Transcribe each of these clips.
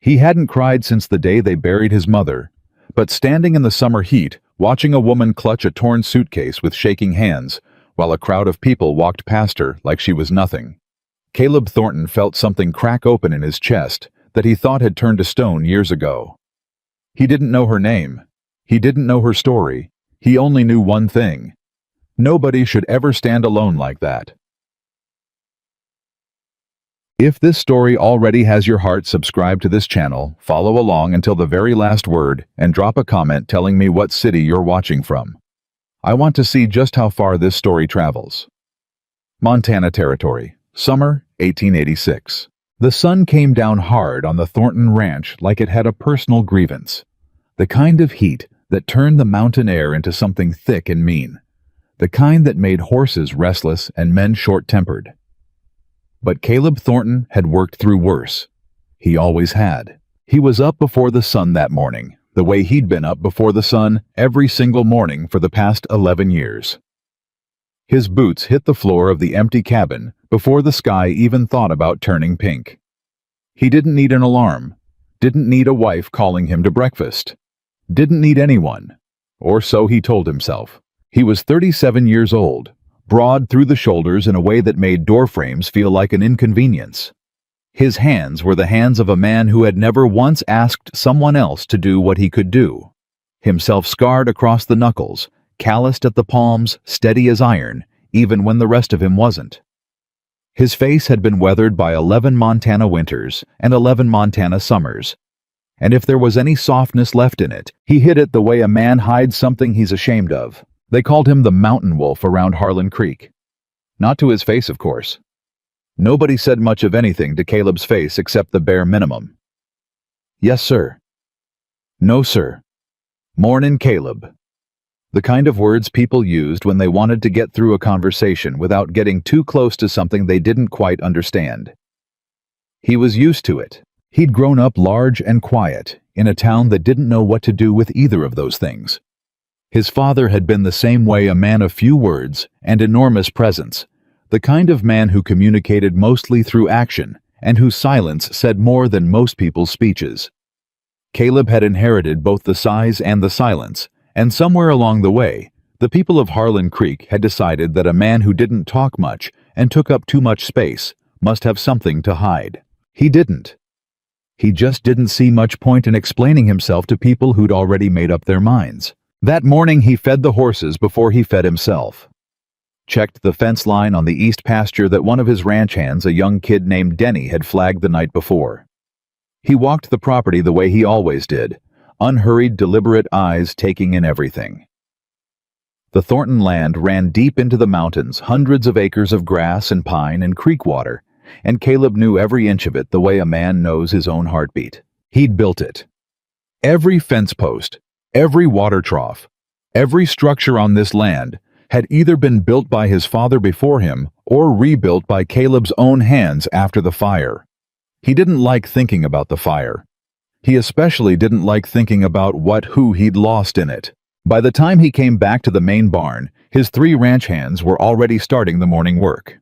He hadn't cried since the day they buried his mother, but standing in the summer heat, watching a woman clutch a torn suitcase with shaking hands, while a crowd of people walked past her like she was nothing, Caleb Thornton felt something crack open in his chest that he thought had turned to stone years ago. He didn't know her name. He didn't know her story. He only knew one thing. Nobody should ever stand alone like that. If this story already has your heart, subscribe to this channel, follow along until the very last word, and drop a comment telling me what city you're watching from. I want to see just how far this story travels. Montana Territory, summer 1886. The sun came down hard on the Thornton Ranch like it had a personal grievance. The kind of heat that turned the mountain air into something thick and mean. The kind that made horses restless and men short-tempered. But Caleb Thornton had worked through worse. He always had. He was up before the sun that morning, the way he'd been up before the sun every single morning for the past 11 years. His boots hit the floor of the empty cabin before the sky even thought about turning pink. He didn't need an alarm, didn't need a wife calling him to breakfast, didn't need anyone, or so he told himself. He was 37 years old, broad through the shoulders in a way that made door frames feel like an inconvenience. His hands were the hands of a man who had never once asked someone else to do what he could do. Himself scarred across the knuckles, calloused at the palms, steady as iron, even when the rest of him wasn't. His face had been weathered by 11 Montana winters and 11 Montana summers. And if there was any softness left in it, he hid it the way a man hides something he's ashamed of. They called him the mountain wolf around Harlan Creek. Not to his face, of course. Nobody said much of anything to Caleb's face except the bare minimum. Yes, sir. No, sir. Mornin', Caleb. The kind of words people used when they wanted to get through a conversation without getting too close to something they didn't quite understand. He was used to it. He'd grown up large and quiet, in a town that didn't know what to do with either of those things. His father had been the same way, a man of few words and enormous presence, the kind of man who communicated mostly through action and whose silence said more than most people's speeches. Caleb had inherited both the size and the silence, and somewhere along the way, the people of Harlan Creek had decided that a man who didn't talk much and took up too much space must have something to hide. He didn't. He just didn't see much point in explaining himself to people who'd already made up their minds. That morning he fed the horses before he fed himself. Checked the fence line on the east pasture that one of his ranch hands, a young kid named Denny, had flagged the night before. He walked the property the way he always did, unhurried, deliberate eyes taking in everything. The Thornton land ran deep into the mountains, hundreds of acres of grass and pine and creek water, and Caleb knew every inch of it the way a man knows his own heartbeat. He'd built it. Every fence post, every water trough, every structure on this land had either been built by his father before him or rebuilt by Caleb's own hands after the fire. He didn't like thinking about the fire. He especially didn't like thinking about who he'd lost in it. By the time he came back to the main barn, his 3 ranch hands were already starting the morning work.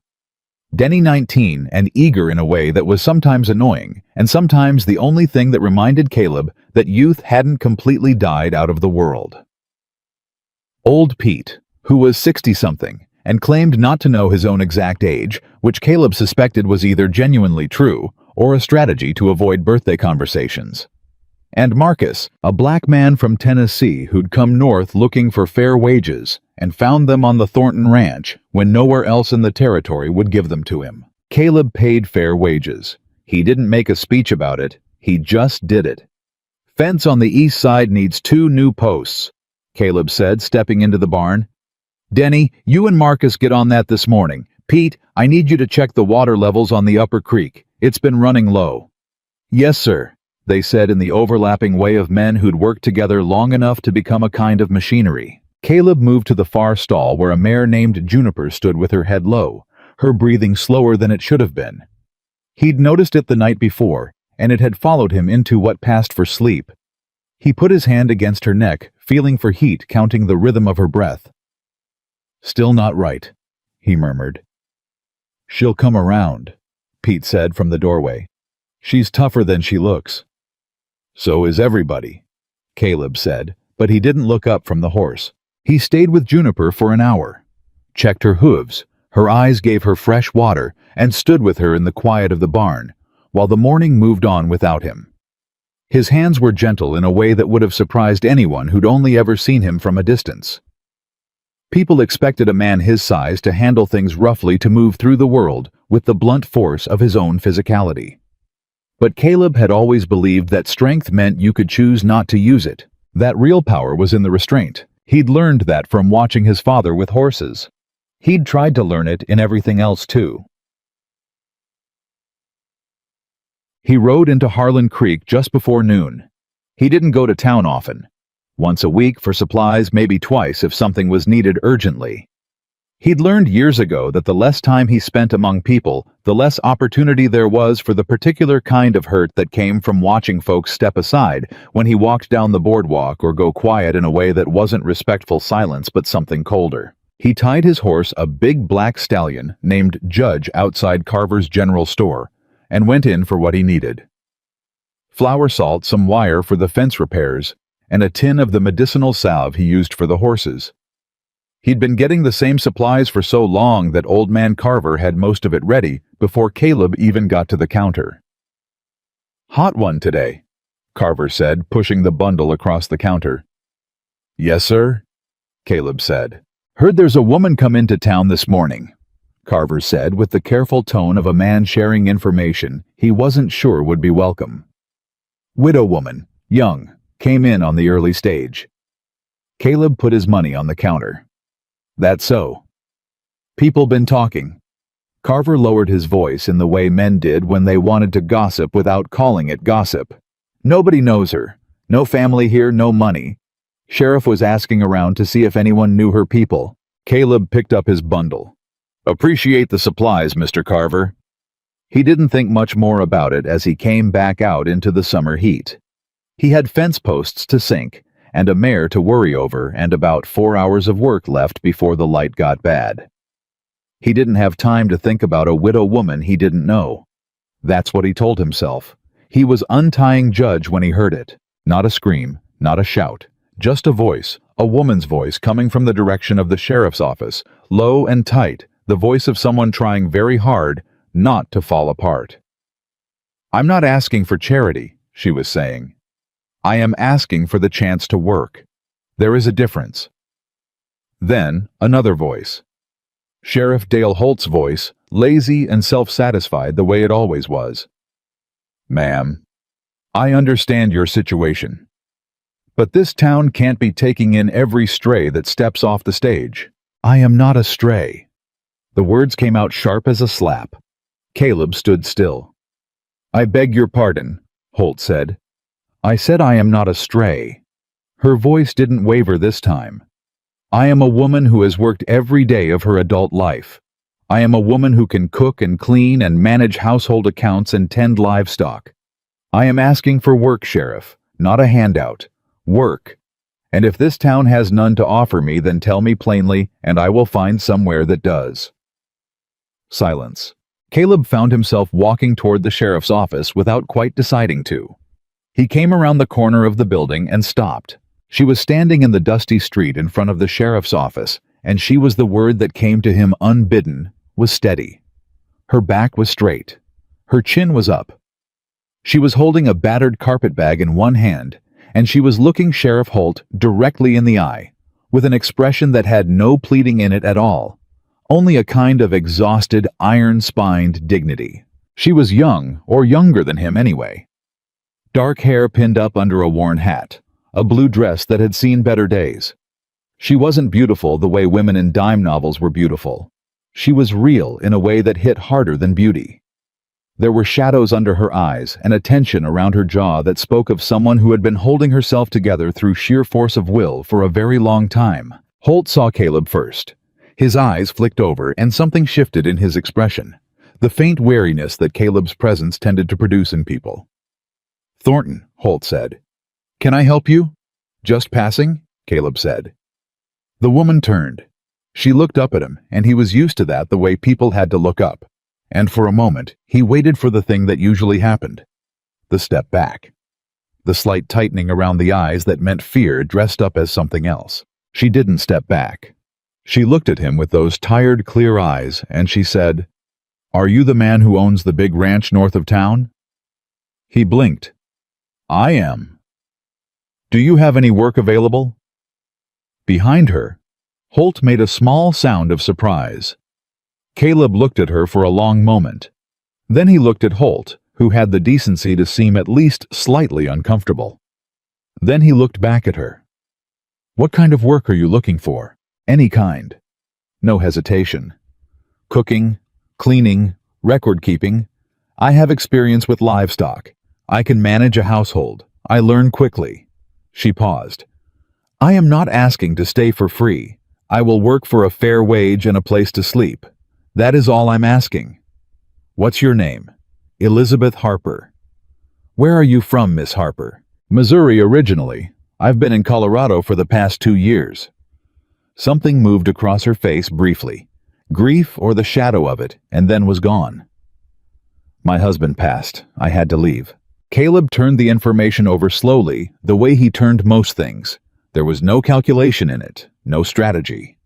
Denny, 19, and eager in a way that was sometimes annoying, and sometimes the only thing that reminded Caleb that youth hadn't completely died out of the world. Old Pete, who was 60-something, and claimed not to know his own exact age, which Caleb suspected was either genuinely true or a strategy to avoid birthday conversations. And Marcus, a black man from Tennessee who'd come north looking for fair wages and found them on the Thornton Ranch when nowhere else in the territory would give them to him. Caleb paid fair wages. He didn't make a speech about it, he just did it. Fence on the east side needs 2 new posts, Caleb said, stepping into the barn. Denny, you and Marcus get on that this morning. Pete, I need you to check the water levels on the upper creek. It's been running low. Yes, sir, they said in the overlapping way of men who'd worked together long enough to become a kind of machinery. Caleb moved to the far stall where a mare named Juniper stood with her head low, her breathing slower than it should have been. He'd noticed it the night before, and it had followed him into what passed for sleep. He put his hand against her neck, feeling for heat, counting the rhythm of her breath. Still not right, he murmured. She'll come around, Pete said from the doorway. She's tougher than she looks. So is everybody, Caleb said, but he didn't look up from the horse. He stayed with Juniper for an hour, checked her hooves, her eyes gave her fresh water, and stood with her in the quiet of the barn, while the morning moved on without him. His hands were gentle in a way that would have surprised anyone who'd only ever seen him from a distance. People expected a man his size to handle things roughly, to move through the world with the blunt force of his own physicality. But Caleb had always believed that strength meant you could choose not to use it, that real power was in the restraint. He'd learned that from watching his father with horses. He'd tried to learn it in everything else too. He rode into Harlan Creek just before noon. He didn't go to town often. Once a week for supplies, maybe twice if something was needed urgently. He'd learned years ago that the less time he spent among people, the less opportunity there was for the particular kind of hurt that came from watching folks step aside when he walked down the boardwalk or go quiet in a way that wasn't respectful silence but something colder. He tied his horse, a big black stallion named Judge, outside Carver's general store, and went in for what he needed. Flour, salt, some wire for the fence repairs, and a tin of the medicinal salve he used for the horses. He'd been getting the same supplies for so long that Old Man Carver had most of it ready before Caleb even got to the counter. "Hot one today," Carver said, pushing the bundle across the counter. "Yes, sir," Caleb said. "Heard there's a woman come into town this morning," Carver said with the careful tone of a man sharing information he wasn't sure would be welcome. "Widow woman, young, came in on the early stage." Caleb put his money on the counter. "That's so. People been talking." Carver lowered his voice in the way men did when they wanted to gossip without calling it gossip. "Nobody knows her. No family here, no money. Sheriff was asking around to see if anyone knew her people." Caleb picked up his bundle. "Appreciate the supplies, Mr. Carver." He didn't think much more about it as he came back out into the summer heat. He had fence posts to sink, and a mare to worry over, and about 4 hours of work left before the light got bad. He didn't have time to think about a widow woman he didn't know. That's what he told himself. He was untying Judge when he heard it. Not a scream, not a shout, just a voice, a woman's voice coming from the direction of the sheriff's office, low and tight, the voice of someone trying very hard not to fall apart. "I'm not asking for charity," she was saying. "I am asking for the chance to work. There is a difference." Then, another voice. Sheriff Dale Holt's voice, lazy and self-satisfied the way it always was. "Ma'am, I understand your situation. But this town can't be taking in every stray that steps off the stage. I am not a stray." The words came out sharp as a slap. Caleb stood still. "I beg your pardon," Holt said. "I said I am not a stray." Her voice didn't waver this time. "I am a woman who has worked every day of her adult life. I am a woman who can cook and clean and manage household accounts and tend livestock. I am asking for work, Sheriff, not a handout. Work. And if this town has none to offer me, then tell me plainly, and I will find somewhere that does." Silence. Caleb found himself walking toward the sheriff's office without quite deciding to. He came around the corner of the building and stopped. She was standing in the dusty street in front of the sheriff's office, and she was the word that came to him unbidden, was steady. Her back was straight. Her chin was up. She was holding a battered carpet bag in one hand, and she was looking Sheriff Holt directly in the eye, with an expression that had no pleading in it at all, only a kind of exhausted, iron-spined dignity. She was young, or younger than him anyway. Dark hair pinned up under a worn hat, a blue dress that had seen better days. She wasn't beautiful the way women in dime novels were beautiful. She was real in a way that hit harder than beauty. There were shadows under her eyes and a tension around her jaw that spoke of someone who had been holding herself together through sheer force of will for a very long time. Holt saw Caleb first. His eyes flicked over and something shifted in his expression, the faint wariness that Caleb's presence tended to produce in people. "Thornton," Holt said. "Can I help you?" "Just passing," Caleb said. The woman turned. She looked up at him, and he was used to that, the way people had to look up. And for a moment, he waited for the thing that usually happened. The step back. the slight tightening around the eyes that meant fear dressed up as something else. She didn't step back. She looked at him with those tired, clear eyes, and she said, "Are you the man who owns the big ranch north of town?" He blinked. "I am." "Do you have any work available?" Behind her, Holt made a small sound of surprise. Caleb looked at her for a long moment. Then he looked at Holt, who had the decency to seem at least slightly uncomfortable. Then he looked back at her. "What kind of work are you looking for?" "Any kind." No hesitation. "Cooking, cleaning, record-keeping. I have experience with livestock. I can manage a household. I learn quickly." She paused. "I am not asking to stay for free. I will work for a fair wage and a place to sleep. That is all I'm asking." "What's your name?" "Elizabeth Harper." "Where are you from, Miss Harper?" "Missouri originally. I've been in Colorado for the past 2 years." Something moved across her face briefly, grief or the shadow of it, and then was gone. "My husband passed. I had to leave." Caleb turned the information over slowly, the way he turned most things. There was no calculation in it, no strategy.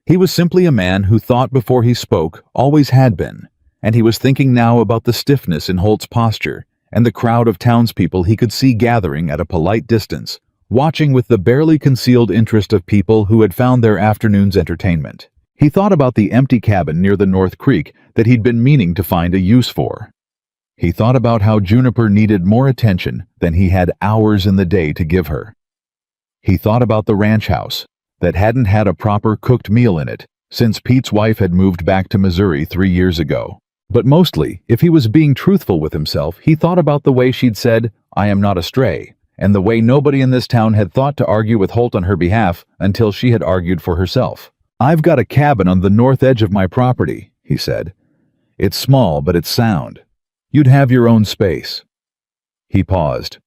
He was simply a man who thought before he spoke, always had been, and he was thinking now about the stiffness in Holt's posture and the crowd of townspeople he could see gathering at a polite distance, watching with the barely concealed interest of people who had found their afternoon's entertainment. He thought about the empty cabin near the North Creek that he'd been meaning to find a use for. He thought about how Juniper needed more attention than he had hours in the day to give her. He thought about the ranch house that hadn't had a proper cooked meal in it since Pete's wife had moved back to Missouri 3 years ago. But mostly, if he was being truthful with himself, he thought about the way she'd said, "I am not a stray," and the way nobody in this town had thought to argue with Holt on her behalf until she had argued for herself. "I've got a cabin on the north edge of my property," he said. "It's small, but it's sound. You'd have your own space." He paused.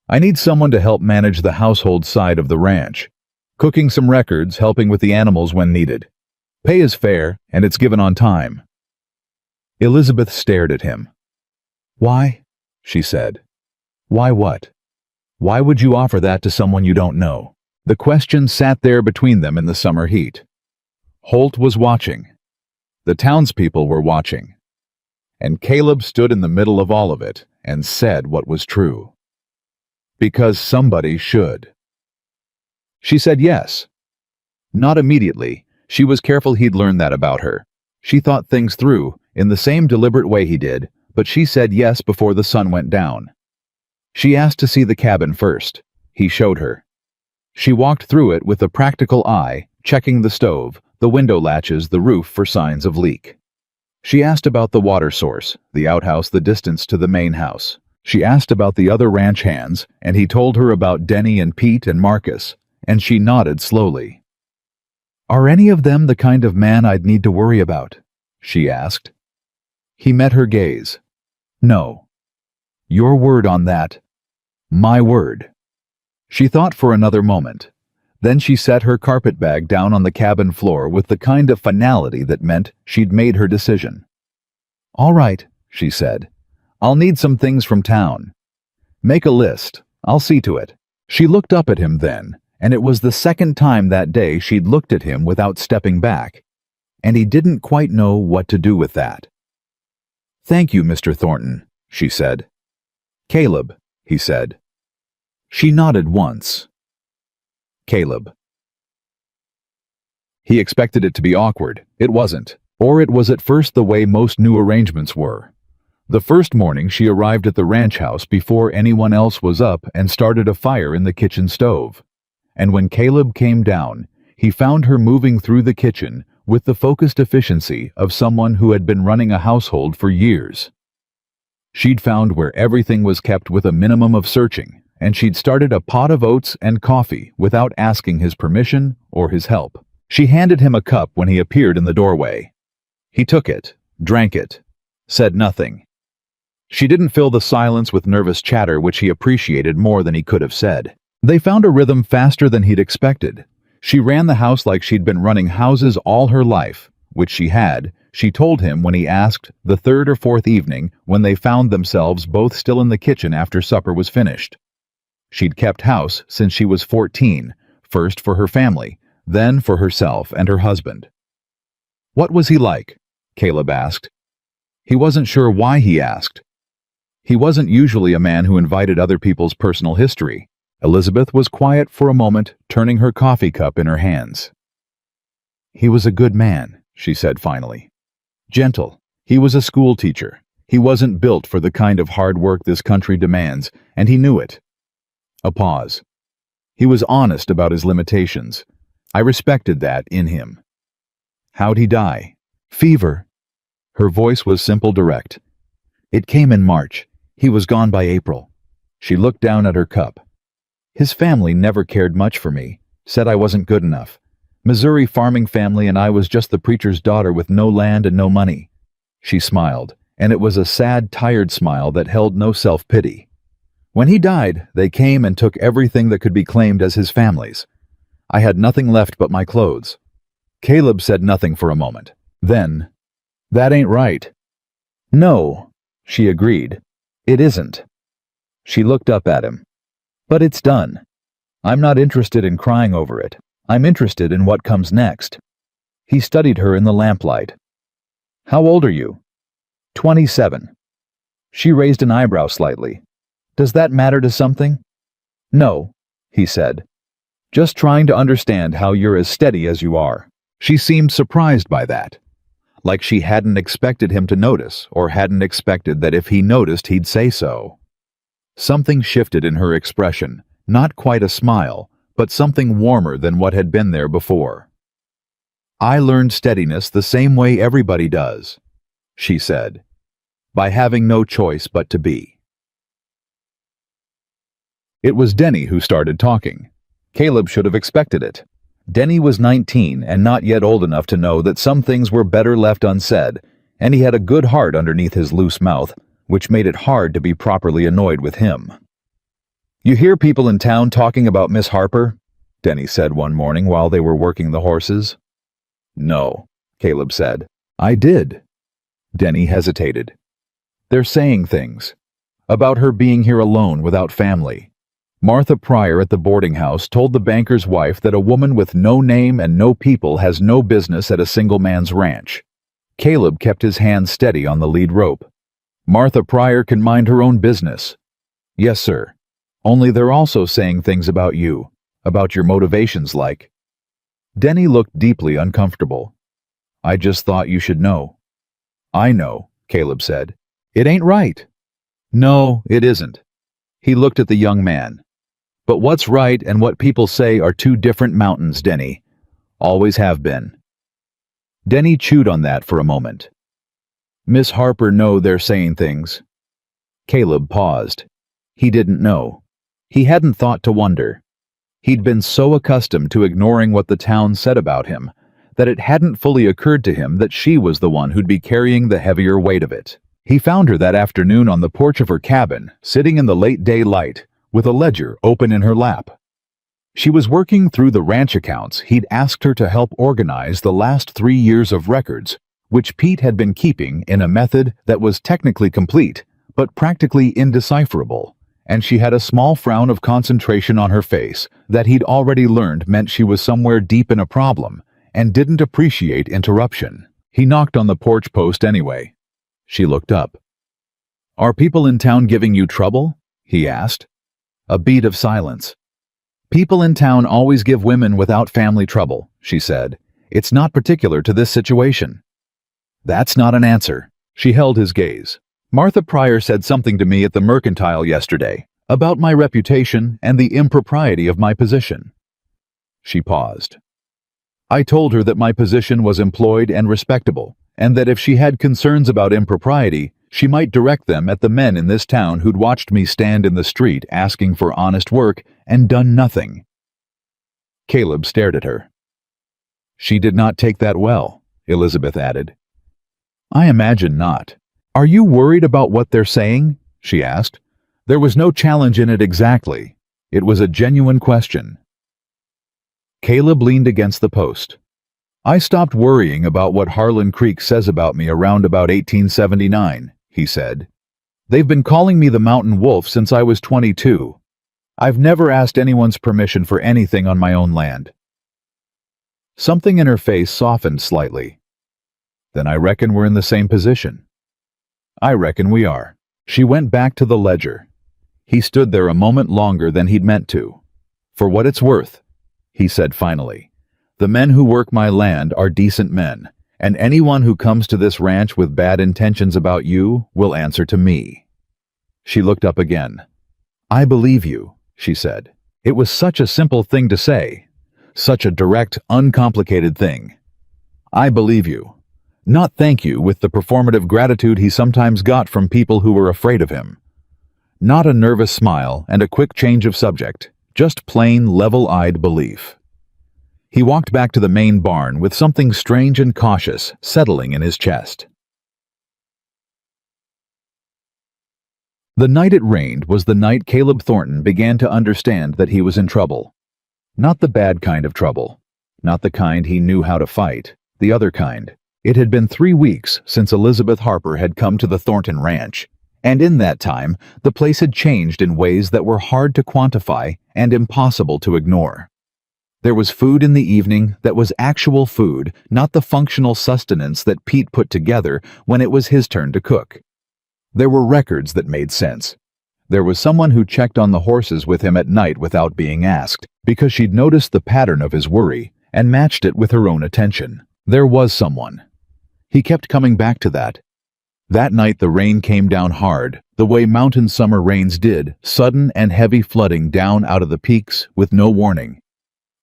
"I need someone to help manage the household side of the ranch. Cooking some records, helping with the animals when needed. Pay is fair, and it's given on time." Elizabeth stared at him. "Why?" she said. "Why what? Why would you offer that to someone you don't know?" The question sat there between them in the summer heat. Holt was watching. The townspeople were watching. And Caleb stood in the middle of all of it and said what was true. Because somebody should. She said yes. Not immediately. She was careful he'd learn that about her. She thought things through, in the same deliberate way he did, but she said yes before the sun went down. She asked to see the cabin first. He showed her. She walked through it with a practical eye, checking the stove, the window latches, the roof for signs of leak. She asked about the water source, the outhouse, the distance to the main house. She asked about the other ranch hands, and he told her about Denny and Pete and Marcus, and she nodded slowly. "Are any of them the kind of man I'd need to worry about?" she asked. He met her gaze. "No." "Your word on that?" "My word." She thought for another moment. Then she set her carpetbag down on the cabin floor with the kind of finality that meant she'd made her decision. "All right," she said. "I'll need some things from town. Make a list. I'll see to it." She looked up at him then, and it was the second time that day she'd looked at him without stepping back, and he didn't quite know what to do with that. "Thank you, Mr. Thornton," she said. "Caleb," he said. She nodded once. Caleb. He expected it to be awkward. It wasn't. Or it was at first the way most new arrangements were. The first morning she arrived at the ranch house before anyone else was up and started a fire in the kitchen stove. And when Caleb came down, he found her moving through the kitchen with the focused efficiency of someone who had been running a household for years. She'd found where everything was kept with a minimum of searching, and she'd started a pot of oats and coffee without asking his permission or his help. She handed him a cup when he appeared in the doorway. He took it, drank it, said nothing. She didn't fill the silence with nervous chatter which he appreciated more than he could have said. They found a rhythm faster than he'd expected. She ran the house like she'd been running houses all her life, which she had, she told him when he asked, the third or fourth evening when they found themselves both still in the kitchen after supper was finished. She'd kept house since she was 14, first for her family, then for herself and her husband. What was he like? Caleb asked. He wasn't sure why he asked. He wasn't usually a man who invited other people's personal history. Elizabeth was quiet for a moment, turning her coffee cup in her hands. He was a good man, she said finally. Gentle. He was a school teacher. He wasn't built for the kind of hard work this country demands, and he knew it. A pause. He was honest about his limitations. I respected that in him. How'd he die? Fever. Her voice was simple, direct. It came in March. He was gone by April. She looked down at her cup. His family never cared much for me, said I wasn't good enough. Missouri farming family, and I was just the preacher's daughter with no land and no money. She smiled, and it was a sad, tired smile that held no self-pity. When he died, they came and took everything that could be claimed as his family's. I had nothing left but my clothes. Caleb said nothing for a moment. Then, "That ain't right." "No," she agreed. "It isn't." She looked up at him. "But it's done. I'm not interested in crying over it. I'm interested in what comes next." He studied her in the lamplight. "How old are you?" 27. She raised an eyebrow slightly. "Does that matter to something?" "No," he said. "Just trying to understand how you're as steady as you are." She seemed surprised by that, like she hadn't expected him to notice, or hadn't expected that if he noticed he'd say so. Something shifted in her expression, not quite a smile, but something warmer than what had been there before. "I learned steadiness the same way everybody does," she said, "by having no choice but to be." It was Denny who started talking. Caleb should have expected it. Denny was 19 and not yet old enough to know that some things were better left unsaid, and he had a good heart underneath his loose mouth, which made it hard to be properly annoyed with him. "You hear people in town talking about Miss Harper?" Denny said one morning while they were working the horses. "No," Caleb said. "I did." Denny hesitated. "They're saying things. About her being here alone without family. Martha Pryor at the boarding house told the banker's wife that a woman with no name and no people has no business at a single man's ranch." Caleb kept his hand steady on the lead rope. "Martha Pryor can mind her own business." "Yes, sir. Only they're also saying things about you, about your motivations like." Denny looked deeply uncomfortable. "I just thought you should know." "I know," Caleb said. "It ain't right." "No, it isn't." He looked at the young man. "But what's right and what people say are two different mountains, Denny. Always have been." Denny chewed on that for a moment. "Miss Harper know they're saying things." Caleb paused. He didn't know. He hadn't thought to wonder. He'd been so accustomed to ignoring what the town said about him that it hadn't fully occurred to him that she was the one who'd be carrying the heavier weight of it. He found her that afternoon on the porch of her cabin, sitting in the late daylight, with a ledger open in her lap. She was working through the ranch accounts he'd asked her to help organize the last 3 years of records, which Pete had been keeping in a method that was technically complete, but practically indecipherable, and she had a small frown of concentration on her face that he'd already learned meant she was somewhere deep in a problem, and didn't appreciate interruption. He knocked on the porch post anyway. She looked up. "Are people in town giving you trouble?" he asked. A beat of silence. "People in town always give women without family trouble," she said. "It's not particular to this situation." "That's not an answer." She held his gaze. "Martha Pryor said something to me at the Mercantile yesterday, about my reputation and the impropriety of my position." She paused. "I told her that my position was employed and respectable, and that if she had concerns about impropriety, she might direct them at the men in this town who'd watched me stand in the street asking for honest work and done nothing." Caleb stared at her. "She did not take that well," Elizabeth added. "I imagine not. Are you worried about what they're saying?" she asked. There was no challenge in it exactly. It was a genuine question. Caleb leaned against the post. "I stopped worrying about what Harlan Creek says about me around about 1879, he said. "They've been calling me the Mountain Wolf since I was 22. I've never asked anyone's permission for anything on my own land." Something in her face softened slightly. "Then I reckon we're in the same position." "I reckon we are." She went back to the ledger. He stood there a moment longer than he'd meant to. "For what it's worth," he said finally, "the men who work my land are decent men, and anyone who comes to this ranch with bad intentions about you will answer to me." She looked up again. "I believe you," she said. It was such a simple thing to say. Such a direct, uncomplicated thing. "I believe you." Not thank you with the performative gratitude he sometimes got from people who were afraid of him. Not a nervous smile and a quick change of subject, just plain, level-eyed belief. He walked back to the main barn with something strange and cautious settling in his chest. The night it rained was the night Caleb Thornton began to understand that he was in trouble. Not the bad kind of trouble. Not the kind he knew how to fight. The other kind. It had been 3 weeks since Elizabeth Harper had come to the Thornton Ranch, and in that time, the place had changed in ways that were hard to quantify and impossible to ignore. There was food in the evening that was actual food, not the functional sustenance that Pete put together when it was his turn to cook. There were records that made sense. There was someone who checked on the horses with him at night without being asked, because she'd noticed the pattern of his worry and matched it with her own attention. There was someone. He kept coming back to that. That night the rain came down hard, the way mountain summer rains did, sudden and heavy flooding down out of the peaks with no warning.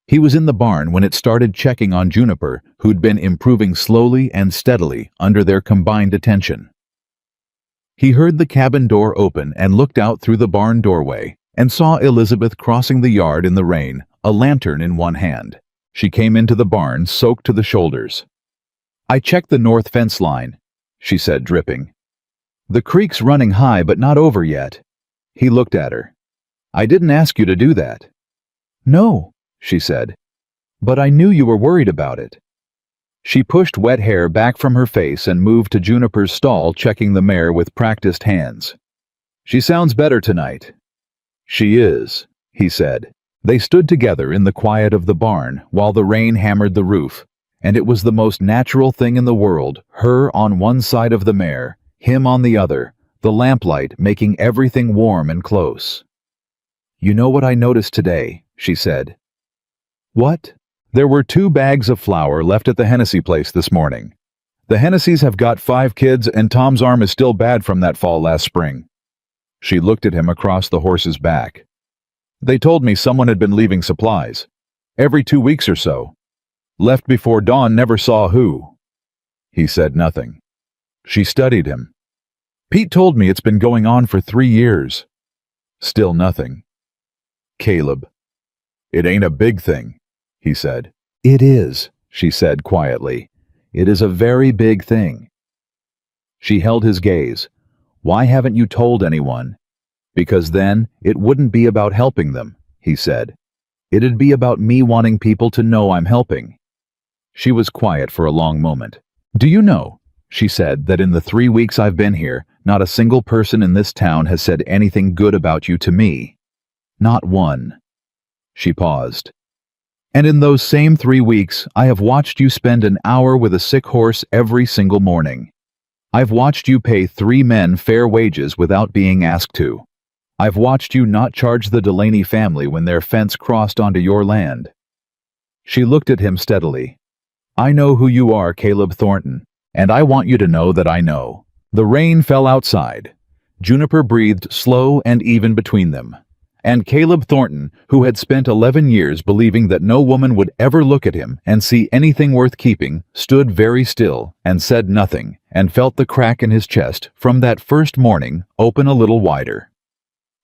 He was in the barn when it started checking on Juniper, who'd been improving slowly and steadily under their combined attention. He heard the cabin door open and looked out through the barn doorway and saw Elizabeth crossing the yard in the rain, a lantern in one hand. She came into the barn soaked to the shoulders. "I checked the north fence line," she said, dripping. "The creek's running high but not over yet." He looked at her. "I didn't ask you to do that." "No," she said. "But I knew you were worried about it." She pushed wet hair back from her face and moved to Juniper's stall, checking the mare with practiced hands. "She sounds better tonight." "She is," he said. They stood together in the quiet of the barn while the rain hammered the roof, and it was the most natural thing in the world, her on one side of the mare, him on the other, the lamplight making everything warm and close. "You know what I noticed today?" she said. "What?" "There were 2 bags of flour left at the Hennessy place this morning. The Hennessy's have got 5 kids and Tom's arm is still bad from that fall last spring." She looked at him across the horse's back. "They told me someone had been leaving supplies. Every 2 weeks or so. Left before dawn, never saw who." He said nothing. She studied him. "Pete told me it's been going on for 3 years." Still nothing. "Caleb." "It ain't a big thing," he said. "It is," she said quietly. "It is a very big thing." She held his gaze. "Why haven't you told anyone?" "Because then it wouldn't be about helping them," he said. "It'd be about me wanting people to know I'm helping." She was quiet for a long moment. "Do you know," she said, "that in the 3 weeks I've been here, not a single person in this town has said anything good about you to me? Not one." She paused. "And in those same 3 weeks, I have watched you spend an hour with a sick horse every single morning. I've watched you pay 3 men fair wages without being asked to. I've watched you not charge the Delaney family when their fence crossed onto your land." She looked at him steadily. "I know who you are, Caleb Thornton, and I want you to know that I know." The rain fell outside. Juniper breathed slow and even between them. And Caleb Thornton, who had spent 11 years believing that no woman would ever look at him and see anything worth keeping, stood very still and said nothing, and felt the crack in his chest from that first morning open a little wider.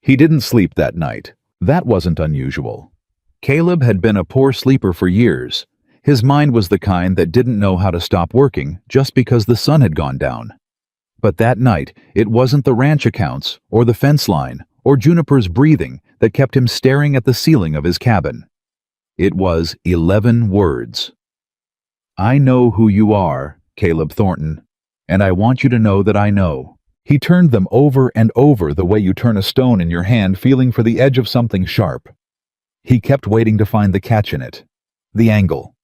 He didn't sleep that night. That wasn't unusual. Caleb had been a poor sleeper for years. His mind was the kind that didn't know how to stop working just because the sun had gone down. But that night, it wasn't the ranch accounts, or the fence line, or Juniper's breathing that kept him staring at the ceiling of his cabin. It was 11 words. "I know who you are, Caleb Thornton, and I want you to know that I know. He turned them over and over the way you turn a stone in your hand, feeling for the edge of something sharp. He kept waiting to find the catch in it. The angle.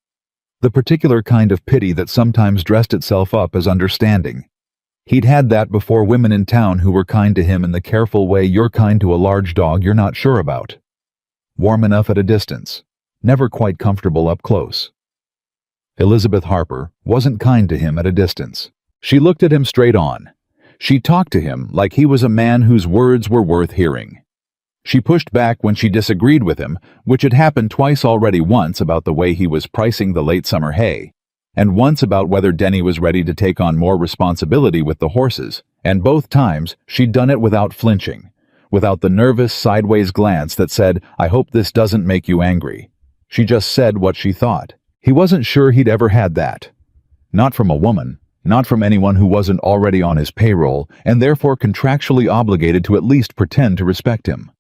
The particular kind of pity that sometimes dressed itself up as understanding. He'd had that before, women in town who were kind to him in the careful way you're kind to a large dog you're not sure about. Warm enough at a distance, never quite comfortable up close. Elizabeth Harper wasn't kind to him at a distance. She looked at him straight on. She talked to him like he was a man whose words were worth hearing. She pushed back when she disagreed with him, which had happened twice already, once about the way he was pricing the late summer hay, and once about whether Denny was ready to take on more responsibility with the horses, and both times she'd done it without flinching, without the nervous sideways glance that said, "I hope this doesn't make you angry." She just said what she thought. He wasn't sure he'd ever had that. Not from a woman, not from anyone who wasn't already on his payroll and therefore contractually obligated to at least pretend to respect him.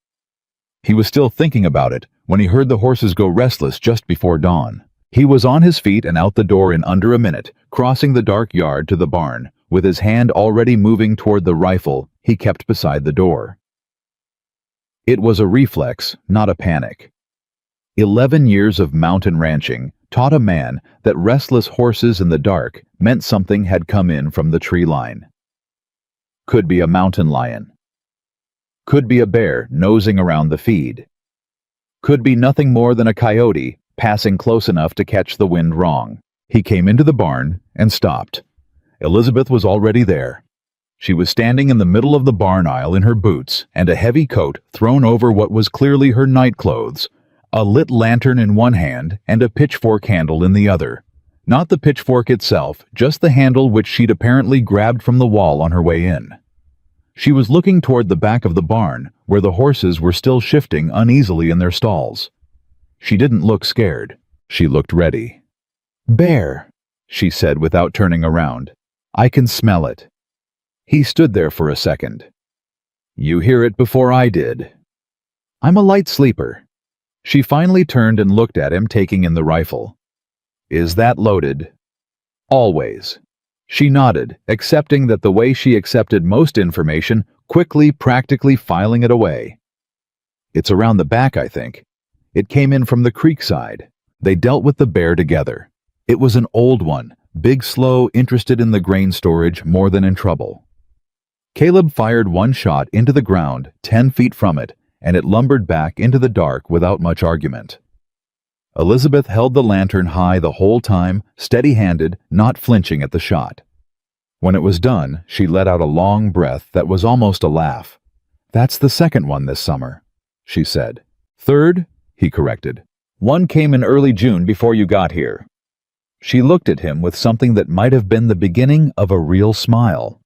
He was still thinking about it when he heard the horses go restless just before dawn. He was on his feet and out the door in under a minute, crossing the dark yard to the barn, with his hand already moving toward the rifle he kept beside the door. It was a reflex, not a panic. 11 years of mountain ranching taught a man that restless horses in the dark meant something had come in from the tree line. Could be a mountain lion. Could be a bear nosing around the feed. Could be nothing more than a coyote passing close enough to catch the wind wrong. He came into the barn and stopped. Elizabeth was already there. She was standing in the middle of the barn aisle in her boots and a heavy coat thrown over what was clearly her night clothes, a lit lantern in one hand and a pitchfork handle in the other. Not the pitchfork itself, just the handle which she'd apparently grabbed from the wall on her way in. She was looking toward the back of the barn, where the horses were still shifting uneasily in their stalls. She didn't look scared. She looked ready. "Bear," she said without turning around. "I can smell it." He stood there for a second. "You hear it before I did." "I'm a light sleeper." She finally turned and looked at him, taking in the rifle. "Is that loaded?" "Always." She nodded, accepting that the way she accepted most information, quickly, practically filing it away. "It's around the back, I think. It came in from the creek side." They dealt with the bear together. It was an old one, big, slow, interested in the grain storage more than in trouble. Caleb fired one shot into the ground 10 feet from it, and it lumbered back into the dark without much argument. Elizabeth held the lantern high the whole time, steady-handed, not flinching at the shot. When it was done, she let out a long breath that was almost a laugh. "That's the second one this summer," she said. "Third," he corrected. "One came in early June before you got here." She looked at him with something that might have been the beginning of a real smile.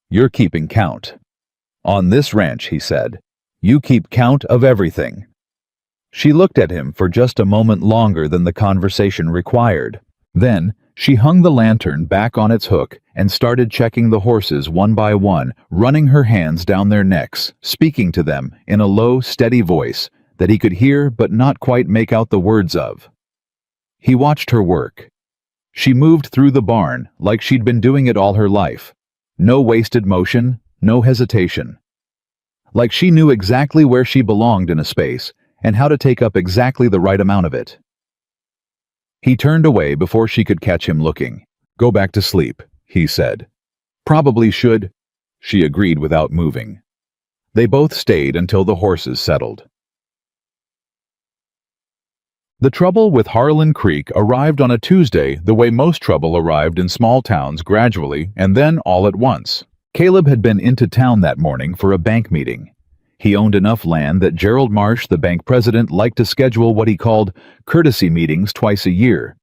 "You're keeping count." "On this ranch," he said, "you keep count of everything." She looked at him for just a moment longer than the conversation required. Then, she hung the lantern back on its hook and started checking the horses one by one, running her hands down their necks, speaking to them in a low, steady voice that he could hear but not quite make out the words of. He watched her work. She moved through the barn like she'd been doing it all her life. No wasted motion, no hesitation. Like she knew exactly where she belonged in a space and how to take up exactly the right amount of it. He turned away before she could catch him looking. "Go back to sleep," he said. "Probably should," she agreed without moving. They both stayed until the horses settled. The trouble with Harlan Creek arrived on a Tuesday the way most trouble arrived in small towns, gradually and then all at once. Caleb had been into town that morning for a bank meeting. He owned enough land that Gerald Marsh, the bank president, liked to schedule what he called courtesy meetings twice a year,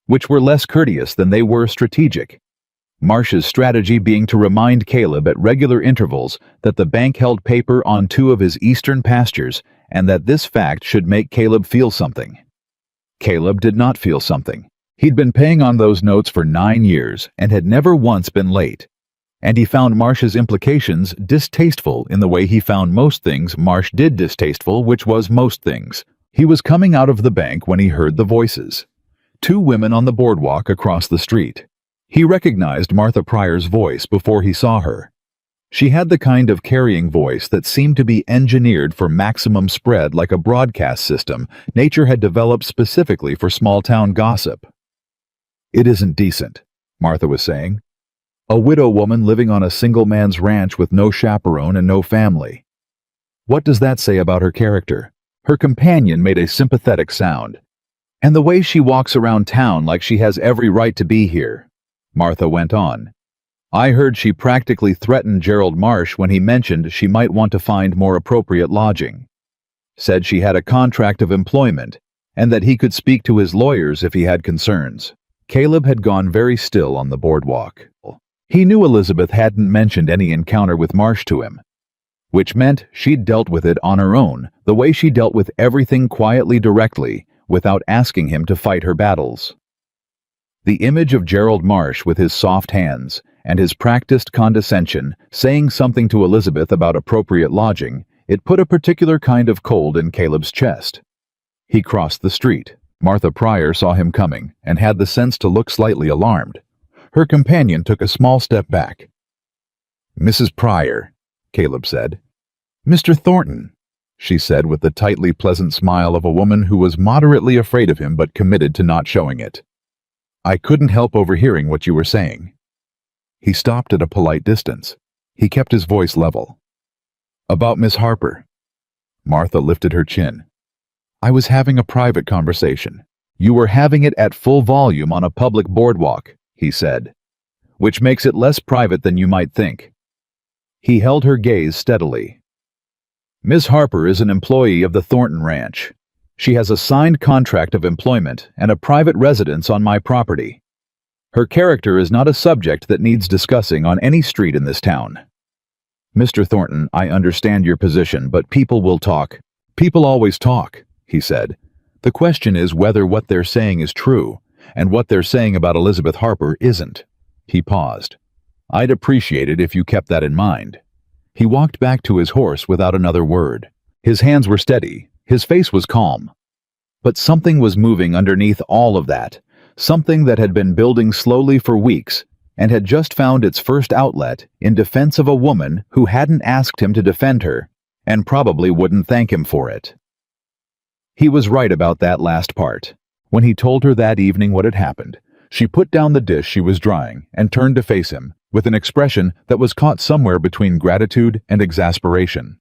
which were less courteous than they were strategic. Marsh's strategy being to remind Caleb at regular intervals that the bank held paper on 2 of his eastern pastures and that this fact should make Caleb feel something. Caleb did not feel something. He'd been paying on those notes for 9 years and had never once been late. And he found Marsh's implications distasteful in the way he found most things Marsh did distasteful, which was most things. He was coming out of the bank when he heard the voices. 2 women on the boardwalk across the street. He recognized Martha Pryor's voice before he saw her. She had the kind of carrying voice that seemed to be engineered for maximum spread, like a broadcast system nature had developed specifically for small-town gossip. "It isn't decent," Martha was saying. "A widow woman living on a single man's ranch with no chaperone and no family. What does that say about her character?" Her companion made a sympathetic sound. "And the way she walks around town like she has every right to be here," Martha went on. "I heard she practically threatened Gerald Marsh when he mentioned she might want to find more appropriate lodging. Said she had a contract of employment, and that he could speak to his lawyers if he had concerns." Caleb had gone very still on the boardwalk. He knew Elizabeth hadn't mentioned any encounter with Marsh to him, which meant she'd dealt with it on her own, the way she dealt with everything quietly, directly, without asking him to fight her battles. The image of Gerald Marsh with his soft hands and his practiced condescension saying something to Elizabeth about appropriate lodging, it put a particular kind of cold in Caleb's chest. He crossed the street. Martha Pryor saw him coming and had the sense to look slightly alarmed. Her companion took a small step back. "Mrs. Pryor," Caleb said. "Mr. Thornton," she said with the tightly pleasant smile of a woman who was moderately afraid of him but committed to not showing it. "I couldn't help overhearing what you were saying." He stopped at a polite distance. He kept his voice level. "About Miss Harper." Martha lifted her chin. "I was having a private conversation. You were having it at full volume on a public boardwalk," he said, "which makes it less private than you might think." He held her gaze steadily. "Miss Harper is an employee of the Thornton Ranch. She has a signed contract of employment and a private residence on my property. Her character is not a subject that needs discussing on any street in this town. Mr. Thornton, I understand your position, but people will talk." "People always talk," he said. "The question is whether what they're saying is true, and what they're saying about Elizabeth Harper isn't." He paused. "I'd appreciate it if you kept that in mind." He walked back to his horse without another word. His hands were steady, his face was calm. But something was moving underneath all of that, something that had been building slowly for weeks and had just found its first outlet in defense of a woman who hadn't asked him to defend her and probably wouldn't thank him for it. He was right about that last part. When he told her that evening what had happened, she put down the dish she was drying and turned to face him with an expression that was caught somewhere between gratitude and exasperation.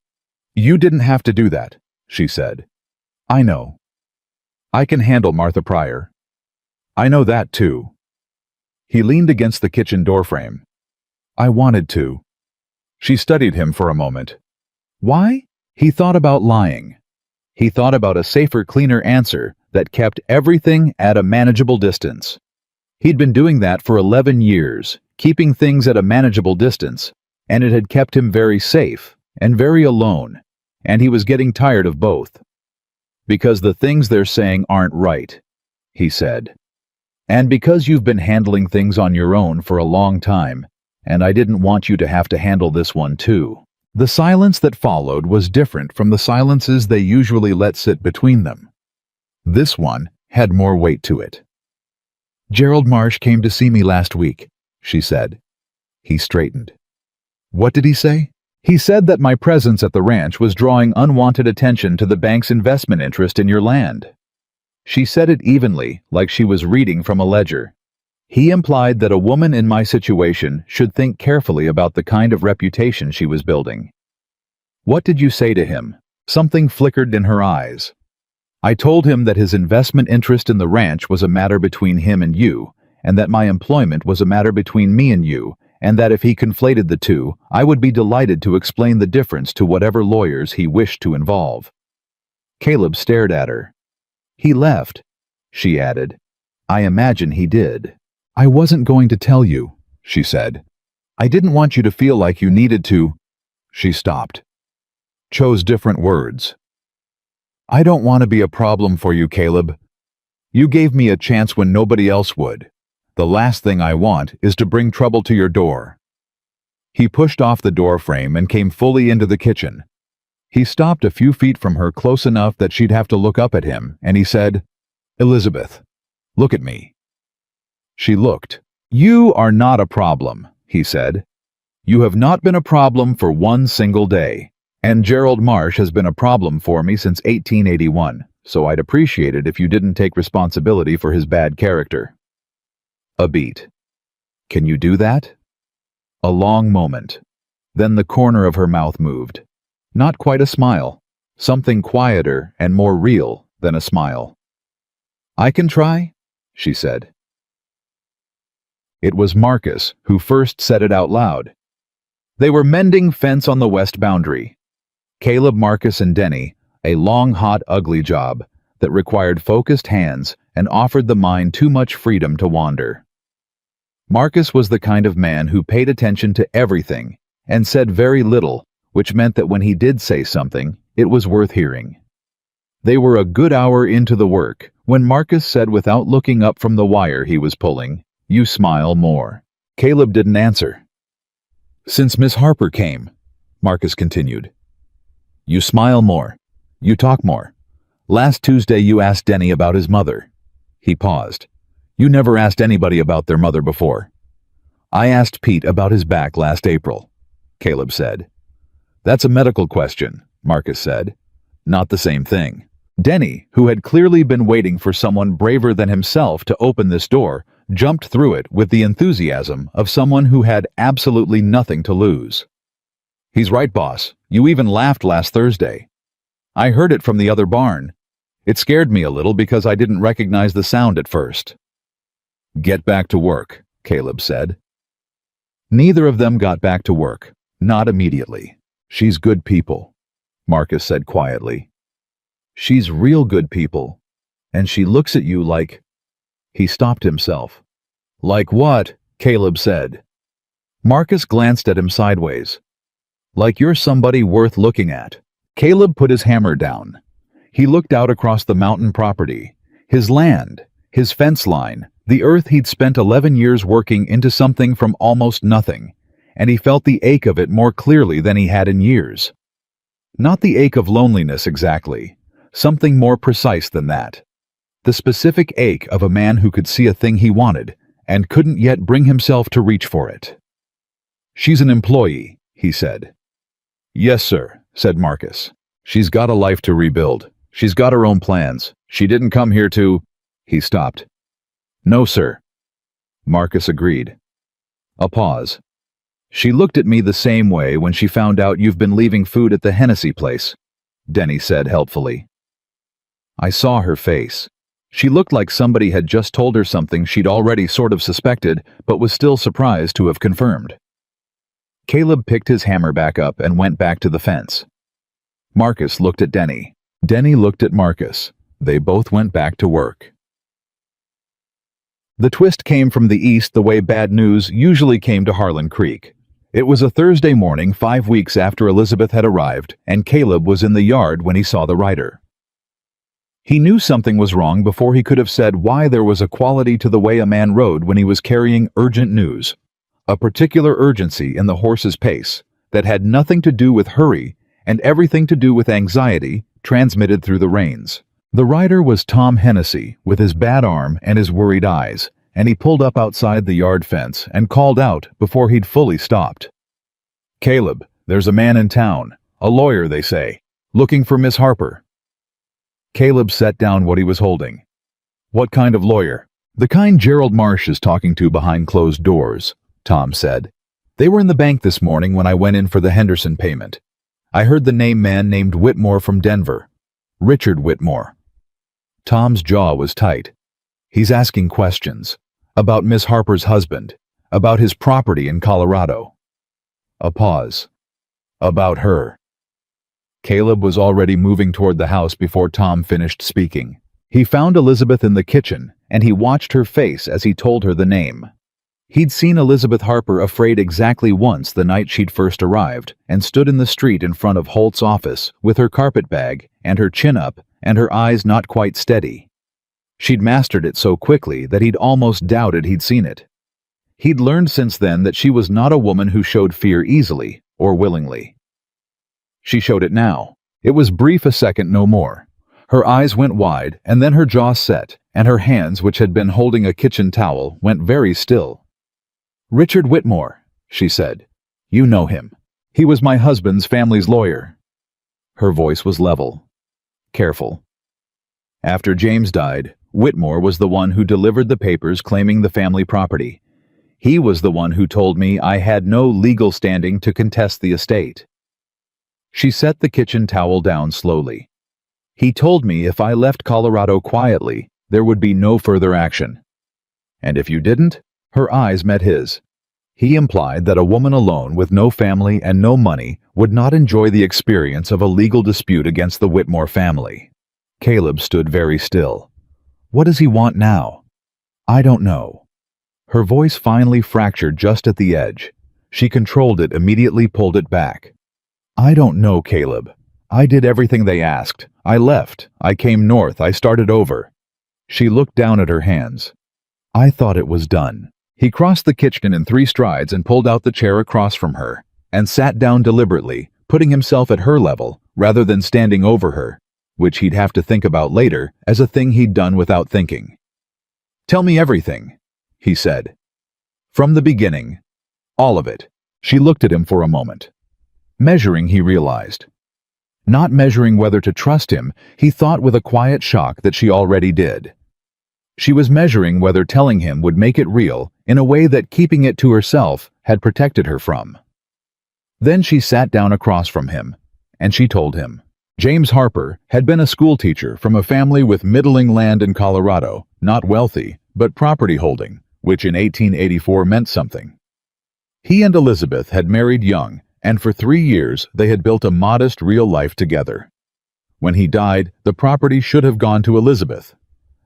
"You didn't have to do that," she said. "I know. I can handle Martha Pryor. I know that too." He leaned against the kitchen doorframe. "I wanted to." She studied him for a moment. Why? He thought about lying. He thought about a safer, cleaner answer that kept everything at a manageable distance. He'd been doing that for 11 years, keeping things at a manageable distance, and it had kept him very safe and very alone, and he was getting tired of both. "Because the things they're saying aren't right," he said. "And because you've been handling things on your own for a long time, and I didn't want you to have to handle this one too." The silence that followed was different from the silences they usually let sit between them. This one had more weight to it. "Gerald Marsh came to see me last week," she said. He straightened. "What did he say?" "He said that my presence at the ranch was drawing unwanted attention to the bank's investment interest in your land." She said it evenly, like she was reading from a ledger. He implied that a woman in my situation should think carefully about the kind of reputation she was building. "What did you say to him?" Something flickered in her eyes. "I told him that his investment interest in the ranch was a matter between him and you, and that my employment was a matter between me and you, and that if he conflated the two, I would be delighted to explain the difference to whatever lawyers he wished to involve." Caleb stared at her. "He left," she added. "I imagine he did." "I wasn't going to tell you," she said. "I didn't want you to feel like you needed to." She stopped. Chose different words. "I don't want to be a problem for you, Caleb. You gave me a chance when nobody else would. The last thing I want is to bring trouble to your door." He pushed off the door frame and came fully into the kitchen. He stopped a few feet from her, close enough that she'd have to look up at him, and he said, "Elizabeth, look at me." She looked. "You are not a problem," he said. You have not been a problem for one single day. And Gerald Marsh has been a problem for me since 1881, so I'd appreciate it if you didn't take responsibility for his bad character. A beat. Can you do that? A long moment. Then the corner of her mouth moved. Not quite a smile. Something quieter and more real than a smile. I can try, she said. It was Marcus who first said it out loud. They were mending fence on the west boundary. Caleb, Marcus, and Denny, a long, hot, ugly job that required focused hands and offered the mind too much freedom to wander. Marcus was the kind of man who paid attention to everything and said very little, which meant that when he did say something, it was worth hearing. They were a good hour into the work when Marcus said without looking up from the wire he was pulling, "You smile more." Caleb didn't answer. Since Miss Harper came, Marcus continued, you smile more. You talk more. Last Tuesday you asked Denny about his mother. He paused. You never asked anybody about their mother before. I asked Pete about his back last April, Caleb said. That's a medical question, Marcus said. Not the same thing. Denny, who had clearly been waiting for someone braver than himself to open this door, jumped through it with the enthusiasm of someone who had absolutely nothing to lose. He's right, boss. You even laughed last Thursday. I heard it from the other barn. It scared me a little because I didn't recognize the sound at first. Get back to work, Caleb said. Neither of them got back to work, not immediately. She's good people, Marcus said quietly. She's real good people, and she looks at you like... He stopped himself. Like what? Caleb said. Marcus glanced at him sideways. Like you're somebody worth looking at. Caleb put his hammer down. He looked out across the mountain property, his land, his fence line, the earth he'd spent 11 years working into something from almost nothing, and he felt the ache of it more clearly than he had in years. Not the ache of loneliness exactly, something more precise than that. The specific ache of a man who could see a thing he wanted and couldn't yet bring himself to reach for it. She's an employee, he said. Yes, sir, said Marcus. She's got a life to rebuild. She's got her own plans. She didn't come here to... He stopped. No, sir. Marcus agreed. A pause. She looked at me the same way when she found out you've been leaving food at the Hennessy place, Denny said helpfully. I saw her face. She looked like somebody had just told her something she'd already sort of suspected, but was still surprised to have confirmed. Caleb picked his hammer back up and went back to the fence. Marcus looked at Denny. Denny looked at Marcus. They both went back to work. The twist came from the east the way bad news usually came to Harlan Creek. It was a Thursday morning 5 weeks after Elizabeth had arrived, and Caleb was in the yard when he saw the writer. He knew something was wrong before he could have said why there was a quality to the way a man rode when he was carrying urgent news. A particular urgency in the horse's pace that had nothing to do with hurry and everything to do with anxiety transmitted through the reins. The rider was Tom Hennessy with his bad arm and his worried eyes, and he pulled up outside the yard fence and called out before he'd fully stopped. Caleb, there's a man in town, a lawyer they say, looking for Miss Harper. Caleb set down what he was holding. What kind of lawyer? The kind Gerald Marsh is talking to behind closed doors, Tom said. They were in the bank this morning when I went in for the Henderson payment. I heard the man named Whitmore from Denver. Richard Whitmore. Tom's jaw was tight. He's asking questions. About Miss Harper's husband. About his property in Colorado. A pause. About her. Caleb was already moving toward the house before Tom finished speaking. He found Elizabeth in the kitchen, and he watched her face as he told her the name. He'd seen Elizabeth Harper afraid exactly once the night she'd first arrived and stood in the street in front of Holt's office with her carpet bag and her chin up and her eyes not quite steady. She'd mastered it so quickly that he'd almost doubted he'd seen it. He'd learned since then that she was not a woman who showed fear easily or willingly. She showed it now. It was brief, a second, no more. Her eyes went wide, and then her jaw set, and her hands, which had been holding a kitchen towel, went very still. Richard Whitmore, she said. You know him. He was my husband's family's lawyer." Her voice was level, careful. After James died, Whitmore was the one who delivered the papers claiming the family property. He was the one who told me I had no legal standing to contest the estate. She set the kitchen towel down slowly. He told me if I left Colorado quietly, there would be no further action. And if you didn't? Her eyes met his. He implied that a woman alone with no family and no money would not enjoy the experience of a legal dispute against the Whitmore family. Caleb stood very still. What does he want now? I don't know. Her voice finally fractured just at the edge. She controlled it, immediately pulled it back. I don't know, Caleb. I did everything they asked. I left. I came north. I started over. She looked down at her hands. I thought it was done. He crossed the kitchen in 3 strides and pulled out the chair across from her, and sat down deliberately, putting himself at her level rather than standing over her, which he'd have to think about later as a thing he'd done without thinking. Tell me everything, he said. From the beginning. All of it. She looked at him for a moment. Measuring, he realized. Not measuring whether to trust him, he thought with a quiet shock that she already did. She was measuring whether telling him would make it real in a way that keeping it to herself had protected her from. Then she sat down across from him, and she told him. James Harper had been a schoolteacher from a family with middling land in Colorado, not wealthy, but property holding, which in 1884 meant something. He and Elizabeth had married young, and for 3 years they had built a modest real life together. When he died, the property should have gone to Elizabeth.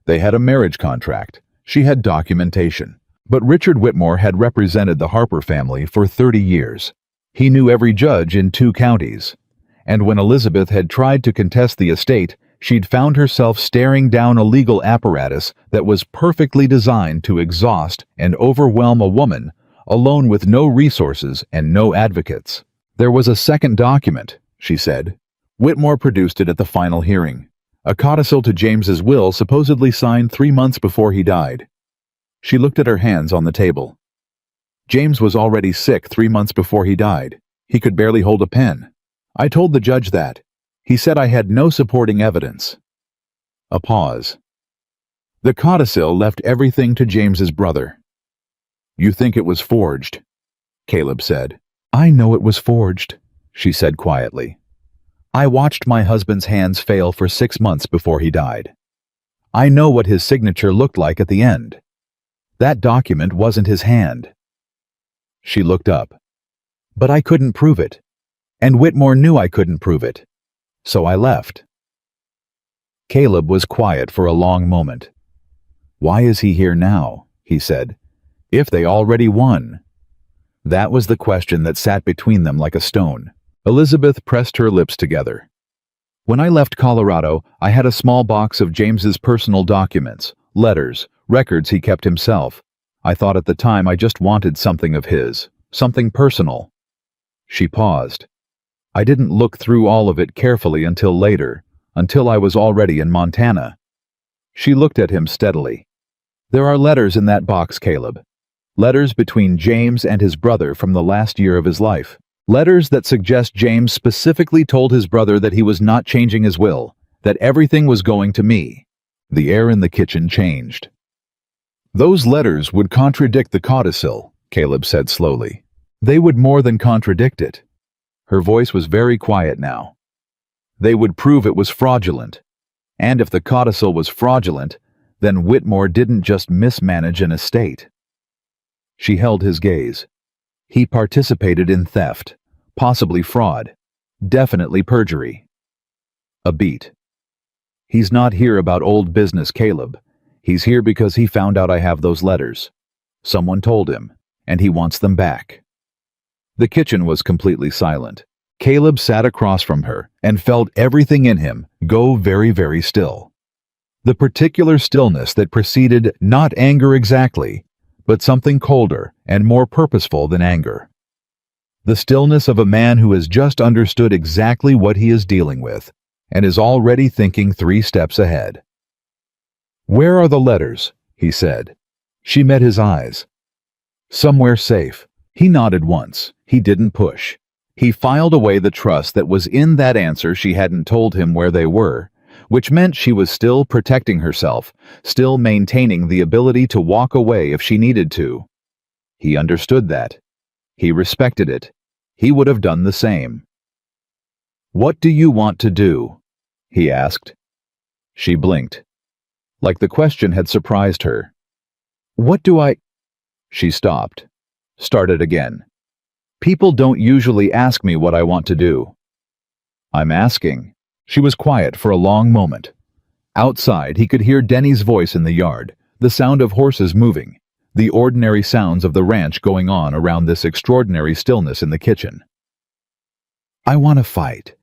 They had a marriage contract. She had documentation. But Richard Whitmore had represented the Harper family for 30 years. He knew every judge in 2 counties. And when Elizabeth had tried to contest the estate, she'd found herself staring down a legal apparatus that was perfectly designed to exhaust and overwhelm a woman, alone with no resources and no advocates. There was a second document, she said. Whitmore produced it at the final hearing. A codicil to James's will supposedly signed 3 months before he died. She looked at her hands on the table. James was already sick 3 months before he died. He could barely hold a pen. I told the judge that. He said I had no supporting evidence. A pause. The codicil left everything to James's brother. You think it was forged? Caleb said. I know it was forged, she said quietly. I watched my husband's hands fail for 6 months before he died. I know what his signature looked like at the end. That document wasn't his hand. She looked up. But I couldn't prove it. And Whitmore knew I couldn't prove it. So I left. Caleb was quiet for a long moment. Why is he here now? He said. If they already won. That was the question that sat between them like a stone. Elizabeth pressed her lips together. When I left Colorado, I had a small box of James's personal documents, letters, records he kept himself. I thought at the time I just wanted something of his, something personal. She paused. I didn't look through all of it carefully until later, until I was already in Montana. She looked at him steadily. There are letters in that box, Caleb. Letters between James and his brother from the last year of his life. Letters that suggest James specifically told his brother that he was not changing his will, that everything was going to me. The air in the kitchen changed. Those letters would contradict the codicil, Caleb said slowly. They would more than contradict it. Her voice was very quiet now. They would prove it was fraudulent. And if the codicil was fraudulent, then Whitmore didn't just mismanage an estate. She held his gaze. He participated in theft, possibly fraud, definitely perjury. A beat. He's not here about old business, Caleb. He's here because he found out I have those letters. Someone told him, and he wants them back. The kitchen was completely silent. Caleb sat across from her and felt everything in him go very, very still. The particular stillness that preceded not anger exactly, but something colder and more purposeful than anger. The stillness of a man who has just understood exactly what he is dealing with and is already thinking 3 steps ahead. Where are the letters? He said. She met his eyes. Somewhere safe, He nodded once. He didn't push. He filed away the trust that was in that answer she hadn't told him where they were, which meant she was still protecting herself, still maintaining the ability to walk away if she needed to. He understood that. He respected it. He would have done the same. "What do you want to do?" he asked. She blinked, like the question had surprised her. "What do I—" She stopped, started again. "People don't usually ask me what I want to do." "I'm asking." She was quiet for a long moment. Outside, he could hear Denny's voice in the yard, the sound of horses moving, the ordinary sounds of the ranch going on around this extraordinary stillness in the kitchen. "I want to fight,"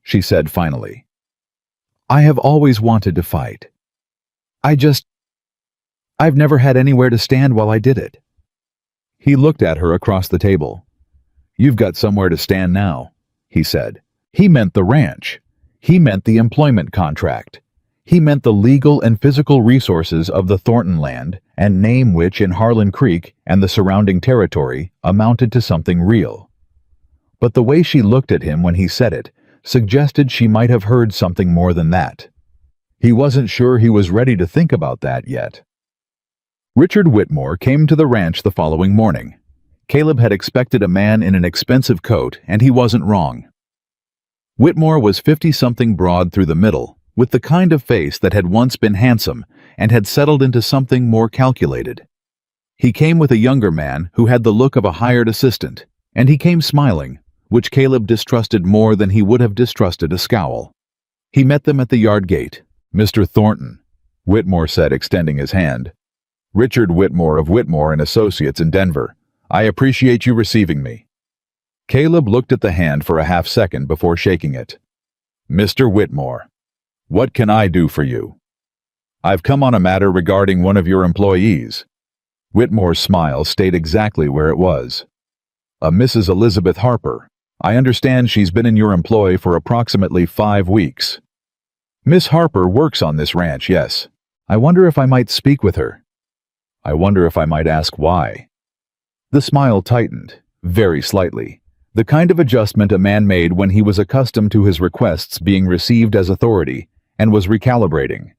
she said finally. "I have always wanted to fight. I've never had anywhere to stand while I did it." He looked at her across the table. "You've got somewhere to stand now," he said. He meant the ranch. He meant the employment contract. He meant the legal and physical resources of the Thornton land, and name which in Harlan Creek and the surrounding territory amounted to something real. But the way she looked at him when he said it suggested she might have heard something more than that. He wasn't sure he was ready to think about that yet. Richard Whitmore came to the ranch the following morning. Caleb had expected a man in an expensive coat, and he wasn't wrong. Whitmore was 50-something broad through the middle, with the kind of face that had once been handsome and had settled into something more calculated. He came with a younger man who had the look of a hired assistant, and he came smiling, which Caleb distrusted more than he would have distrusted a scowl. He met them at the yard gate. "Mr. Thornton," Whitmore said, extending his hand. "Richard Whitmore of Whitmore and Associates in Denver. I appreciate you receiving me." Caleb looked at the hand for a half-second before shaking it. "Mr. Whitmore, what can I do for you?" "I've come on a matter regarding one of your employees." Whitmore's smile stayed exactly where it was. "A Mrs. Elizabeth Harper. I understand she's been in your employ for approximately 5 weeks." "Miss Harper works on this ranch, yes. I wonder if I might speak with her." "I wonder if I might ask why." The smile tightened, very slightly. The kind of adjustment a man made when he was accustomed to his requests being received as authority and was recalibrating.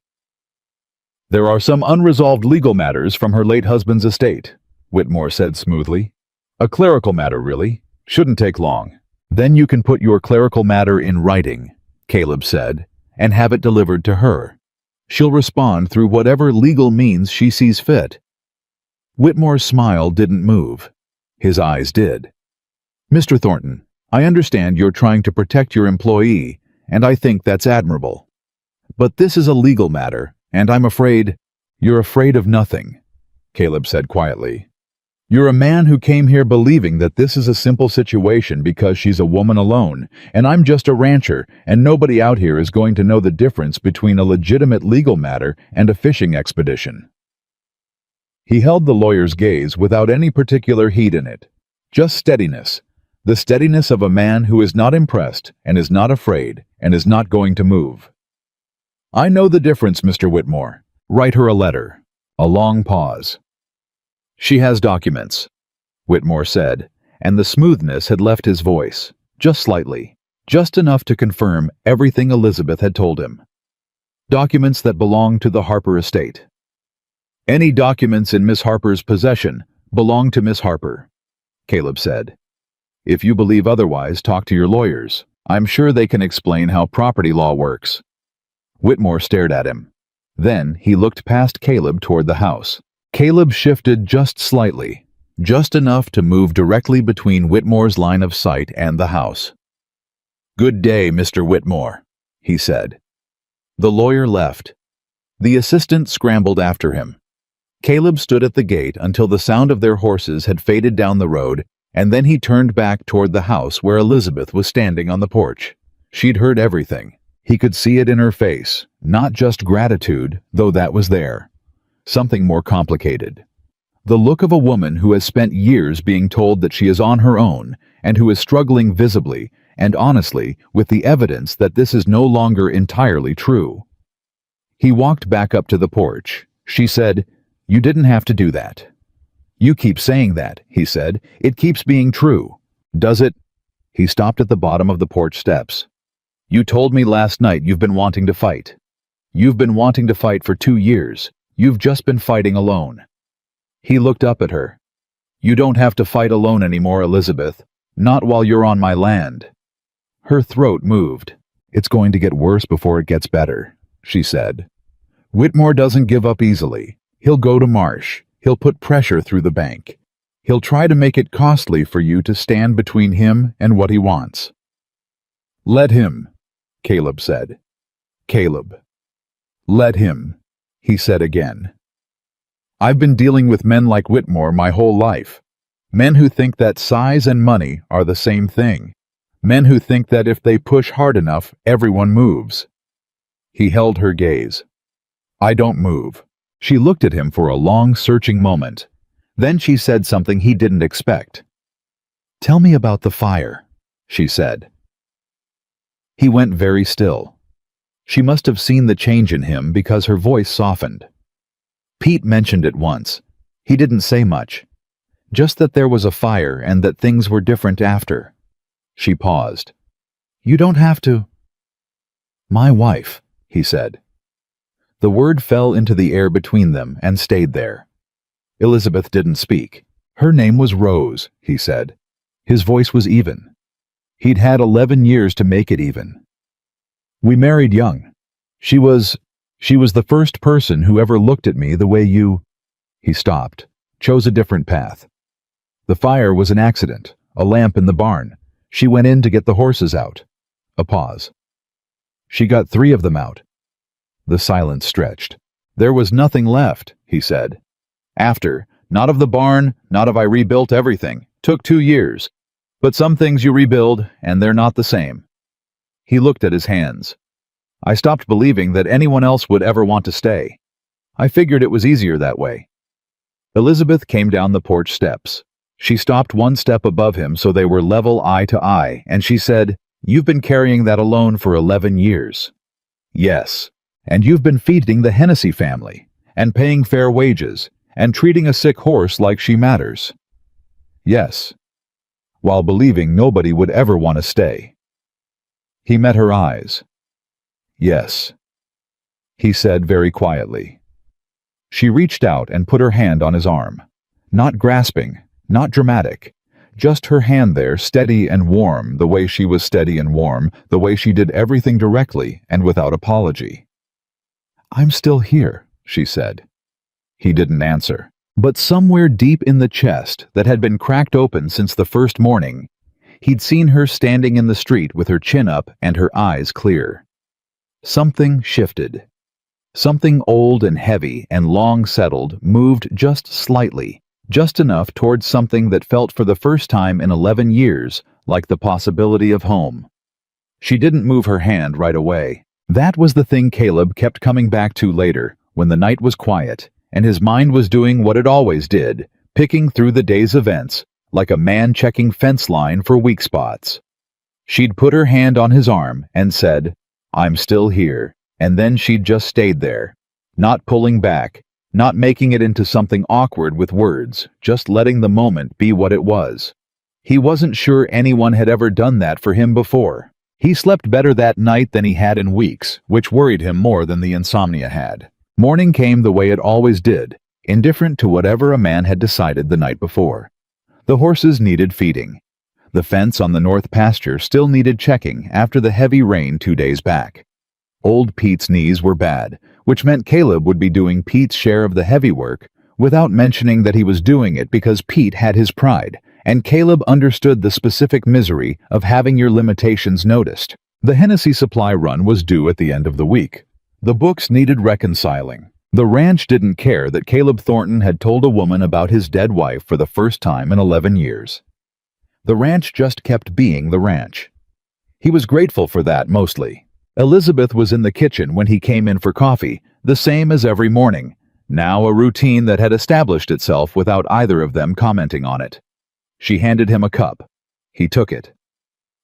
"There are some unresolved legal matters from her late husband's estate," Whitmore said smoothly. "A clerical matter, really. Shouldn't take long." "Then you can put your clerical matter in writing," Caleb said, "and have it delivered to her. She'll respond through whatever legal means she sees fit." Whitmore's smile didn't move. His eyes did. "Mr. Thornton, I understand you're trying to protect your employee, and I think that's admirable. But this is a legal matter, and I'm afraid—" "You're afraid of nothing," Caleb said quietly. "You're a man who came here believing that this is a simple situation because she's a woman alone, and I'm just a rancher, and nobody out here is going to know the difference between a legitimate legal matter and a fishing expedition." He held the lawyer's gaze without any particular heat in it, just steadiness. The steadiness of a man who is not impressed and is not afraid and is not going to move. "I know the difference, Mr. Whitmore. Write her a letter." A long pause. "She has documents," Whitmore said, and the smoothness had left his voice, just slightly, just enough to confirm everything Elizabeth had told him. "Documents that belong to the Harper estate." "Any documents in Miss Harper's possession belong to Miss Harper," Caleb said. "If you believe otherwise, talk to your lawyers. I'm sure they can explain how property law works." Whitmore stared at him. Then he looked past Caleb toward the house. Caleb shifted just slightly, just enough to move directly between Whitmore's line of sight and the house. "Good day, Mr. Whitmore," he said. The lawyer left. The assistant scrambled after him. Caleb stood at the gate until the sound of their horses had faded down the road, and then he turned back toward the house where Elizabeth was standing on the porch. She'd heard everything. He could see it in her face, not just gratitude, though that was there. Something more complicated. The look of a woman who has spent years being told that she is on her own and who is struggling visibly and honestly with the evidence that this is no longer entirely true. He walked back up to the porch. She said, "You didn't have to do that." You keep saying that, he said. It keeps being true. Does it? He stopped at the bottom of the porch steps. You told me last night you've been wanting to fight. You've been wanting to fight for 2 years. You've just been fighting alone. He looked up at her. You don't have to fight alone anymore, Elizabeth. Not while you're on my land. Her throat moved. It's going to get worse before it gets better, she said. Whitmore doesn't give up easily. He'll go to Marsh. He'll put pressure through the bank. He'll try to make it costly for you to stand between him and what he wants. Let him, Caleb said. Caleb. Let him, he said again. I've been dealing with men like Whitmore my whole life. Men who think that size and money are the same thing. Men who think that if they push hard enough, everyone moves. He held her gaze. I don't move. She looked at him for a long, searching moment. Then she said something he didn't expect. Tell me about the fire, she said. He went very still. She must have seen the change in him because her voice softened. Pete mentioned it once. He didn't say much. Just that there was a fire and that things were different after. She paused. You don't have to. My wife, he said. The word fell into the air between them and stayed there. Elizabeth didn't speak. Her name was Rose, he said. His voice was even. He'd had 11 years to make it even. We married young. She was the first person who ever looked at me the way you... He stopped, chose a different path. The fire was an accident, a lamp in the barn. She went in to get the horses out. A pause. She got 3 of them out. The silence stretched. There was nothing left, he said. After, not of the barn, not of I rebuilt everything. Took 2 years. But some things you rebuild, and they're not the same. He looked at his hands. I stopped believing that anyone else would ever want to stay. I figured it was easier that way. Elizabeth came down the porch steps. She stopped 1 step above him so they were level eye to eye, and she said, You've been carrying that alone for 11 years. Yes, and you've been feeding the Hennessy family, and paying fair wages, and treating a sick horse like she matters. Yes, while believing nobody would ever want to stay. He met her eyes. Yes, he said very quietly. She reached out and put her hand on his arm. Not grasping, not dramatic, just her hand there, steady and warm, the way she was steady and warm, the way she did everything directly and without apology. I'm still here, she said. He didn't answer, but somewhere deep in the chest that had been cracked open since the first morning, he'd seen her standing in the street with her chin up and her eyes clear. Something shifted. Something old and heavy and long settled moved just slightly, just enough towards something that felt for the first time in 11 years like the possibility of home. She didn't move her hand right away. That was the thing Caleb kept coming back to later, when the night was quiet, and his mind was doing what it always did, picking through the day's events, like a man checking fence line for weak spots. She'd put her hand on his arm and said, I'm still here, and then she'd just stayed there, not pulling back, not making it into something awkward with words, just letting the moment be what it was. He wasn't sure anyone had ever done that for him before. He slept better that night than he had in weeks, which worried him more than the insomnia had. Morning came the way it always did, indifferent to whatever a man had decided the night before. The horses needed feeding. The fence on the north pasture still needed checking after the heavy rain 2 days back. Old Pete's knees were bad, which meant Caleb would be doing Pete's share of the heavy work, without mentioning that he was doing it because Pete had his pride, and Caleb understood the specific misery of having your limitations noticed. The Hennessy supply run was due at the end of the week. The books needed reconciling. The ranch didn't care that Caleb Thornton had told a woman about his dead wife for the first time in 11 years. The ranch just kept being the ranch. He was grateful for that mostly. Elizabeth was in the kitchen when he came in for coffee, the same as every morning, now a routine that had established itself without either of them commenting on it. She handed him a cup. He took it.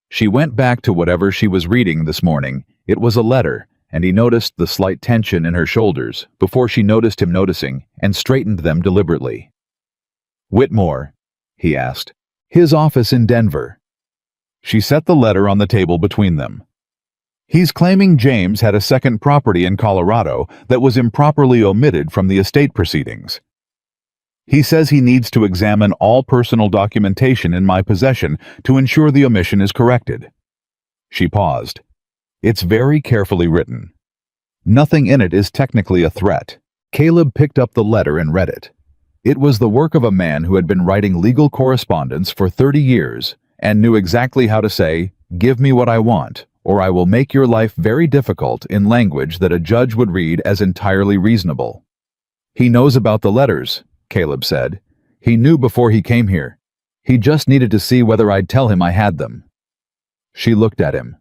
She went back to whatever she was reading this morning. It was a letter, and he noticed the slight tension in her shoulders before she noticed him noticing and straightened them deliberately. Whitmore, he asked. His office in Denver. She set the letter on the table between them. He's claiming James had a second property in Colorado that was improperly omitted from the estate proceedings. He says he needs to examine all personal documentation in my possession to ensure the omission is corrected. She paused. It's very carefully written. Nothing in it is technically a threat. Caleb picked up the letter and read it. It was the work of a man who had been writing legal correspondence for 30 years and knew exactly how to say, "Give me what I want, or I will make your life very difficult," in language that a judge would read as entirely reasonable. He knows about the letters, Caleb said. He knew before he came here. He just needed to see whether I'd tell him I had them. She looked at him.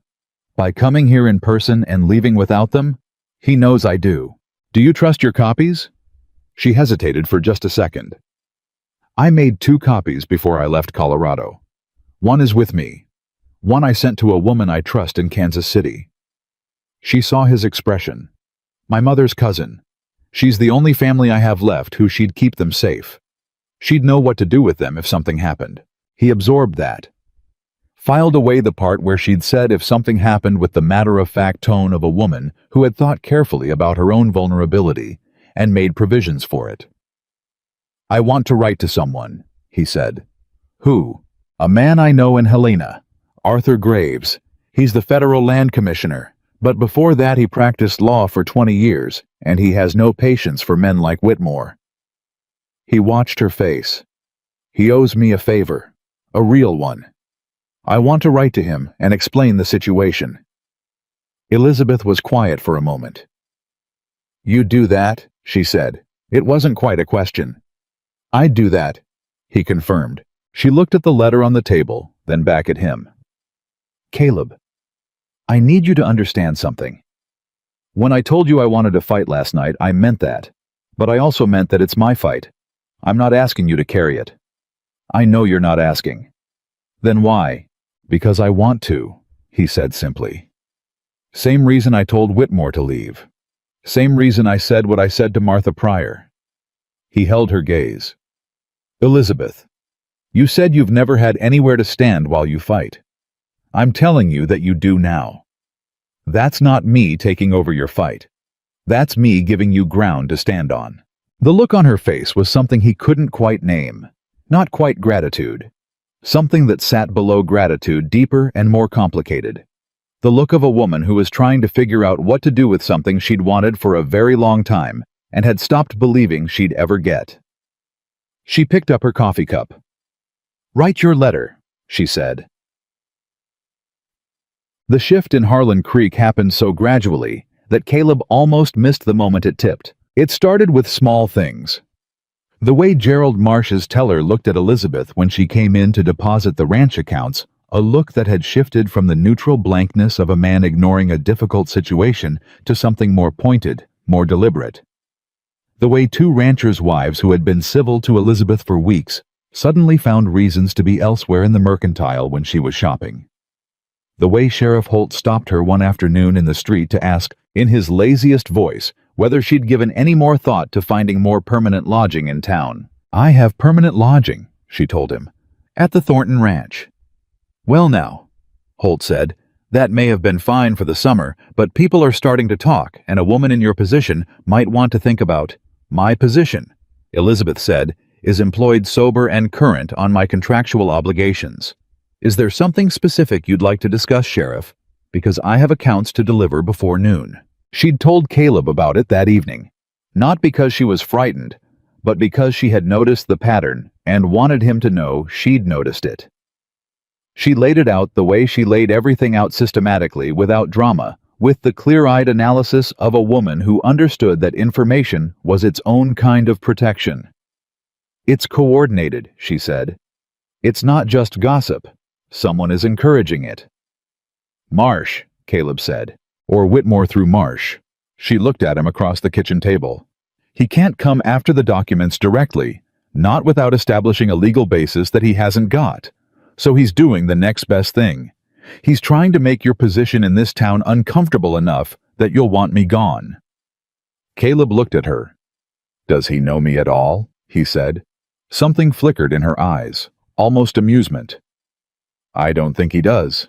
By coming here in person and leaving without them? He knows I do. Do you trust your copies? She hesitated for just a second. I made 2 copies before I left Colorado. One is with me. One I sent to a woman I trust in Kansas City. She saw his expression. My mother's cousin. She's the only family I have left who she'd keep them safe. She'd know what to do with them if something happened. He absorbed that. Filed away the part where she'd said if something happened with the matter-of-fact tone of a woman who had thought carefully about her own vulnerability and made provisions for it. I want to write to someone, he said. Who? A man I know in Helena, Arthur Graves. He's the federal land commissioner, but before that he practiced law for 20 years, and he has no patience for men like Whitmore. He watched her face. He owes me a favor, a real one. I want to write to him and explain the situation. Elizabeth was quiet for a moment. You do that, she said. It wasn't quite a question. I'd do that, he confirmed. She looked at the letter on the table, then back at him. Caleb, I need you to understand something. When I told you I wanted to fight last night, I meant that. But I also meant that it's my fight. I'm not asking you to carry it. I know you're not asking. Then why? Because I want to, he said simply. Same reason I told Whitmore to leave. Same reason I said what I said to Martha Pryor. He held her gaze. Elizabeth, you said you've never had anywhere to stand while you fight. I'm telling you that you do now. That's not me taking over your fight. That's me giving you ground to stand on. The look on her face was something he couldn't quite name. Not quite gratitude. Something that sat below gratitude, deeper and more complicated. The look of a woman who was trying to figure out what to do with something she'd wanted for a very long time and had stopped believing she'd ever get. She picked up her coffee cup. Write your letter, she said. The shift in Harlan Creek happened so gradually that Caleb almost missed the moment it tipped. It started with small things. The way Gerald Marsh's teller looked at Elizabeth when she came in to deposit the ranch accounts, a look that had shifted from the neutral blankness of a man ignoring a difficult situation to something more pointed, more deliberate. The way 2 ranchers' wives who had been civil to Elizabeth for weeks suddenly found reasons to be elsewhere in the mercantile when she was shopping. The way Sheriff Holt stopped her one afternoon in the street to ask, in his laziest voice, whether she'd given any more thought to finding more permanent lodging in town. I have permanent lodging, she told him, at the Thornton Ranch. Well now, Holt said, that may have been fine for the summer, but people are starting to talk, and a woman in your position might want to think about, my position, Elizabeth said, is employed sober and current on my contractual obligations. Is there something specific you'd like to discuss, Sheriff? Because I have accounts to deliver before noon. She'd told Caleb about it that evening, not because she was frightened, but because she had noticed the pattern and wanted him to know she'd noticed it. She laid it out the way she laid everything out systematically, without drama, with the clear-eyed analysis of a woman who understood that information was its own kind of protection. It's coordinated, she said. It's not just gossip. Someone is encouraging it. Marsh, Caleb said. Or Whitmore through Marsh. She looked at him across the kitchen table. He can't come after the documents directly, not without establishing a legal basis that he hasn't got. So he's doing the next best thing. He's trying to make your position in this town uncomfortable enough that you'll want me gone. Caleb looked at her. Does he know me at all? He said. Something flickered in her eyes, almost amusement. I don't think he does.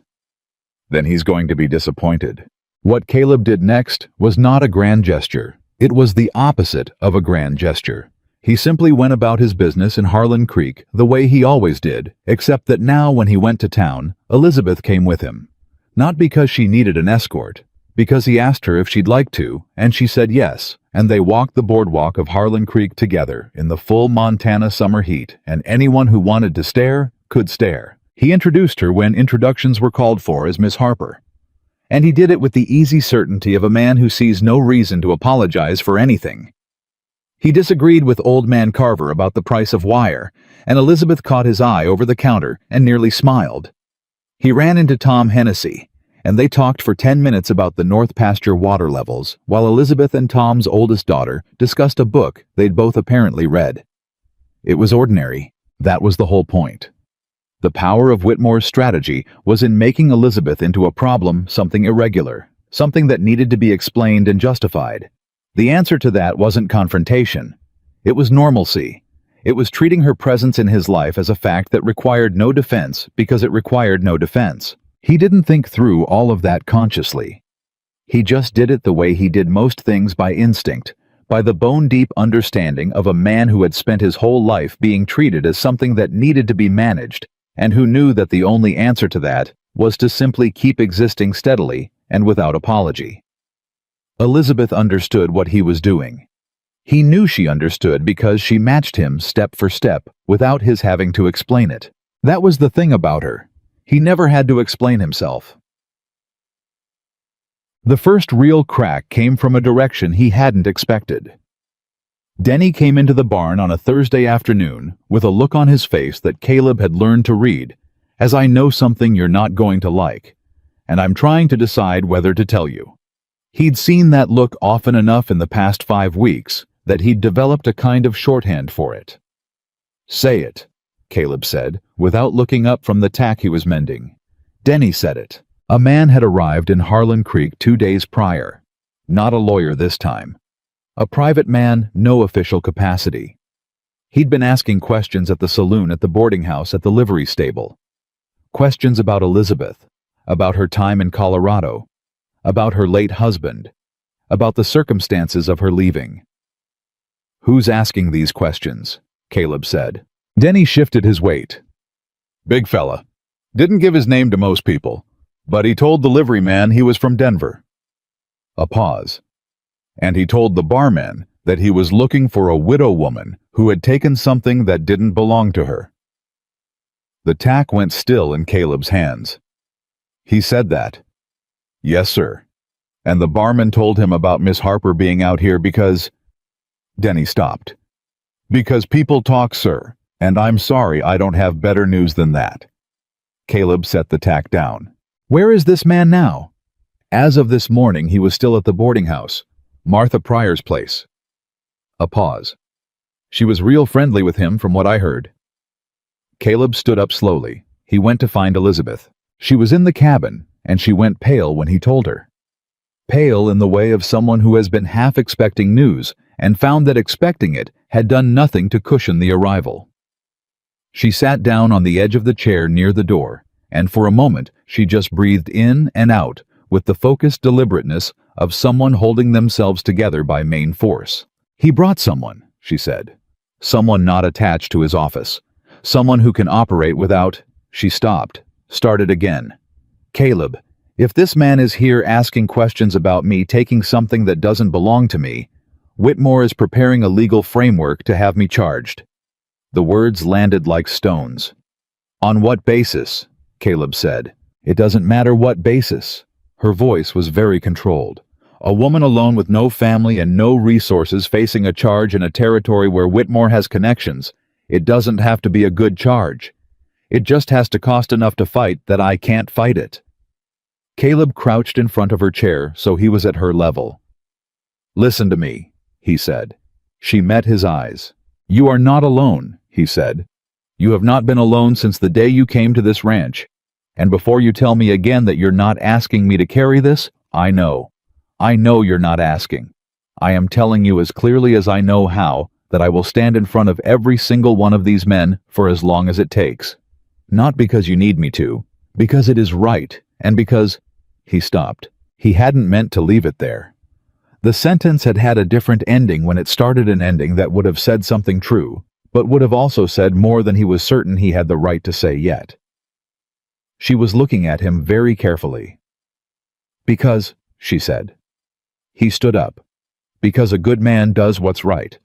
Then he's going to be disappointed. What Caleb did next was not a grand gesture. It was the opposite of a grand gesture. He simply went about his business in Harlan Creek the way he always did, except that now when he went to town, Elizabeth came with him. Not because she needed an escort, because he asked her if she'd like to, and she said yes, and they walked the boardwalk of Harlan Creek together in the full Montana summer heat, and anyone who wanted to stare could stare. He introduced her when introductions were called for as Miss Harper. And he did it with the easy certainty of a man who sees no reason to apologize for anything. He disagreed with Old Man Carver about the price of wire, and Elizabeth caught his eye over the counter and nearly smiled. He ran into Tom Hennessy, and they talked for 10 minutes about the North Pasture water levels, while Elizabeth and Tom's oldest daughter discussed a book they'd both apparently read. It was ordinary. That was the whole point. The power of Whitmore's strategy was in making Elizabeth into a problem, something irregular, something that needed to be explained and justified. The answer to that wasn't confrontation. It was normalcy. It was treating her presence in his life as a fact that required no defense because it required no defense. He didn't think through all of that consciously. He just did it the way he did most things, by instinct, by the bone-deep understanding of a man who had spent his whole life being treated as something that needed to be managed, and who knew that the only answer to that was to simply keep existing steadily and without apology. Elizabeth understood what he was doing. He knew she understood because she matched him step for step without his having to explain it. That was the thing about her. He never had to explain himself. The first real crack came from a direction he hadn't expected. Denny came into the barn on a Thursday afternoon with a look on his face that Caleb had learned to read, as I know something you're not going to like, and I'm trying to decide whether to tell you. He'd seen that look often enough in the past 5 weeks that he'd developed a kind of shorthand for it. Say it, Caleb said, without looking up from the tack he was mending. Denny said it. A man had arrived in Harlan Creek 2 days prior. Not a lawyer this time. A private man, no official capacity. He'd been asking questions at the saloon at the boarding house at the livery stable. Questions about Elizabeth, about her time in Colorado, about her late husband, about the circumstances of her leaving. Who's asking these questions? Caleb said. Denny shifted his weight. Big fella. Didn't give his name to most people, but he told the livery man he was from Denver. A pause. And he told the barman that he was looking for a widow woman who had taken something that didn't belong to her. The tack went still in Caleb's hands. He said that. Yes, sir. And the barman told him about Miss Harper being out here because... Denny stopped. Because people talk, sir, and I'm sorry I don't have better news than that. Caleb set the tack down. Where is this man now? As of this morning, he was still at the boarding house. Martha Pryor's place. A pause. She was real friendly with him from what I heard. Caleb stood up slowly. He went to find Elizabeth. She was in the cabin, and she went pale when he told her. Pale in the way of someone who has been half expecting news and found that expecting it had done nothing to cushion the arrival. She sat down on the edge of the chair near the door, and for a moment she just breathed in and out with the focused deliberateness of someone holding themselves together by main force. He brought someone, she said. Someone not attached to his office. Someone who can operate without... She stopped, started again. Caleb, if this man is here asking questions about me taking something that doesn't belong to me, Whitmore is preparing a legal framework to have me charged. The words landed like stones. On what basis? Caleb said. It doesn't matter what basis. Her voice was very controlled. A woman alone with no family and no resources facing a charge in a territory where Whitmore has connections. It doesn't have to be a good charge. It just has to cost enough to fight that I can't fight it. Caleb crouched in front of her chair so he was at her level. Listen to me, he said. She met his eyes. You are not alone, he said. You have not been alone since the day you came to this ranch. And before you tell me again that you're not asking me to carry this, I know. I know you're not asking. I am telling you as clearly as I know how that I will stand in front of every single one of these men for as long as it takes. Not because you need me to, because it is right, and because—" He stopped. He hadn't meant to leave it there. The sentence had had a different ending when it started, an ending that would have said something true, but would have also said more than he was certain he had the right to say yet. She was looking at him very carefully. "Because," she said. He stood up. "Because a good man does what's right."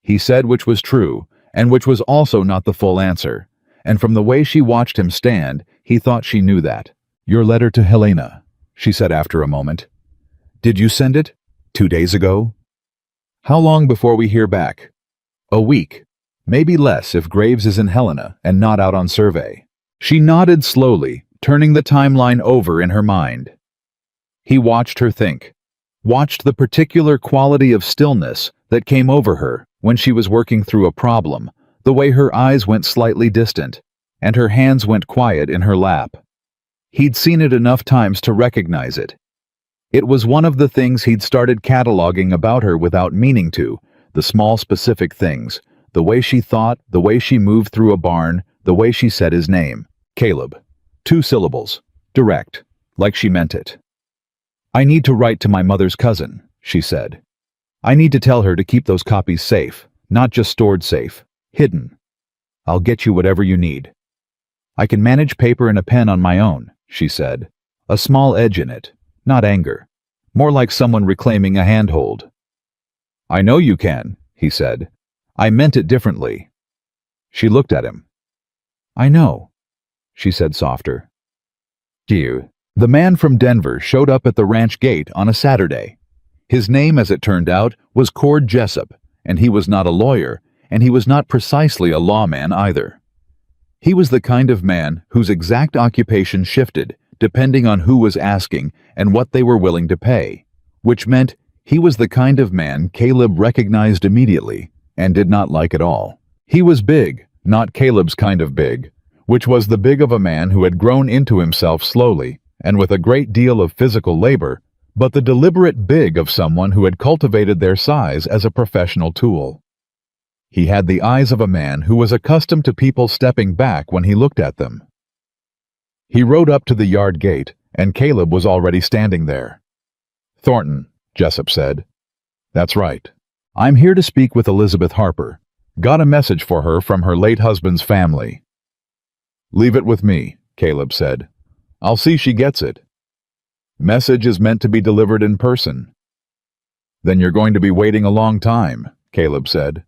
He said which was true, and which was also not the full answer, and from the way she watched him stand, he thought she knew that. "Your letter to Helena," she said after a moment. "Did you send it? 2 days ago?" "How long before we hear back?" "A week. Maybe less if Graves is in Helena and not out on survey." She nodded slowly, turning the timeline over in her mind. He watched her think, watched the particular quality of stillness that came over her when she was working through a problem, the way her eyes went slightly distant, and her hands went quiet in her lap. He'd seen it enough times to recognize it. It was one of the things he'd started cataloging about her without meaning to, the small specific things, the way she thought, the way she moved through a barn, the way she said his name, Caleb. 2 syllables, direct, like she meant it. "I need to write to my mother's cousin," she said. "I need to tell her to keep those copies safe, not just stored safe, hidden. I'll get you whatever you need." "I can manage paper and a pen on my own," she said, a small edge in it, not anger, more like someone reclaiming a handhold. "I know you can," he said. "I meant it differently." She looked at him. "I know," she said softer. "Dear." The man from Denver showed up at the ranch gate on a Saturday. His name, as it turned out, was Cord Jessup, and he was not a lawyer, and he was not precisely a lawman either. He was the kind of man whose exact occupation shifted depending on who was asking and what they were willing to pay, which meant he was the kind of man Caleb recognized immediately and did not like at all. He was big, not Caleb's kind of big, which was the big of a man who had grown into himself slowly and with a great deal of physical labor, but the deliberate big of someone who had cultivated their size as a professional tool. He had the eyes of a man who was accustomed to people stepping back when he looked at them. He rode up to the yard gate, and Caleb was already standing there. "Thornton," Jessup said. "That's right. I'm here to speak with Elizabeth Harper. Got a message for her from her late husband's family." "Leave it with me," Caleb said. "I'll see she gets it." "Message is meant to be delivered in person." "Then you're going to be waiting a long time," Caleb said.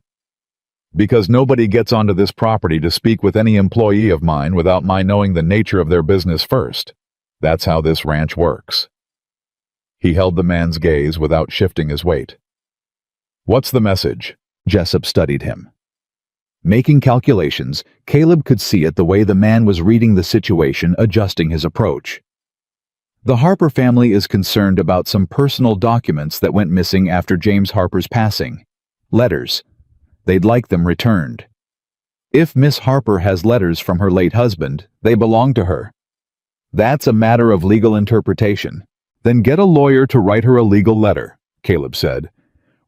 "Because nobody gets onto this property to speak with any employee of mine without my knowing the nature of their business first. That's how this ranch works." He held the man's gaze without shifting his weight. "What's the message?" Jessup studied him. Making calculations, Caleb could see it the way the man was reading the situation, adjusting his approach. "The Harper family is concerned about some personal documents that went missing after James Harper's passing. Letters. They'd like them returned. If Miss Harper has letters from her late husband, they belong to her. That's a matter of legal interpretation. Then get a lawyer to write her a legal letter," Caleb said.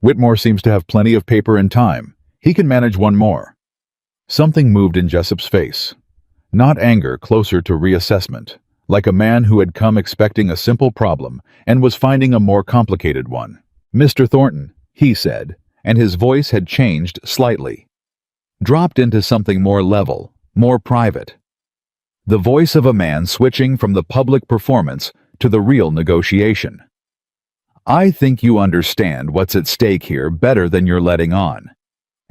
"Whitmore seems to have plenty of paper and time. He can manage one more." Something moved in Jessup's face. Not anger, closer to reassessment, like a man who had come expecting a simple problem and was finding a more complicated one. "Mr. Thornton," he said, and his voice had changed slightly. Dropped into something more level, more private. The voice of a man switching from the public performance to the real negotiation. "I think you understand what's at stake here better than you're letting on.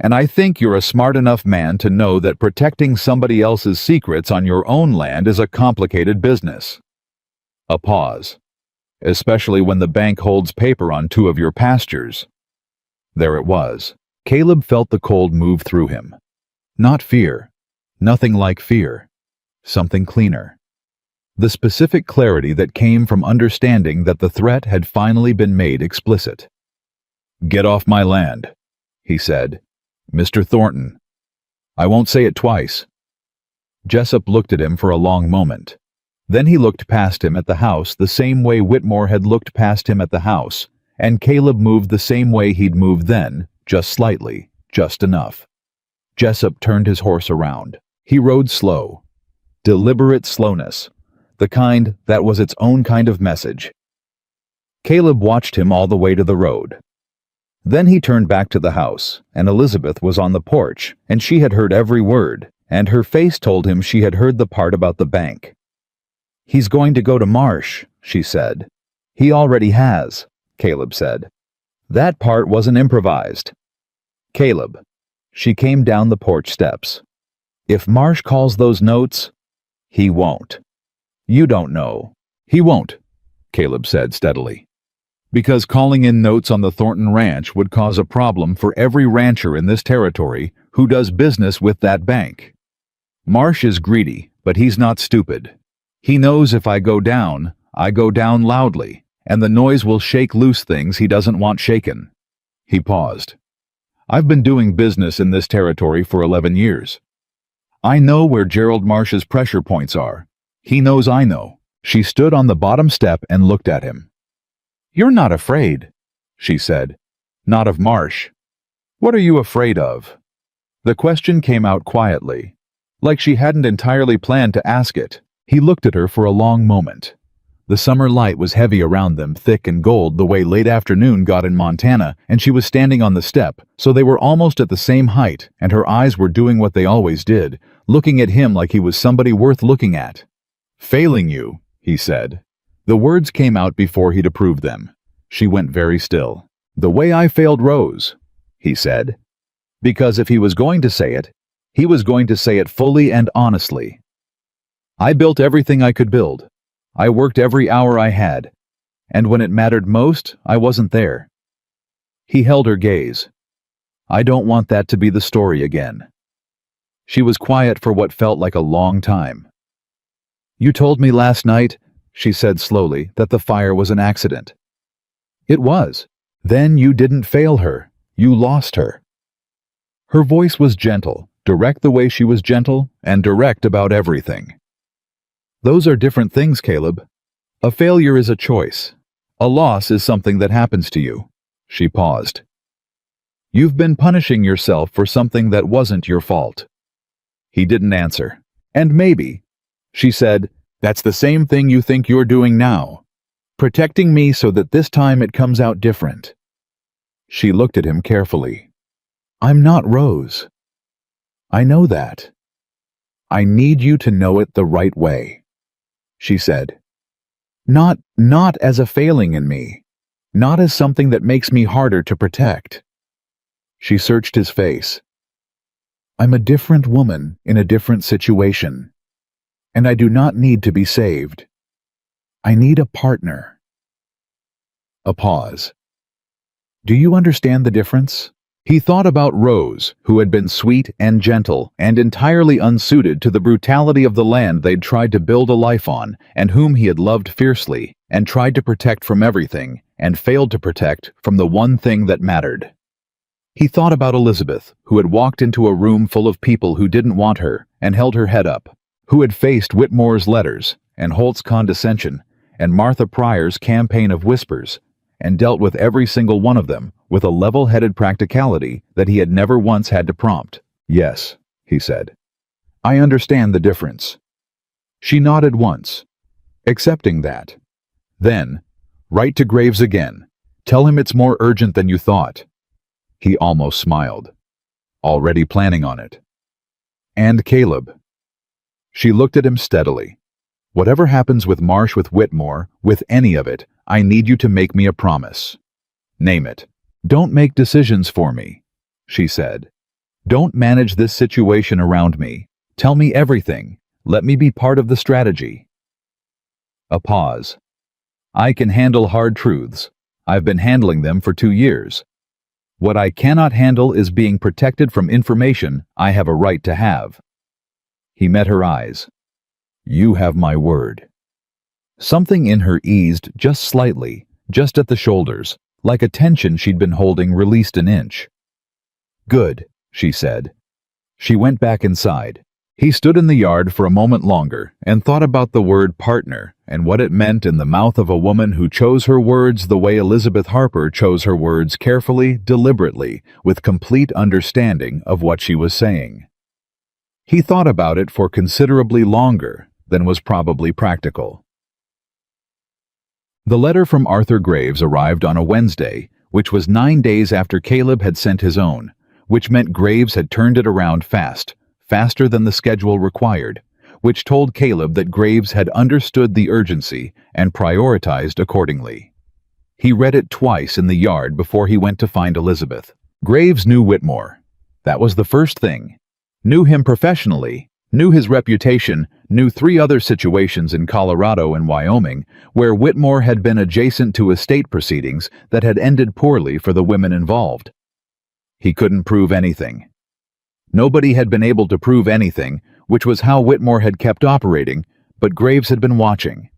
And I think you're a smart enough man to know that protecting somebody else's secrets on your own land is a complicated business." A pause. "Especially when the bank holds paper on 2 of your pastures." There it was. Caleb felt the cold move through him. Not fear. Nothing like fear. Something cleaner. The specific clarity that came from understanding that the threat had finally been made explicit. "Get off my land," he said. "Mr. Thornton." "I won't say it twice." Jessup looked at him for a long moment. Then he looked past him at the house the same way Whitmore had looked past him at the house, and Caleb moved the same way he'd moved then, just slightly, just enough. Jessup turned his horse around. He rode slow. Deliberate slowness. The kind that was its own kind of message. Caleb watched him all the way to the road. Then he turned back to the house, and Elizabeth was on the porch, and she had heard every word, and her face told him she had heard the part about the bank. "He's going to go to Marsh," she said. "He already has," Caleb said. That part wasn't improvised. "Caleb." She came down the porch steps. "If Marsh calls those notes, he won't." "You don't know." "He won't," Caleb said steadily. "Because calling in notes on the Thornton Ranch would cause a problem for every rancher in this territory who does business with that bank. Marsh is greedy, but he's not stupid. He knows if I go down loudly, and the noise will shake loose things he doesn't want shaken." He paused. "I've been doing business in this territory for 11 years. I know where Gerald Marsh's pressure points are. He knows I know." She stood on the bottom step and looked at him. "You're not afraid," she said. "Not of Marsh. What are you afraid of?" The question came out quietly, like she hadn't entirely planned to ask it. He looked at her for a long moment. The summer light was heavy around them, thick and gold the way late afternoon got in Montana, and she was standing on the step, so they were almost at the same height, and her eyes were doing what they always did, looking at him like he was somebody worth looking at. "Failing you," he said. The words came out before he'd approved them. She went very still. "The way I failed Rose," he said. Because if he was going to say it, he was going to say it fully and honestly. "I built everything I could build. I worked every hour I had. And when it mattered most, I wasn't there." He held her gaze. "I don't want that to be the story again." She was quiet for what felt like a long time. "You told me last night," she said slowly, "that the fire was an accident." "It was. Then you didn't fail her. You lost her." Her voice was gentle, direct the way she was gentle, and direct about everything. "Those are different things, Caleb. A failure is a choice. A loss is something that happens to you." She paused. "You've been punishing yourself for something that wasn't your fault." He didn't answer. "And maybe," she said, "that's the same thing you think you're doing now. Protecting me so that this time it comes out different." She looked at him carefully. "I'm not Rose. I know that. I need you to know it the right way," she said. Not as a failing in me. Not as something that makes me harder to protect." She searched his face. "I'm a different woman in a different situation. And I do not need to be saved. I need a partner." A pause. "Do you understand the difference?" He thought about Rose, who had been sweet and gentle and entirely unsuited to the brutality of the land they'd tried to build a life on, and whom he had loved fiercely and tried to protect from everything, and failed to protect from the one thing that mattered. He thought about Elizabeth, who had walked into a room full of people who didn't want her and held her head up, who had faced Whitmore's letters and Holt's condescension and Martha Pryor's campaign of whispers, and dealt with every single one of them with a level-headed practicality that he had never once had to prompt. "Yes," he said. "I understand the difference." She nodded once, accepting that. Then, "Write to Graves again. Tell him it's more urgent than you thought." He almost smiled. "Already planning on it." "And Caleb." She looked at him steadily. "Whatever happens with Marsh, with Whitmore, with any of it, I need you to make me a promise. Name it. Don't make decisions for me," she said. "Don't manage this situation around me. Tell me everything. Let me be part of the strategy." A pause. "I can handle hard truths. I've been handling them for 2 years. What I cannot handle is being protected from information I have a right to have." He met her eyes. "You have my word." Something in her eased just slightly, just at the shoulders, like a tension she'd been holding released an inch. "Good," she said. She went back inside. He stood in the yard for a moment longer and thought about the word partner and what it meant in the mouth of a woman who chose her words the way Elizabeth Harper chose her words, carefully, deliberately, with complete understanding of what she was saying. He thought about it for considerably longer than was probably practical. The letter from Arthur Graves arrived on a Wednesday, which was 9 days after Caleb had sent his own, which meant Graves had turned it around faster than the schedule required, which told Caleb that Graves had understood the urgency and prioritized accordingly. He read it twice in the yard before he went to find Elizabeth. Graves knew Whitmore. That was the first thing. Knew him professionally, knew his reputation, knew 3 other situations in Colorado and Wyoming where Whitmore had been adjacent to estate proceedings that had ended poorly for the women involved. He couldn't prove anything. Nobody had been able to prove anything, which was how Whitmore had kept operating, but Graves had been watching.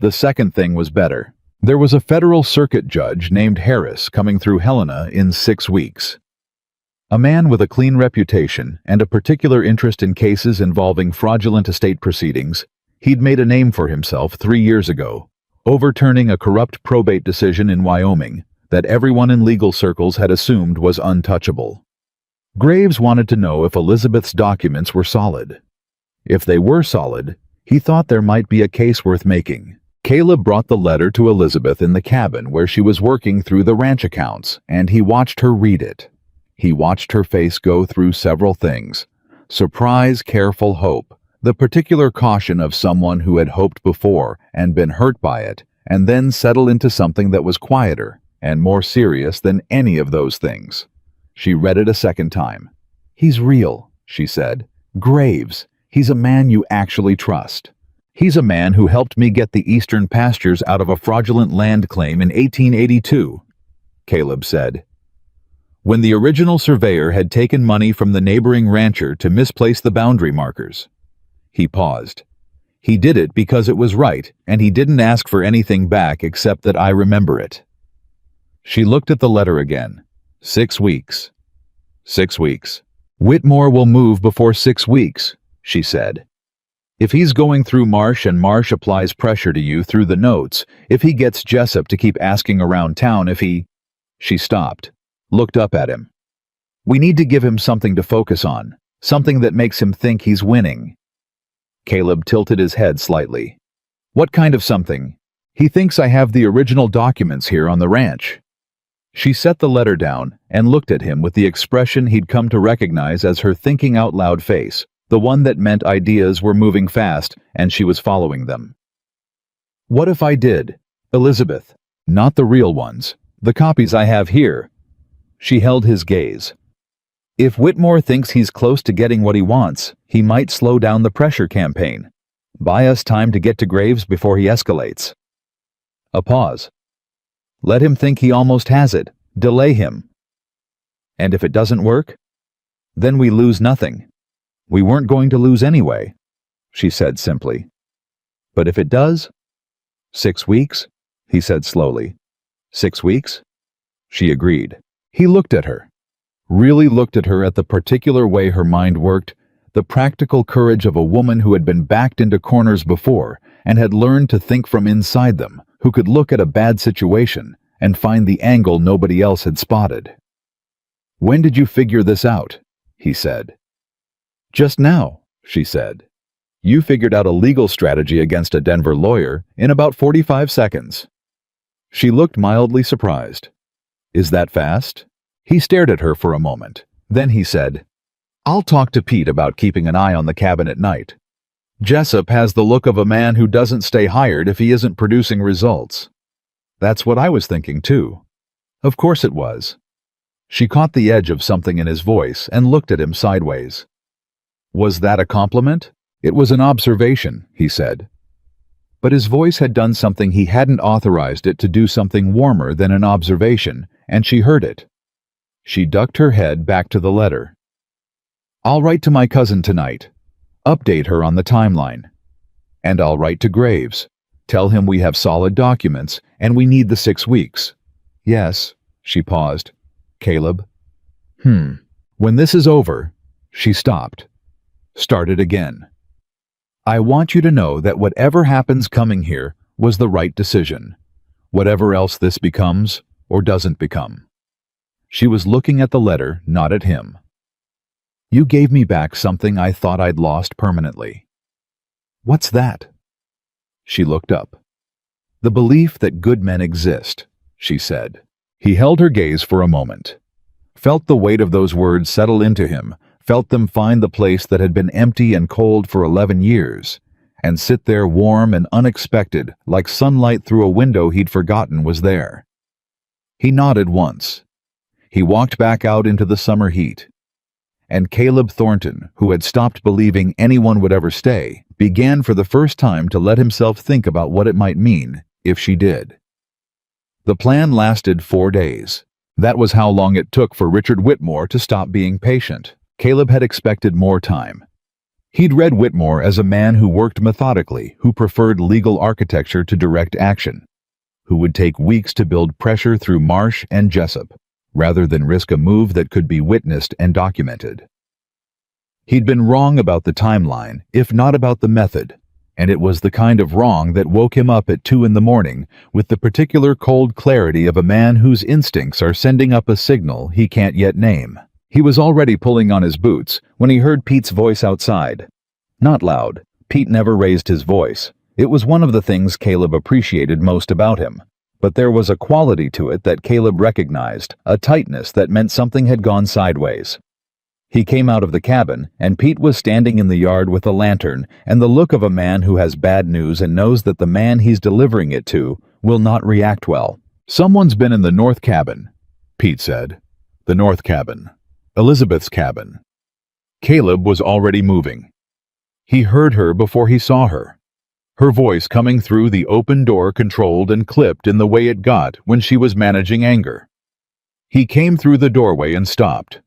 The second thing was better. There was a federal circuit judge named Harris coming through Helena in 6 weeks. A man with a clean reputation and a particular interest in cases involving fraudulent estate proceedings, he'd made a name for himself 3 years ago, overturning a corrupt probate decision in Wyoming that everyone in legal circles had assumed was untouchable. Graves wanted to know if Elizabeth's documents were solid. If they were solid, he thought there might be a case worth making. Caleb brought the letter to Elizabeth in the cabin where she was working through the ranch accounts, and he watched her read it. He watched her face go through several things: surprise, careful hope, the particular caution of someone who had hoped before and been hurt by it, and then settle into something that was quieter and more serious than any of those things. She read it a second time. "He's real," she said. "Graves. He's a man you actually trust. He's a man who helped me get the Eastern Pastures out of a fraudulent land claim in 1882, Caleb said. When the original surveyor had taken money from the neighboring rancher to misplace the boundary markers. He paused. He did it because it was right, and he didn't ask for anything back except that I remember it. She looked at the letter again. 6 weeks. 6 weeks. Whitmore will move before 6 weeks, she said. If he's going through Marsh and Marsh applies pressure to you through the notes, if he gets Jessup to keep asking around town, if he... She stopped, looked up at him. We need to give him something to focus on, something that makes him think he's winning. Caleb tilted his head slightly. What kind of something? He thinks I have the original documents here on the ranch. She set the letter down and looked at him with the expression he'd come to recognize as her thinking out loud face, the one that meant ideas were moving fast and she was following them. What if I did, Elizabeth? Not the real ones, the copies I have here. She held his gaze. If Whitmore thinks he's close to getting what he wants, he might slow down the pressure campaign. Buy us time to get to Graves before he escalates. A pause. Let him think he almost has it. Delay him. And if it doesn't work? Then we lose nothing. We weren't going to lose anyway, she said simply. But if it does? 6 weeks, he said slowly. 6 weeks? She agreed. He looked at her. Really looked at her at the particular way her mind worked, the practical courage of a woman who had been backed into corners before and had learned to think from inside them, who could look at a bad situation and find the angle nobody else had spotted. When did you figure this out? He said. Just now, she said. You figured out a legal strategy against a Denver lawyer in about 45 seconds. She looked mildly surprised. Is that fast? He stared at her for a moment. Then he said, I'll talk to Pete about keeping an eye on the cabin at night. Jessup has the look of a man who doesn't stay hired if he isn't producing results. That's what I was thinking, too. Of course it was. She caught the edge of something in his voice and looked at him sideways. Was that a compliment? It was an observation, he said. But his voice had done something he hadn't authorized it to do, something warmer than an observation, and she heard it. She ducked her head back to the letter. I'll write to my cousin tonight. Update her on the timeline. And I'll write to Graves. Tell him we have solid documents and we need the 6 weeks. Yes, she paused. Caleb. When this is over, she stopped. Started again. I want you to know that whatever happens coming here was the right decision. Whatever else this becomes or doesn't become. She was looking at the letter, not at him. You gave me back something I thought I'd lost permanently. What's that? She looked up. The belief that good men exist, she said. He held her gaze for a moment. Felt the weight of those words settle into him, felt them find the place that had been empty and cold for 11 years, and sit there warm and unexpected, like sunlight through a window he'd forgotten was there. He nodded once. He walked back out into the summer heat. And Caleb Thornton, who had stopped believing anyone would ever stay, began for the first time to let himself think about what it might mean if she did. The plan lasted 4 days. That was how long it took for Richard Whitmore to stop being patient. Caleb had expected more time. He'd read Whitmore as a man who worked methodically, who preferred legal architecture to direct action, who would take weeks to build pressure through Marsh and Jessup, rather than risk a move that could be witnessed and documented. He'd been wrong about the timeline, if not about the method, and it was the kind of wrong that woke him up at 2 a.m. with the particular cold clarity of a man whose instincts are sending up a signal he can't yet name. He was already pulling on his boots when he heard Pete's voice outside. Not loud. Pete never raised his voice. It was one of the things Caleb appreciated most about him. But there was a quality to it that Caleb recognized, a tightness that meant something had gone sideways. He came out of the cabin, and Pete was standing in the yard with a lantern and the look of a man who has bad news and knows that the man he's delivering it to will not react well. Someone's been in the north cabin, Pete said. The north cabin. Elizabeth's cabin. Caleb was already moving. He heard her before he saw her. Her voice coming through the open door controlled and clipped in the way it got when she was managing anger. He came through the doorway and stopped.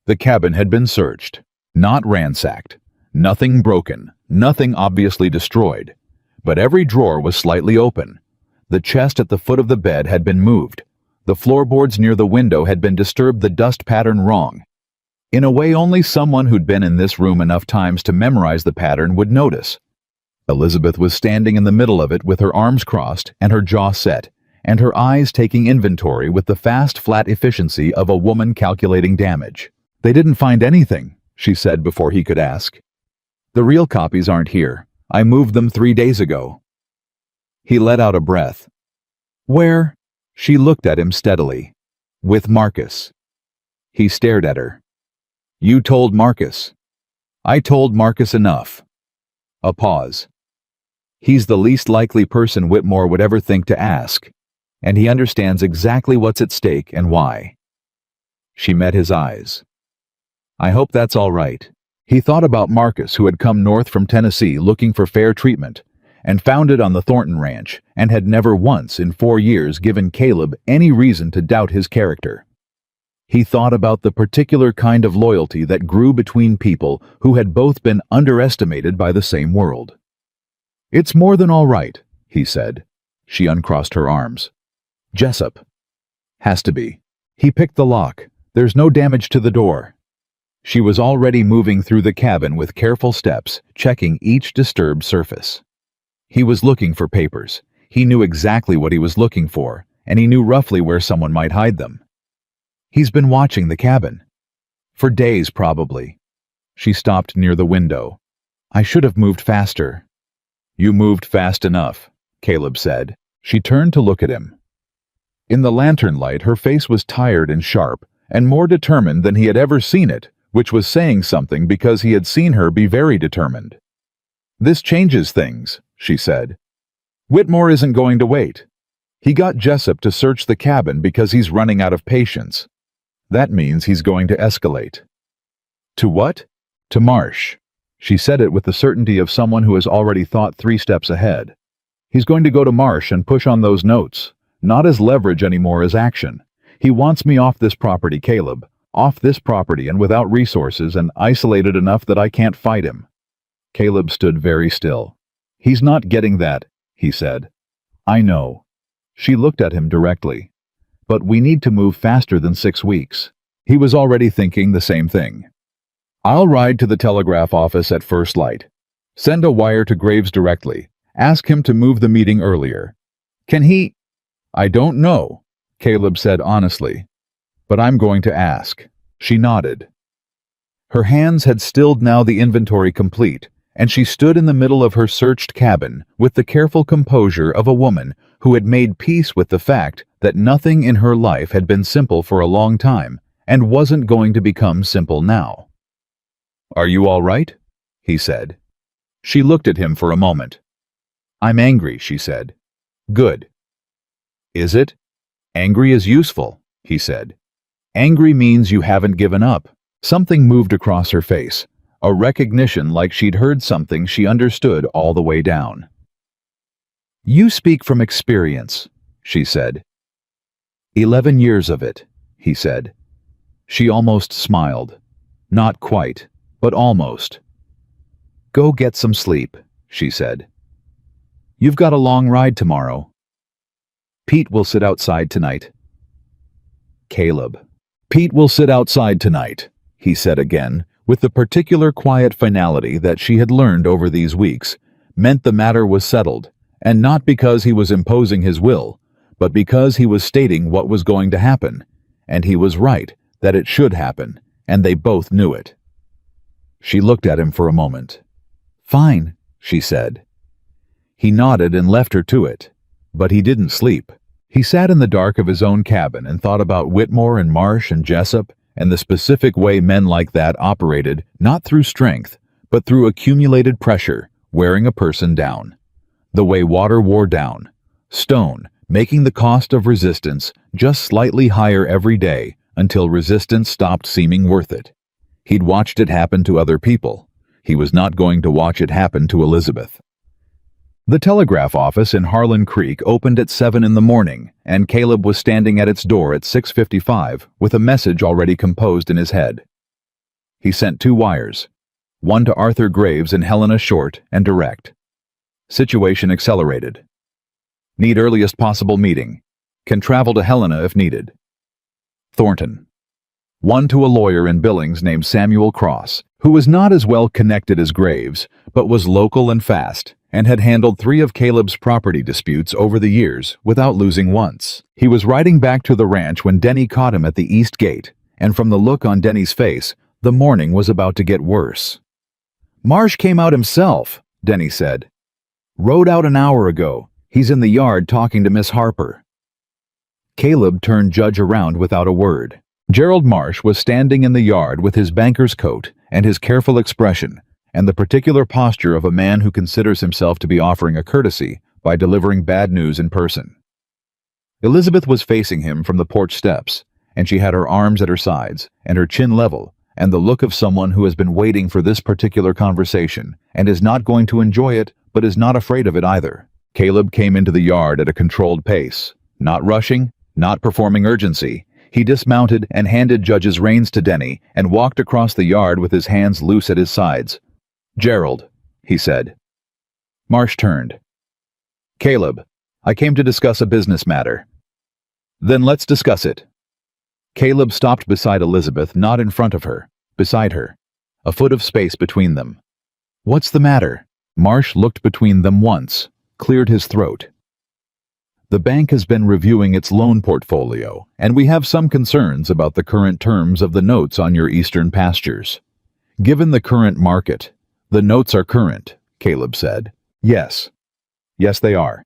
The cabin had been searched, not ransacked, nothing broken, nothing obviously destroyed, but every drawer was slightly open. The chest at the foot of the bed had been moved. The floorboards near the window had been disturbed, the dust pattern wrong. In a way only someone who'd been in this room enough times to memorize the pattern would notice. Elizabeth was standing in the middle of it with her arms crossed and her jaw set, and her eyes taking inventory with the fast, flat efficiency of a woman calculating damage. They didn't find anything, she said before he could ask. The real copies aren't here. I moved them 3 days ago. He let out a breath. Where? She looked at him steadily. With Marcus. He stared at her. You told Marcus. I told Marcus enough. A pause. He's the least likely person Whitmore would ever think to ask, and he understands exactly what's at stake and why. She met his eyes. I hope that's all right. He thought about Marcus, who had come north from Tennessee looking for fair treatment, and found it on the Thornton Ranch, and had never once in 4 years given Caleb any reason to doubt his character. He thought about the particular kind of loyalty that grew between people who had both been underestimated by the same world. It's more than all right, he said. She uncrossed her arms. Jessup. Has to be. He picked the lock. There's no damage to the door. She was already moving through the cabin with careful steps, checking each disturbed surface. He was looking for papers. He knew exactly what he was looking for, and he knew roughly where someone might hide them. He's been watching the cabin. For days, probably. She stopped near the window. I should have moved faster. You moved fast enough, Caleb said. She turned to look at him. In the lantern light, her face was tired and sharp, and more determined than he had ever seen it, which was saying something because he had seen her be very determined. This changes things, she said. Whitmore isn't going to wait. He got Jessup to search the cabin because he's running out of patience. That means he's going to escalate. To what? To Marsh. She said it with the certainty of someone who has already thought 3 steps ahead. He's going to go to Marsh and push on those notes, not as leverage anymore as action. He wants me off this property, Caleb. Off this property and without resources and isolated enough that I can't fight him. Caleb stood very still. He's not getting that, he said. I know. She looked at him directly. But we need to move faster than 6 weeks. He was already thinking the same thing. I'll ride to the telegraph office at first light. Send a wire to Graves directly. Ask him to move the meeting earlier. Can he? I don't know, Caleb said honestly. But I'm going to ask. She nodded. Her hands had stilled now, the inventory complete, and she stood in the middle of her searched cabin with the careful composure of a woman who had made peace with the fact that nothing in her life had been simple for a long time and wasn't going to become simple now. Are you all right? He said. She looked at him for a moment. I'm angry, she said. Good. Is it? Angry is useful, he said. Angry means you haven't given up. Something moved across her face, a recognition like she'd heard something she understood all the way down. You speak from experience, she said. 11 years of it, he said. She almost smiled. Not quite, but almost. Go get some sleep, she said. You've got a long ride tomorrow. Pete will sit outside tonight. Caleb. Pete will sit outside tonight, he said again, with the particular quiet finality that she had learned over these weeks, meant the matter was settled, and not because he was imposing his will, but because he was stating what was going to happen, and he was right that it should happen, and they both knew it. She looked at him for a moment. Fine, she said. He nodded and left her to it, but he didn't sleep. He sat in the dark of his own cabin and thought about Whitmore and Marsh and Jessup and the specific way men like that operated, not through strength, but through accumulated pressure, wearing a person down. The way water wore down, stone, making the cost of resistance just slightly higher every day until resistance stopped seeming worth it. He'd watched it happen to other people. He was not going to watch it happen to Elizabeth. The telegraph office in Harlan Creek opened at 7 in the morning, and Caleb was standing at its door at 6:55 with a message already composed in his head. He sent 2 wires, one to Arthur Graves and Helena Short and direct. Situation accelerated. Need earliest possible meeting. Can travel to Helena if needed. Thornton. One to a lawyer in Billings named Samuel Cross, who was not as well connected as Graves, but was local and fast, and had handled 3 of Caleb's property disputes over the years without losing once. He was riding back to the ranch when Denny caught him at the east gate, and from the look on Denny's face, the morning was about to get worse. Marsh came out himself, Denny said. Rode out an hour ago. He's in the yard talking to Miss Harper. Caleb turned Judge around without a word. Gerald Marsh was standing in the yard with his banker's coat and his careful expression, and the particular posture of a man who considers himself to be offering a courtesy by delivering bad news in person. Elizabeth was facing him from the porch steps, and she had her arms at her sides and her chin level, and the look of someone who has been waiting for this particular conversation and is not going to enjoy it, but is not afraid of it either. Caleb came into the yard at a controlled pace, not rushing, not performing urgency. He dismounted and handed Judge's reins to Denny and walked across the yard with his hands loose at his sides. Gerald, he said. Marsh turned. Caleb, I came to discuss a business matter. Then let's discuss it. Caleb stopped beside Elizabeth, not in front of her, beside her, a foot of space between them. What's the matter? Marsh looked between them once, cleared his throat. The bank has been reviewing its loan portfolio, and we have some concerns about the current terms of the notes on your eastern pastures. Given the current market, the notes are current, Caleb said. Yes. Yes, they are.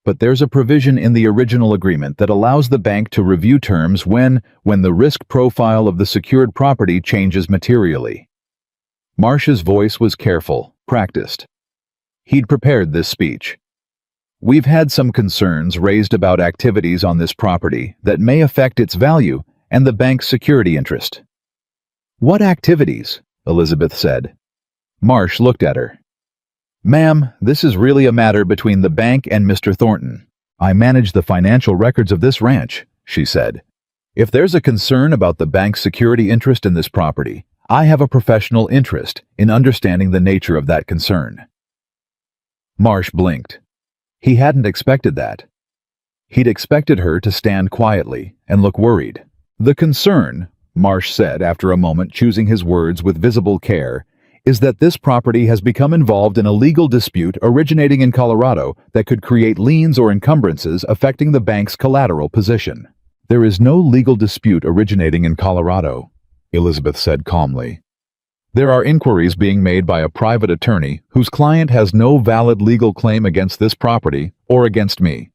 But there's a provision in the original agreement that allows the bank to review terms when the risk profile of the secured property changes materially. Marsh's voice was careful, practiced. He'd prepared this speech. We've had some concerns raised about activities on this property that may affect its value and the bank's security interest. What activities? Elizabeth said. Marsh looked at her. Ma'am, this is really a matter between the bank and Mr. Thornton. I manage the financial records of this ranch, she said. If there's a concern about the bank's security interest in this property, I have a professional interest in understanding the nature of that concern. Marsh blinked. He hadn't expected that. He'd expected her to stand quietly and look worried. The concern, Marsh said after a moment, choosing his words with visible care, is that this property has become involved in a legal dispute originating in Colorado that could create liens or encumbrances affecting the bank's collateral position. There is no legal dispute originating in Colorado, Elizabeth said calmly. There are inquiries being made by a private attorney whose client has no valid legal claim against this property or against me.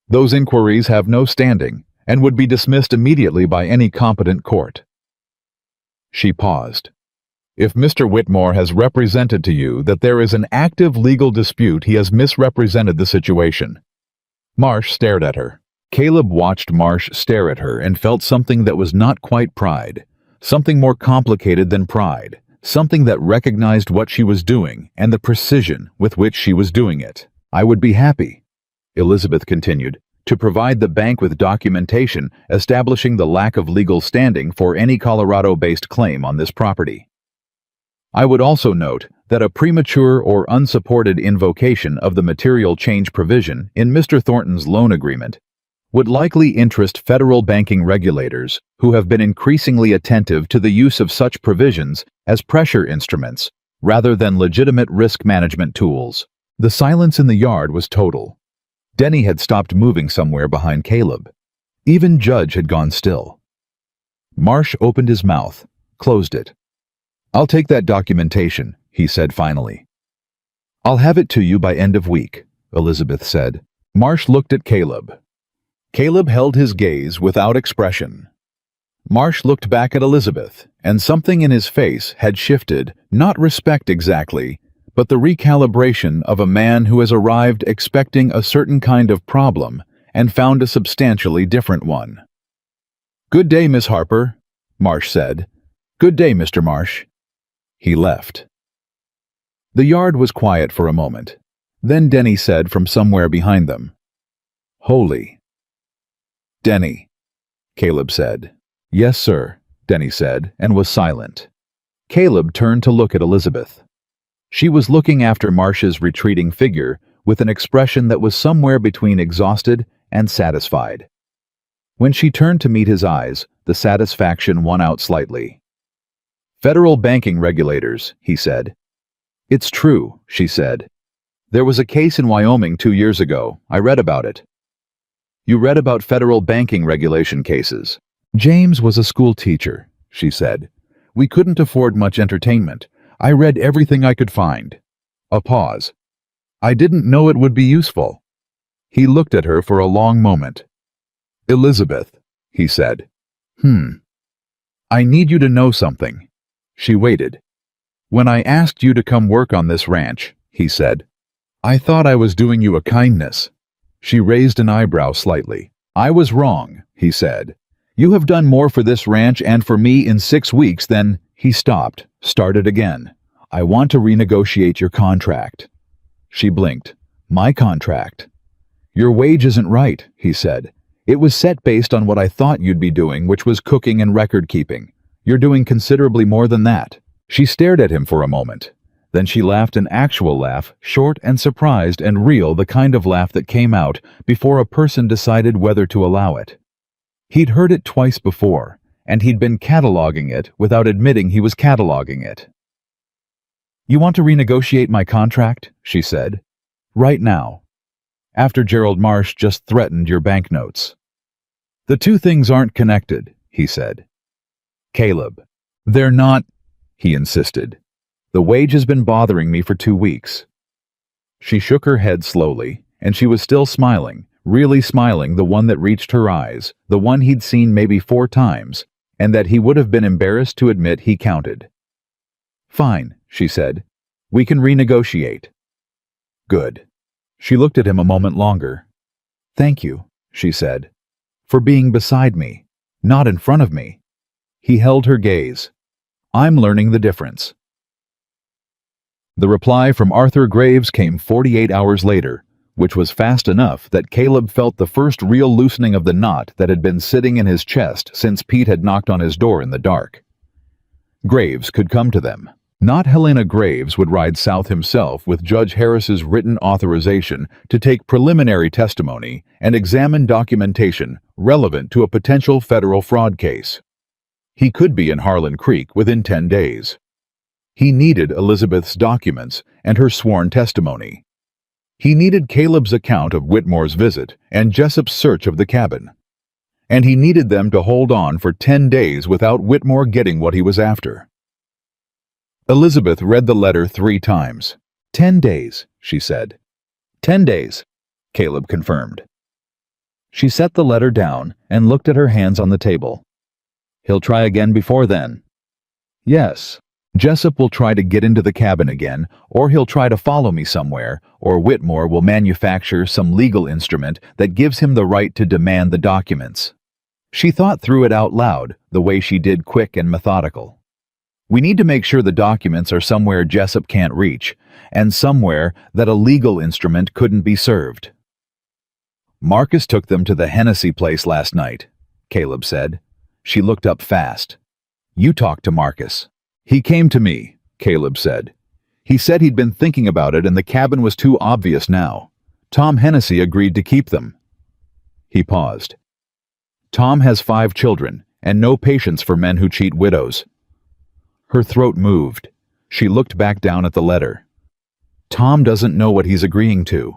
Those inquiries have no standing and would be dismissed immediately by any competent court. She paused. If Mr. Whitmore has represented to you that there is an active legal dispute, he has misrepresented the situation. Marsh stared at her. Caleb watched Marsh stare at her and felt something that was not quite pride, something more complicated than pride, something that recognized what she was doing and the precision with which she was doing it. I would be happy, Elizabeth continued, to provide the bank with documentation establishing the lack of legal standing for any Colorado-based claim on this property. I would also note that a premature or unsupported invocation of the material change provision in Mr. Thornton's loan agreement would likely interest federal banking regulators who have been increasingly attentive to the use of such provisions as pressure instruments rather than legitimate risk management tools. The silence in the yard was total. Denny had stopped moving somewhere behind Caleb. Even Judge had gone still. Marsh opened his mouth, closed it. I'll take that documentation, he said finally. I'll have it to you by end of week, Elizabeth said. Marsh looked at Caleb. Caleb held his gaze without expression. Marsh looked back at Elizabeth, and something in his face had shifted, not respect exactly, but the recalibration of a man who has arrived expecting a certain kind of problem and found a substantially different one. Good day, Miss Harper, Marsh said. Good day, Mr. Marsh. He left. The yard was quiet for a moment. Then Denny said from somewhere behind them, Holy. Denny, Caleb said. Yes, sir, Denny said, and was silent. Caleb turned to look at Elizabeth. She was looking after Marsh's retreating figure with an expression that was somewhere between exhausted and satisfied. When she turned to meet his eyes, the satisfaction won out slightly. Federal banking regulators, he said. It's true, she said. There was a case in Wyoming 2 years ago. I read about it. You read about federal banking regulation cases. James was a school teacher, she said. We couldn't afford much entertainment. I read everything I could find. A pause. I didn't know it would be useful. He looked at her for a long moment. Elizabeth, he said. I need you to know something. She waited. When I asked you to come work on this ranch, he said, I thought I was doing you a kindness. She raised an eyebrow slightly. I was wrong, he said. You have done more for this ranch and for me in 6 weeks than... He stopped, started again. I want to renegotiate your contract. She blinked. My contract? Your wage isn't right, he said. It was set based on what I thought you'd be doing, which was cooking and record keeping. You're doing considerably more than that. She stared at him for a moment. Then she laughed an actual laugh, short and surprised and real, the kind of laugh that came out before a person decided whether to allow it. He'd heard it twice before, and he'd been cataloging it without admitting he was cataloging it. You want to renegotiate my contract? She said. Right now. After Gerald Marsh just threatened your banknotes. The two things aren't connected, he said. Caleb. They're not, he insisted. The wage has been bothering me for 2 weeks. She shook her head slowly, and she was still smiling, really smiling, the one that reached her eyes, the one he'd seen maybe 4 times, and that he would have been embarrassed to admit he counted. Fine, she said. We can renegotiate. Good. She looked at him a moment longer. Thank you, she said, for being beside me, not in front of me. He held her gaze. I'm learning the difference. The reply from Arthur Graves came 48 hours later, which was fast enough that Caleb felt the first real loosening of the knot that had been sitting in his chest since Pete had knocked on his door in the dark. Graves could come to them. Not Helena Graves would ride south himself with Judge Harris's written authorization to take preliminary testimony and examine documentation relevant to a potential federal fraud case. He could be in Harlan Creek within 10 days. He needed Elizabeth's documents and her sworn testimony. He needed Caleb's account of Whitmore's visit and Jessup's search of the cabin. And he needed them to hold on for 10 days without Whitmore getting what he was after. Elizabeth read the letter 3 times. 10 days, she said. 10 days, Caleb confirmed. She set the letter down and looked at her hands on the table. He'll try again before then. Yes. Jessup will try to get into the cabin again, or he'll try to follow me somewhere, or Whitmore will manufacture some legal instrument that gives him the right to demand the documents. She thought through it out loud, the way she did, quick and methodical. We need to make sure the documents are somewhere Jessup can't reach, and somewhere that a legal instrument couldn't be served. Marcus took them to the Hennessy place last night, Caleb said. She looked up fast. You talked to Marcus. He came to me, Caleb said. He said he'd been thinking about it and the cabin was too obvious now. Tom Hennessy agreed to keep them. He paused. Tom has 5 children and no patience for men who cheat widows. Her throat moved. She looked back down at the letter. Tom doesn't know what he's agreeing to.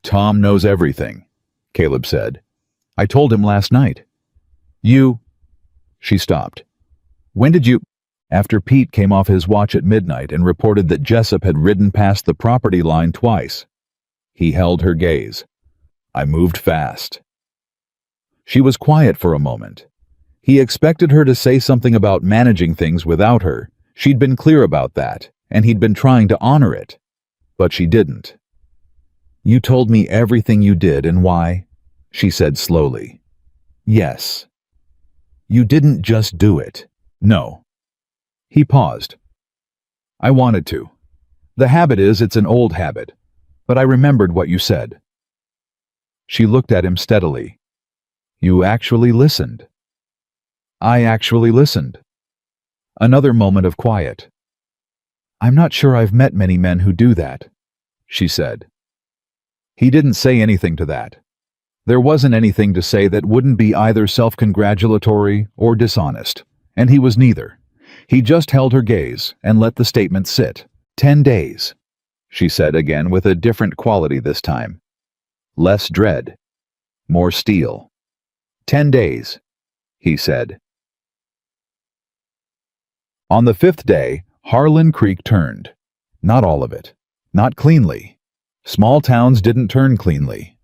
Tom knows everything, Caleb said. I told him last night. You... She stopped. When did you... After Pete came off his watch at midnight and reported that Jessup had ridden past the property line twice. He held her gaze. I moved fast. She was quiet for a moment. He expected her to say something about managing things without her. She'd been clear about that, and he'd been trying to honor it. But she didn't. You told me everything you did and why, she said slowly. Yes. You didn't just do it. No. He paused. I wanted to. The habit is it's an old habit, but I remembered what you said. She looked at him steadily. You actually listened. I actually listened. Another moment of quiet. I'm not sure I've met many men who do that, she said. He didn't say anything to that. There wasn't anything to say that wouldn't be either self-congratulatory or dishonest, and he was neither. He just held her gaze and let the statement sit. 10 days, she said again with a different quality this time. Less dread. More steel. 10 days, he said. On the 5th day, Harlan Creek turned. Not all of it. Not cleanly. Small towns didn't turn cleanly.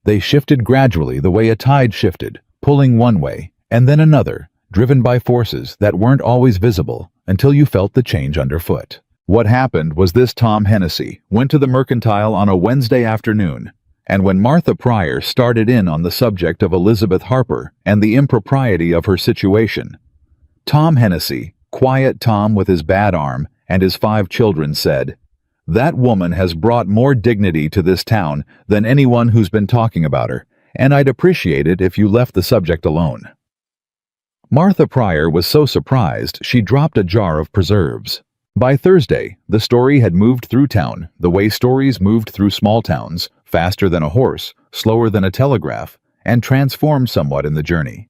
They shifted gradually the way a tide shifted, pulling one way and then another, driven by forces that weren't always visible until you felt the change underfoot. What happened was this: Tom Hennessy went to the Mercantile on a Wednesday afternoon, and when Martha Pryor started in on the subject of Elizabeth Harper and the impropriety of her situation, Tom Hennessy, quiet Tom with his bad arm and his 5 children, said, "That woman has brought more dignity to this town than anyone who's been talking about her, and I'd appreciate it if you left the subject alone." Martha Pryor was so surprised she dropped a jar of preserves. By Thursday, the story had moved through town the way stories moved through small towns, faster than a horse, slower than a telegraph, and transformed somewhat in the journey.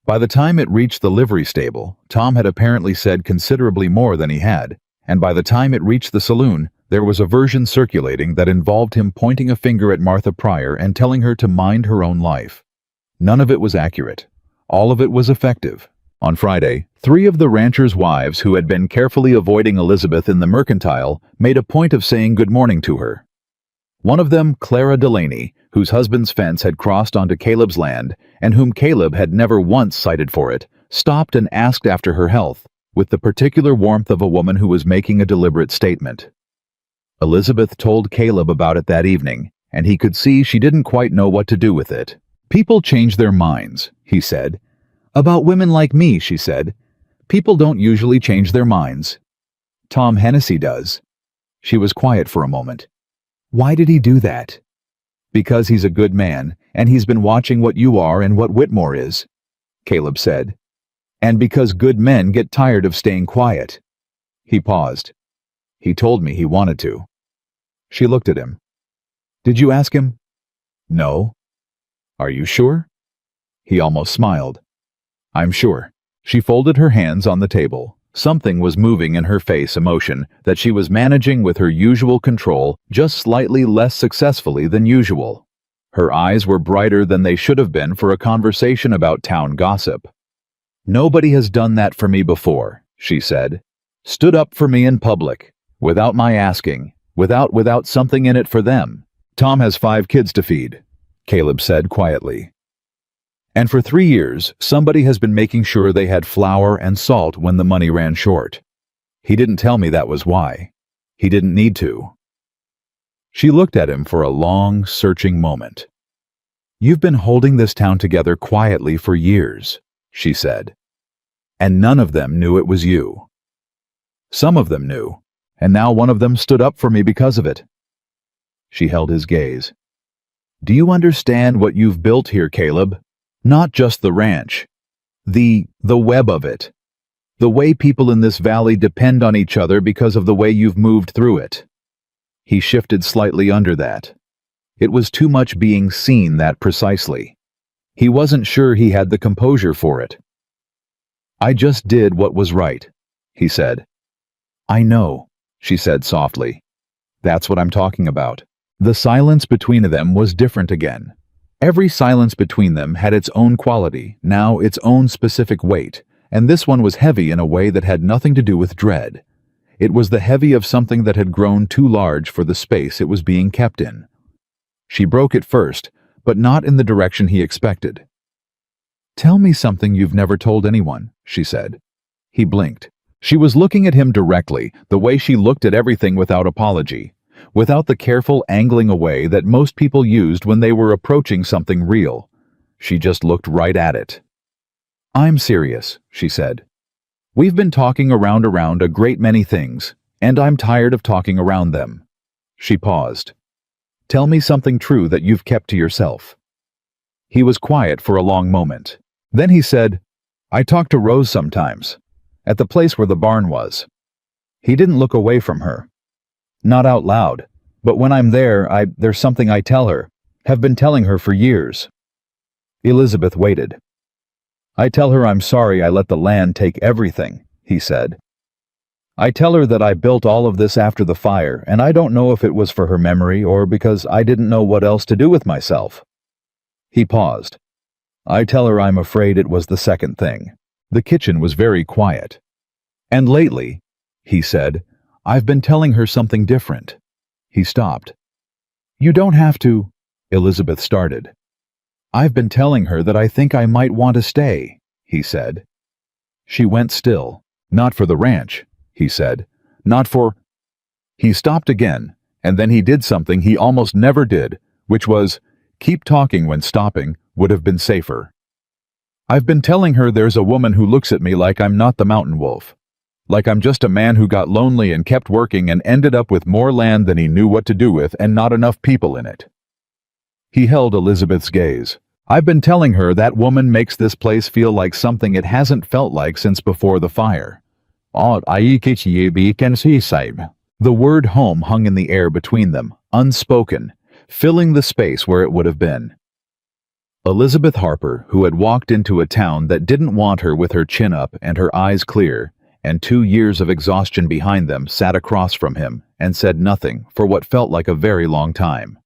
By the time it reached the livery stable, Tom had apparently said considerably more than he had, and by the time it reached the saloon, there was a version circulating that involved him pointing a finger at Martha Pryor and telling her to mind her own life. None of it was accurate. All of it was effective. On Friday, 3 of the ranchers' wives who had been carefully avoiding Elizabeth in the Mercantile made a point of saying good morning to her. One of them, Clara Delaney, whose husband's fence had crossed onto Caleb's land and whom Caleb had never once cited for it, stopped and asked after her health, with the particular warmth of a woman who was making a deliberate statement. Elizabeth told Caleb about it that evening, and he could see she didn't quite know what to do with it. "People change their minds," he said. "About women like me," she said. "People don't usually change their minds. Tom Hennessy does." She was quiet for a moment. "Why did he do that?" "Because he's a good man, and he's been watching what you are and what Whitmore is," Caleb said. "And because good men get tired of staying quiet." He paused. "He told me he wanted to." She looked at him. "Did you ask him?" "No." "Are you sure?" He almost smiled. "I'm sure." She folded her hands on the table. Something was moving in her face, emotion that she was managing with her usual control, just slightly less successfully than usual. Her eyes were brighter than they should have been for a conversation about town gossip. "Nobody has done that for me before," she said. "Stood up for me in public, without my asking, without something in it for them. Tom has 5 kids to feed," Caleb said quietly. "And for 3 years, somebody has been making sure they had flour and salt when the money ran short. He didn't tell me that was why. He didn't need to." She looked at him for a long, searching moment. "You've been holding this town together quietly for years," she said. "And none of them knew it was you. Some of them knew, and now one of them stood up for me because of it." She held his gaze. "Do you understand what you've built here, Caleb? Not just the ranch. The web of it. The way people in this valley depend on each other because of the way you've moved through it." He shifted slightly under that. It was too much being seen that precisely. He wasn't sure he had the composure for it. "I just did what was right," he said. "I know," she said softly. "That's what I'm talking about." The silence between them was different again. Every silence between them had its own quality, now its own specific weight, and this one was heavy in a way that had nothing to do with dread. It was the heavy of something that had grown too large for the space it was being kept in. She broke it first, but not in the direction he expected. "Tell me something you've never told anyone," she said. He blinked. She was looking at him directly, the way she looked at everything without apology, without the careful angling away that most people used when they were approaching something real. She just looked right at it. "I'm serious," she said. "We've been talking around a great many things, and I'm tired of talking around them." She paused. "Tell me something true that you've kept to yourself." He was quiet for a long moment. Then he said, "I talk to Rose sometimes, at the place where the barn was." He didn't look away from her. "Not out loud, but when I'm there's something I tell her, have been telling her for years." Elizabeth waited. "I tell her I'm sorry I let the land take everything," he said. "I tell her that I built all of this after the fire, and I don't know if it was for her memory or because I didn't know what else to do with myself." He paused. "I tell her I'm afraid it was the second thing." The kitchen was very quiet. "And lately," he said, "I've been telling her something different." He stopped. "You don't have to," Elizabeth started. "I've been telling her that I think I might want to stay," he said. She went still. "Not for the ranch," he said. "Not for—" He stopped again, and then he did something he almost never did, which was, keep talking when stopping would have been safer. "I've been telling her there's a woman who looks at me like I'm not the mountain wolf. Like I'm just a man who got lonely and kept working and ended up with more land than he knew what to do with and not enough people in it." He held Elizabeth's gaze. "I've been telling her that woman makes this place feel like something it hasn't felt like since before the fire." The word home hung in the air between them, unspoken, filling the space where it would have been. Elizabeth Harper, who had walked into a town that didn't want her with her chin up and her eyes clear, and 2 years of exhaustion behind them, sat across from him and said nothing for what felt like a very long time.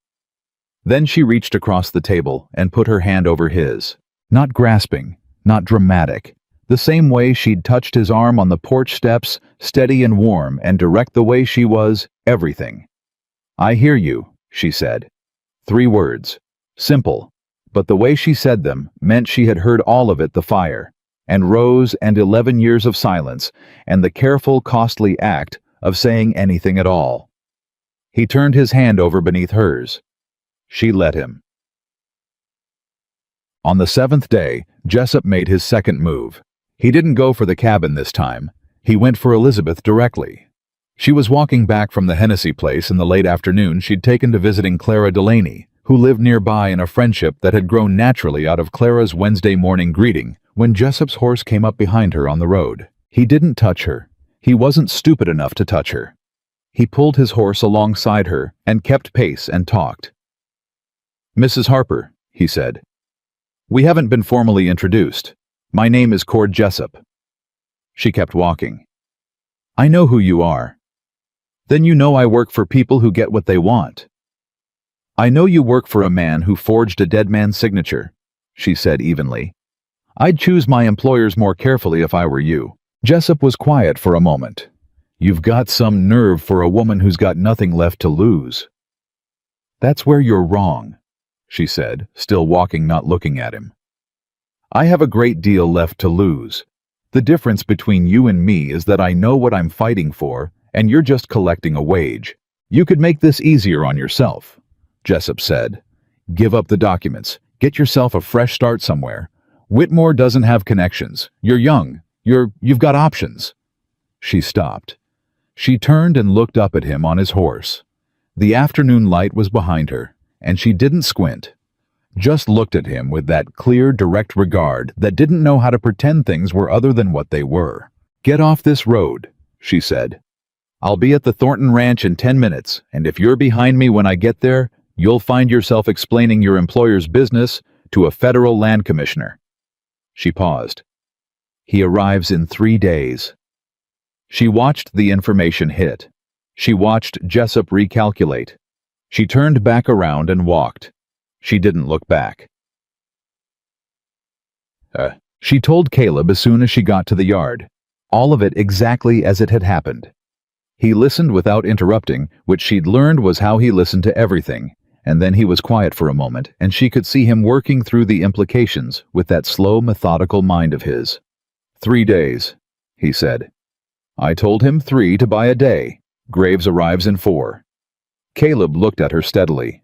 Then she reached across the table and put her hand over his. Not grasping, not dramatic, the same way she'd touched his arm on the porch steps, steady and warm and direct the way she was, everything. "I hear you," she said. 3 words. Simple, but the way she said them meant she had heard all of it, the fire, and Rose and 11 years of silence, and the careful, costly act of saying anything at all. He turned his hand over beneath hers. She let him. On the 7th day, Jessup made his second move. He didn't go for the cabin this time. He went for Elizabeth directly. She was walking back from the Hennessy place in the late afternoon she'd taken to visiting Clara Delaney, who lived nearby in a friendship that had grown naturally out of Clara's Wednesday morning greeting when Jessup's horse came up behind her on the road. He didn't touch her. He wasn't stupid enough to touch her. He pulled his horse alongside her and kept pace and talked. "Mrs. Harper," he said. "We haven't been formally introduced. My name is Cord Jessup. She kept walking. I know who you are. Then you know I work for people who get what they want. I know you work for a man who forged a dead man's signature, she said evenly. I'd choose my employers more carefully if I were you. Jessup was quiet for a moment. You've got some nerve for a woman who's got nothing left to lose. That's where you're wrong, she said, still walking, not looking at him. I have a great deal left to lose. The difference between you and me is that I know what I'm fighting for, and you're just collecting a wage. You could make this easier on yourself, Jessup said. Give up the documents. Get yourself a fresh start somewhere. Whitmore doesn't have connections. You're young. You've got options. She stopped. She turned and looked up at him on his horse. The afternoon light was behind her, and she didn't squint. Just looked at him with that clear, direct regard that didn't know how to pretend things were other than what they were. Get off this road, she said. I'll be at the Thornton Ranch in 10 minutes, and if you're behind me when I get there, you'll find yourself explaining your employer's business to a federal land commissioner. She paused. He arrives in 3 days. She watched the information hit. She watched Jessup recalculate. She turned back around and walked. She didn't look back. She told Caleb as soon as she got to the yard. All of it exactly as it had happened. He listened without interrupting, which she'd learned was how he listened to everything, and then he was quiet for a moment, and she could see him working through the implications with that slow, methodical mind of his. 3 days, he said. I told him 3 to buy a day. Graves arrives in 4. Caleb looked at her steadily.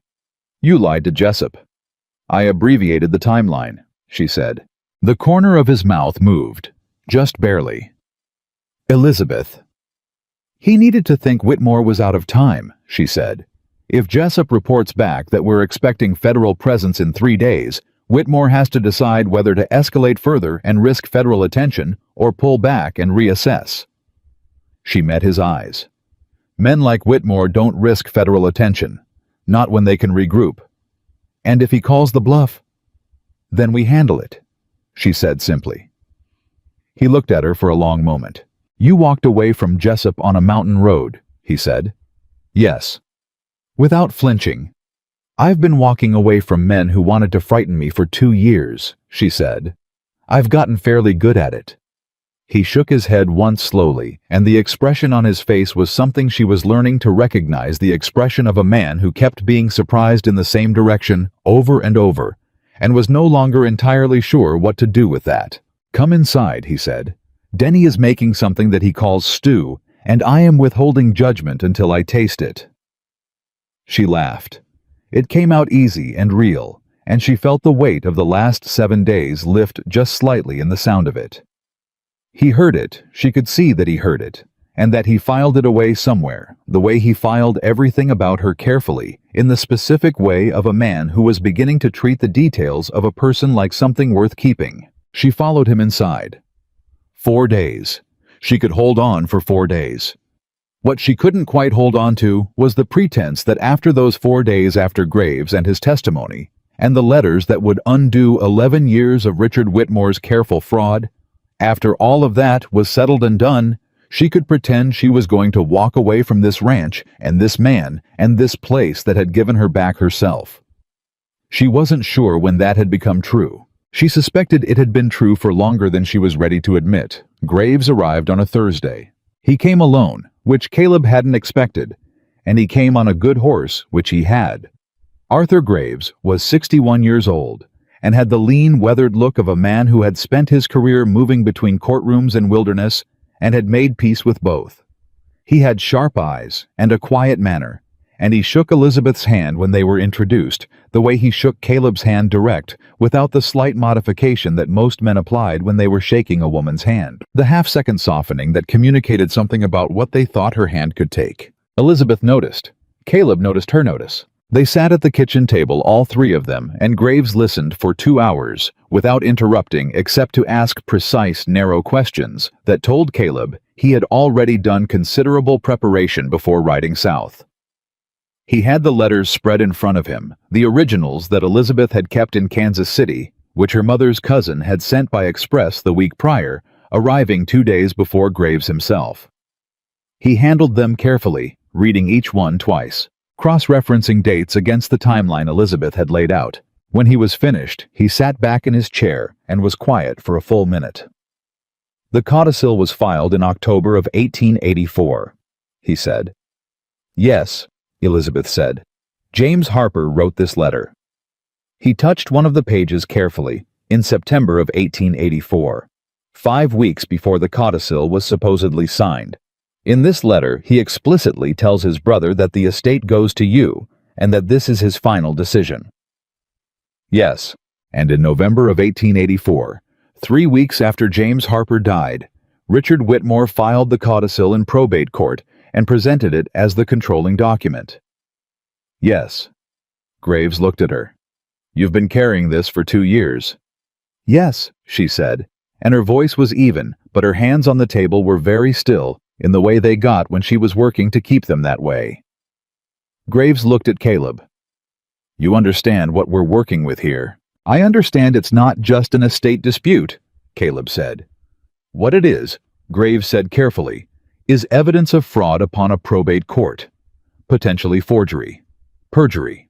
You lied to Jessup. I abbreviated the timeline, she said. The corner of his mouth moved, just barely. Elizabeth. He needed to think Whitmore was out of time, she said. If Jessup reports back that we're expecting federal presence in 3 days, Whitmore has to decide whether to escalate further and risk federal attention or pull back and reassess. She met his eyes. Men like Whitmore don't risk federal attention, not when they can regroup. And if he calls the bluff, then we handle it, she said simply. He looked at her for a long moment. You walked away from Jessup on a mountain road, he said. Yes. Without flinching. I've been walking away from men who wanted to frighten me for 2 years, she said. I've gotten fairly good at it. He shook his head once slowly, and the expression on his face was something she was learning to recognize, the expression of a man who kept being surprised in the same direction over and over, and was no longer entirely sure what to do with that. Come inside, he said. Denny is making something that he calls stew, and I am withholding judgment until I taste it. She laughed. It came out easy and real, and she felt the weight of the last 7 days lift just slightly in the sound of it. He heard it, she could see that he heard it, and that he filed it away somewhere, the way he filed everything about her carefully, in the specific way of a man who was beginning to treat the details of a person like something worth keeping. She followed him inside. 4 days. She could hold on for 4 days. What she couldn't quite hold on to was the pretense that after those 4 days after Graves and his testimony, and the letters that would undo 11 years of Richard Whitmore's careful fraud, after all of that was settled and done, she could pretend she was going to walk away from this ranch and this man and this place that had given her back herself. She wasn't sure when that had become true. She suspected it had been true for longer than she was ready to admit. Graves arrived on a Thursday. He came alone, which Caleb hadn't expected, and he came on a good horse, which he had. Arthur Graves was 61 years old, and had the lean, weathered look of a man who had spent his career moving between courtrooms and wilderness and had made peace with both. He had sharp eyes and a quiet manner, and he shook Elizabeth's hand when they were introduced, the way he shook Caleb's hand direct, without the slight modification that most men applied when they were shaking a woman's hand, the half-second softening that communicated something about what they thought her hand could take. Elizabeth noticed. Caleb noticed her notice. They sat at the kitchen table, all 3 of them, and Graves listened for 2 hours, without interrupting except to ask precise, narrow questions that told Caleb he had already done considerable preparation before riding south. He had the letters spread in front of him, the originals that Elizabeth had kept in Kansas City, which her mother's cousin had sent by express the week prior, arriving 2 days before Graves himself. He handled them carefully, reading each one twice, cross-referencing dates against the timeline Elizabeth had laid out. When he was finished, he sat back in his chair and was quiet for a full minute. "The codicil was filed in October of 1884, he said. "Yes," Elizabeth said. "James Harper wrote this letter." He touched one of the pages carefully, in September of 1884, 5 weeks before the codicil was supposedly signed. In this letter, he explicitly tells his brother that the estate goes to you, and that this is his final decision. Yes, and in November of 1884, 3 weeks after James Harper died, Richard Whitmore filed the codicil in probate court and presented it as the controlling document. Yes. Graves looked at her. "You've been carrying this for 2 years." "Yes," she said, and her voice was even, but her hands on the table were very still, in the way they got when she was working to keep them that way. Graves looked at Caleb. "You understand what we're working with here." "I understand it's not just an estate dispute," Caleb said. "What it is," Graves said carefully, "is evidence of fraud upon a probate court, potentially forgery, perjury.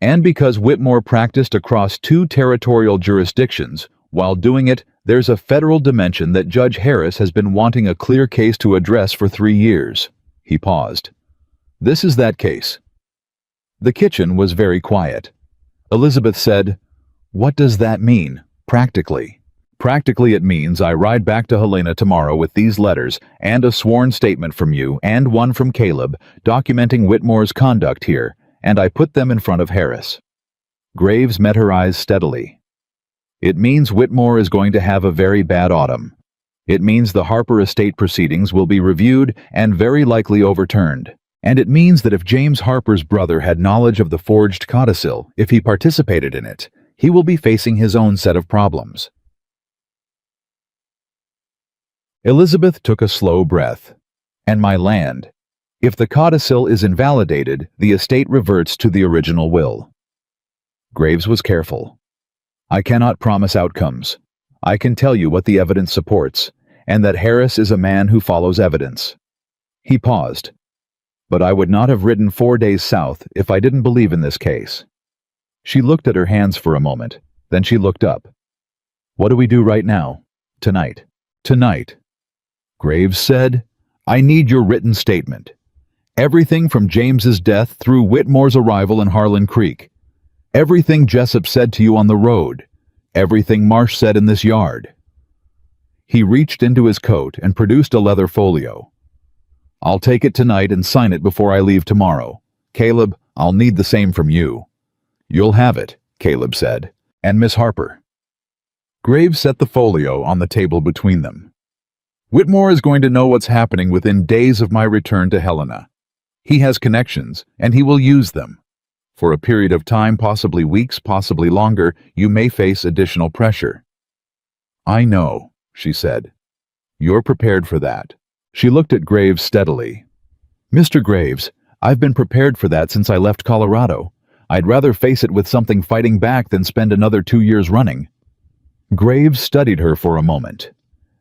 And because Whitmore practiced across 2 territorial jurisdictions, while doing it, there's a federal dimension that Judge Harris has been wanting a clear case to address for 3 years. He paused. "This is that case." The kitchen was very quiet. Elizabeth said, "What does that mean, practically?" "Practically it means I ride back to Helena tomorrow with these letters and a sworn statement from you and one from Caleb documenting Whitmore's conduct here, and I put them in front of Harris." Graves met her eyes steadily. "It means Whitmore is going to have a very bad autumn. It means the Harper estate proceedings will be reviewed and very likely overturned. And it means that if James Harper's brother had knowledge of the forged codicil, if he participated in it, he will be facing his own set of problems." Elizabeth took a slow breath. "And my land. If the codicil is invalidated, the estate reverts to the original will." Graves was careful. "I cannot promise outcomes. I can tell you what the evidence supports, and that Harris is a man who follows evidence." He paused. "But I would not have ridden 4 days south if I didn't believe in this case." She looked at her hands for a moment, then she looked up. "What do we do right now? Tonight?" "Tonight," Graves said, "I need your written statement. Everything from James's death through Whitmore's arrival in Harlan Creek. Everything Jessup said to you on the road. Everything Marsh said in this yard." He reached into his coat and produced a leather folio. "I'll take it tonight and sign it before I leave tomorrow. Caleb, I'll need the same from you." "You'll have it," Caleb said. "And Miss Harper." Graves set the folio on the table between them. "Whitmore is going to know what's happening within days of my return to Helena. He has connections, and he will use them. For a period of time, possibly weeks, possibly longer, you may face additional pressure." "I know," she said. "You're prepared for that." She looked at Graves steadily. "Mr. Graves, I've been prepared for that since I left Colorado. I'd rather face it with something fighting back than spend another 2 years running." Graves studied her for a moment.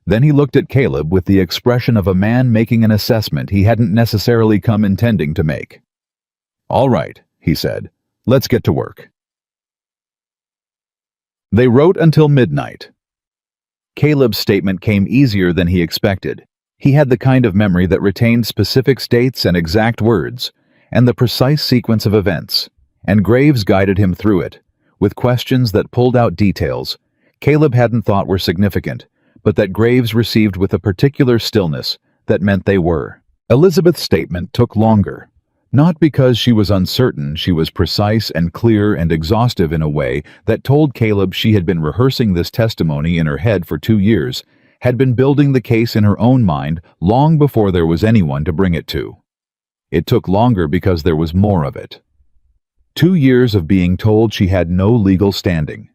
Then he looked at Caleb with the expression of a man making an assessment he hadn't necessarily come intending to make. "All right," he said. "Let's get to work." They wrote until midnight. Caleb's statement came easier than he expected. He had the kind of memory that retained specific dates and exact words, and the precise sequence of events, and Graves guided him through it, with questions that pulled out details Caleb hadn't thought were significant, but that Graves received with a particular stillness that meant they were. Elizabeth's statement took longer, not because she was uncertain. She was precise and clear and exhaustive in a way that told Caleb she had been rehearsing this testimony in her head for 2 years, had been building the case in her own mind long before there was anyone to bring it to. It took longer because there was more of it. 2 years of being told she had no legal standing.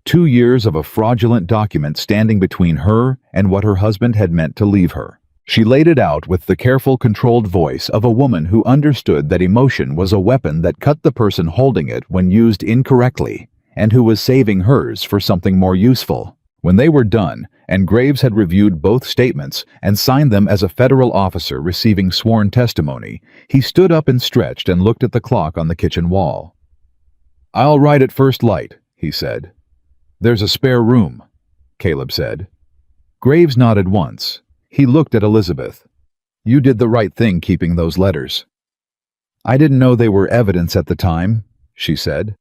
2 years of a fraudulent document standing between her and what her husband had meant to leave her. She laid it out with the careful, controlled voice of a woman who understood that emotion was a weapon that cut the person holding it when used incorrectly, and who was saving hers for something more useful. When they were done, and Graves had reviewed both statements and signed them as a federal officer receiving sworn testimony, he stood up and stretched and looked at the clock on the kitchen wall. "I'll ride at first light," he said. "There's a spare room," Caleb said. Graves nodded once. He looked at Elizabeth. "You did the right thing keeping those letters." "I didn't know they were evidence at the time," she said.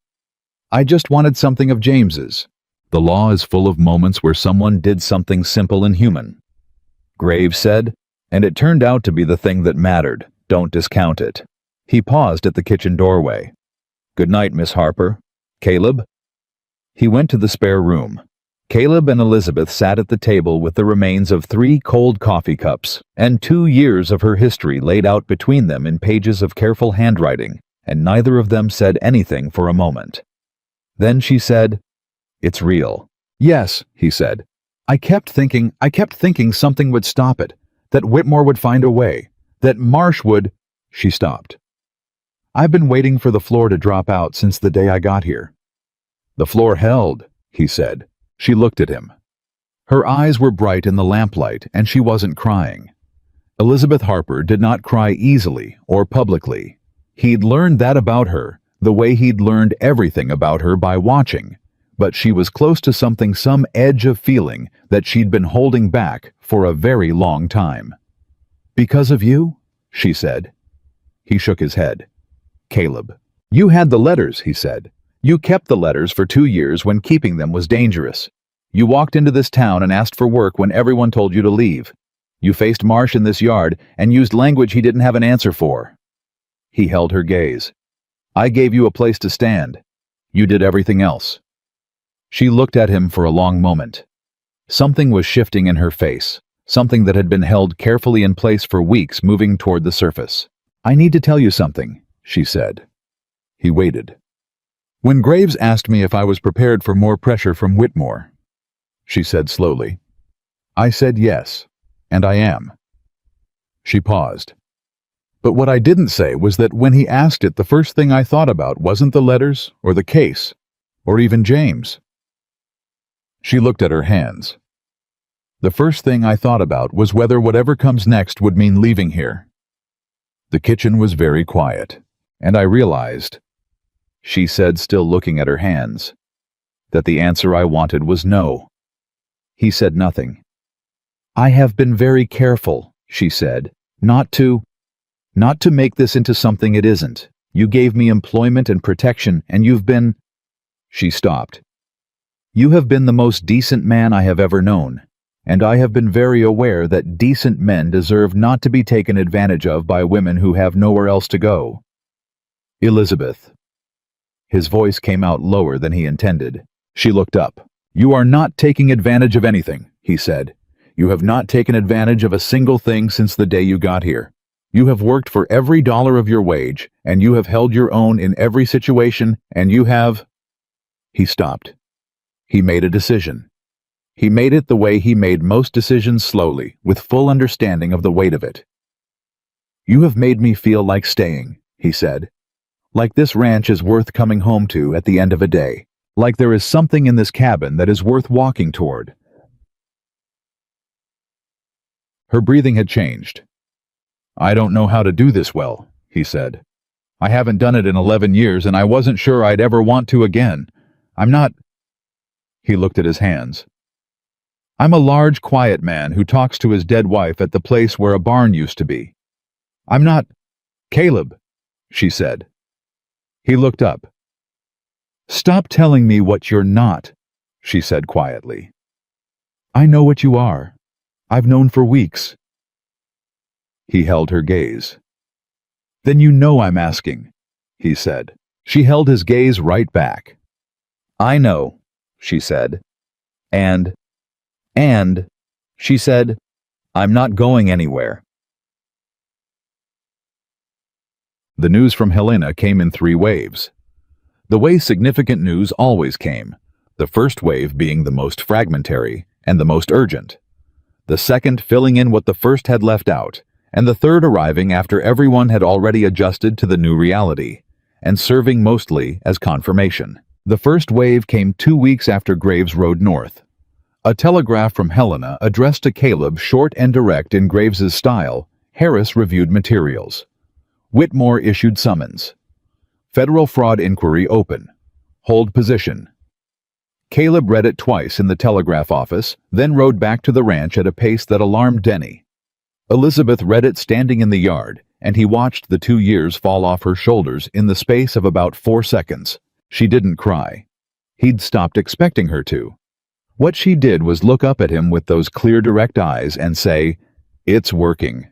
"I just wanted something of James's." "The law is full of moments where someone did something simple and human," Graves said, "and it turned out to be the thing that mattered. Don't discount it." He paused at the kitchen doorway. "Good night, Miss Harper. Caleb?" He went to the spare room. Caleb and Elizabeth sat at the table with the remains of 3 cold coffee cups and 2 years of her history laid out between them in pages of careful handwriting, and neither of them said anything for a moment. Then she said, "It's real." "Yes," he said. I kept thinking something would stop it, that Whitmore would find a way, that Marsh would—" She stopped. "I've been waiting for the floor to drop out since the day I got here." "The floor held," he said. She looked at him. Her eyes were bright in the lamplight, and she wasn't crying. Elizabeth Harper did not cry easily or publicly. He'd learned that about her, the way he'd learned everything about her by watching, but she was close to some edge of feeling that she'd been holding back for a very long time. "Because of you?" she said. He shook his head. "Caleb, you had the letters," he said. "You kept the letters for 2 years when keeping them was dangerous. You walked into this town and asked for work when everyone told you to leave. You faced Marsh in this yard and used language he didn't have an answer for." He held her gaze. "I gave you a place to stand. You did everything else." She looked at him for a long moment. Something was shifting in her face, something that had been held carefully in place for weeks moving toward the surface. "I need to tell you something," she said. He waited. "When Graves asked me if I was prepared for more pressure from Whitmore," she said slowly, "I said yes, and I am." She paused. "But what I didn't say was that when he asked it, the first thing I thought about wasn't the letters, or the case, or even James." She looked at her hands. "The first thing I thought about was whether whatever comes next would mean leaving here." The kitchen was very quiet, and I realized, she said, still looking at her hands, that the answer I wanted was no. He said nothing. "I have been very careful," she said, not to make this into something it isn't. You gave me employment and protection, and you've been—" She stopped. "You have been the most decent man I have ever known, and I have been very aware that decent men deserve not to be taken advantage of by women who have nowhere else to go. Elizabeth." His voice came out lower than he intended. She looked up. "You are not taking advantage of anything," he said. "You have not taken advantage of a single thing since the day you got here. You have worked for every dollar of your wage, and you have held your own in every situation, and you have—" He stopped. He made a decision. He made it the way he made most decisions, slowly, with full understanding of the weight of it. "You have made me feel like staying," he said. "Like this ranch is worth coming home to at the end of a day. Like there is something in this cabin that is worth walking toward." Her breathing had changed. "I don't know how to do this well," he said. "I haven't done it in 11 years, and I wasn't sure I'd ever want to again. I'm not—" He looked at his hands. "I'm a large, quiet man who talks to his dead wife at the place where a barn used to be. I'm not—" "Caleb," she said. He looked up. "Stop telling me what you're not," she said quietly. "I know what you are. I've known for weeks." He held her gaze. "Then you know I'm asking," he said. She held his gaze right back. "I know," she said. And, she said, "I'm not going anywhere." The news from Helena came in 3 waves. The way significant news always came, the first wave being the most fragmentary and the most urgent, the second filling in what the first had left out, and the third arriving after everyone had already adjusted to the new reality, and serving mostly as confirmation. The first wave came 2 weeks after Graves rode north. A telegraph from Helena addressed to Caleb, short and direct in Graves's style. Harris reviewed materials. Whitmore issued summons. Federal fraud inquiry open. Hold position. Caleb read it twice in the telegraph office, then rode back to the ranch at a pace that alarmed Denny. Elizabeth read it standing in the yard, and he watched the 2 years fall off her shoulders in the space of about 4 seconds. She didn't cry. He'd stopped expecting her to. What she did was look up at him with those clear, direct eyes and say, "It's working."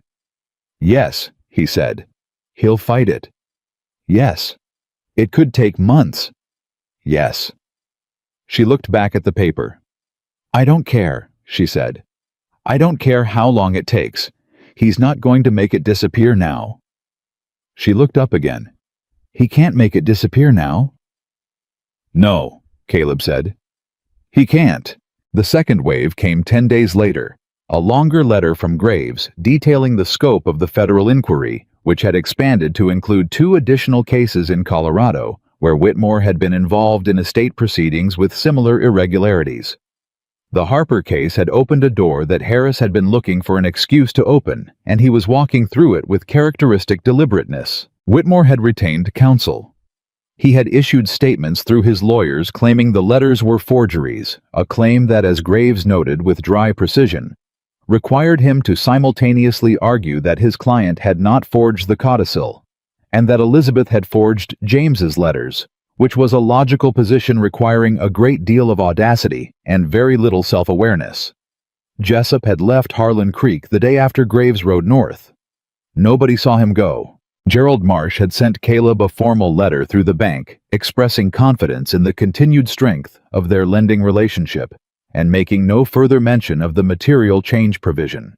"Yes," he said. "He'll fight it." "Yes." "It could take months." "Yes." She looked back at the paper. "I don't care," she said. "I don't care how long it takes. He's not going to make it disappear now." She looked up again. "He can't make it disappear now." "No," Caleb said. "He can't." The second wave came 10 days later, a longer letter from Graves detailing the scope of the federal inquiry, which had expanded to include 2 additional cases in Colorado, where Whitmore had been involved in estate proceedings with similar irregularities. The Harper case had opened a door that Harris had been looking for an excuse to open, and he was walking through it with characteristic deliberateness. Whitmore had retained counsel. He had issued statements through his lawyers claiming the letters were forgeries, a claim that, as Graves noted with dry precision, required him to simultaneously argue that his client had not forged the codicil, and that Elizabeth had forged James's letters, which was a logical position requiring a great deal of audacity and very little self-awareness. Jessup had left Harlan Creek the day after Graves rode north. Nobody saw him go. Gerald Marsh had sent Caleb a formal letter through the bank expressing confidence in the continued strength of their lending relationship and making no further mention of the material change provision.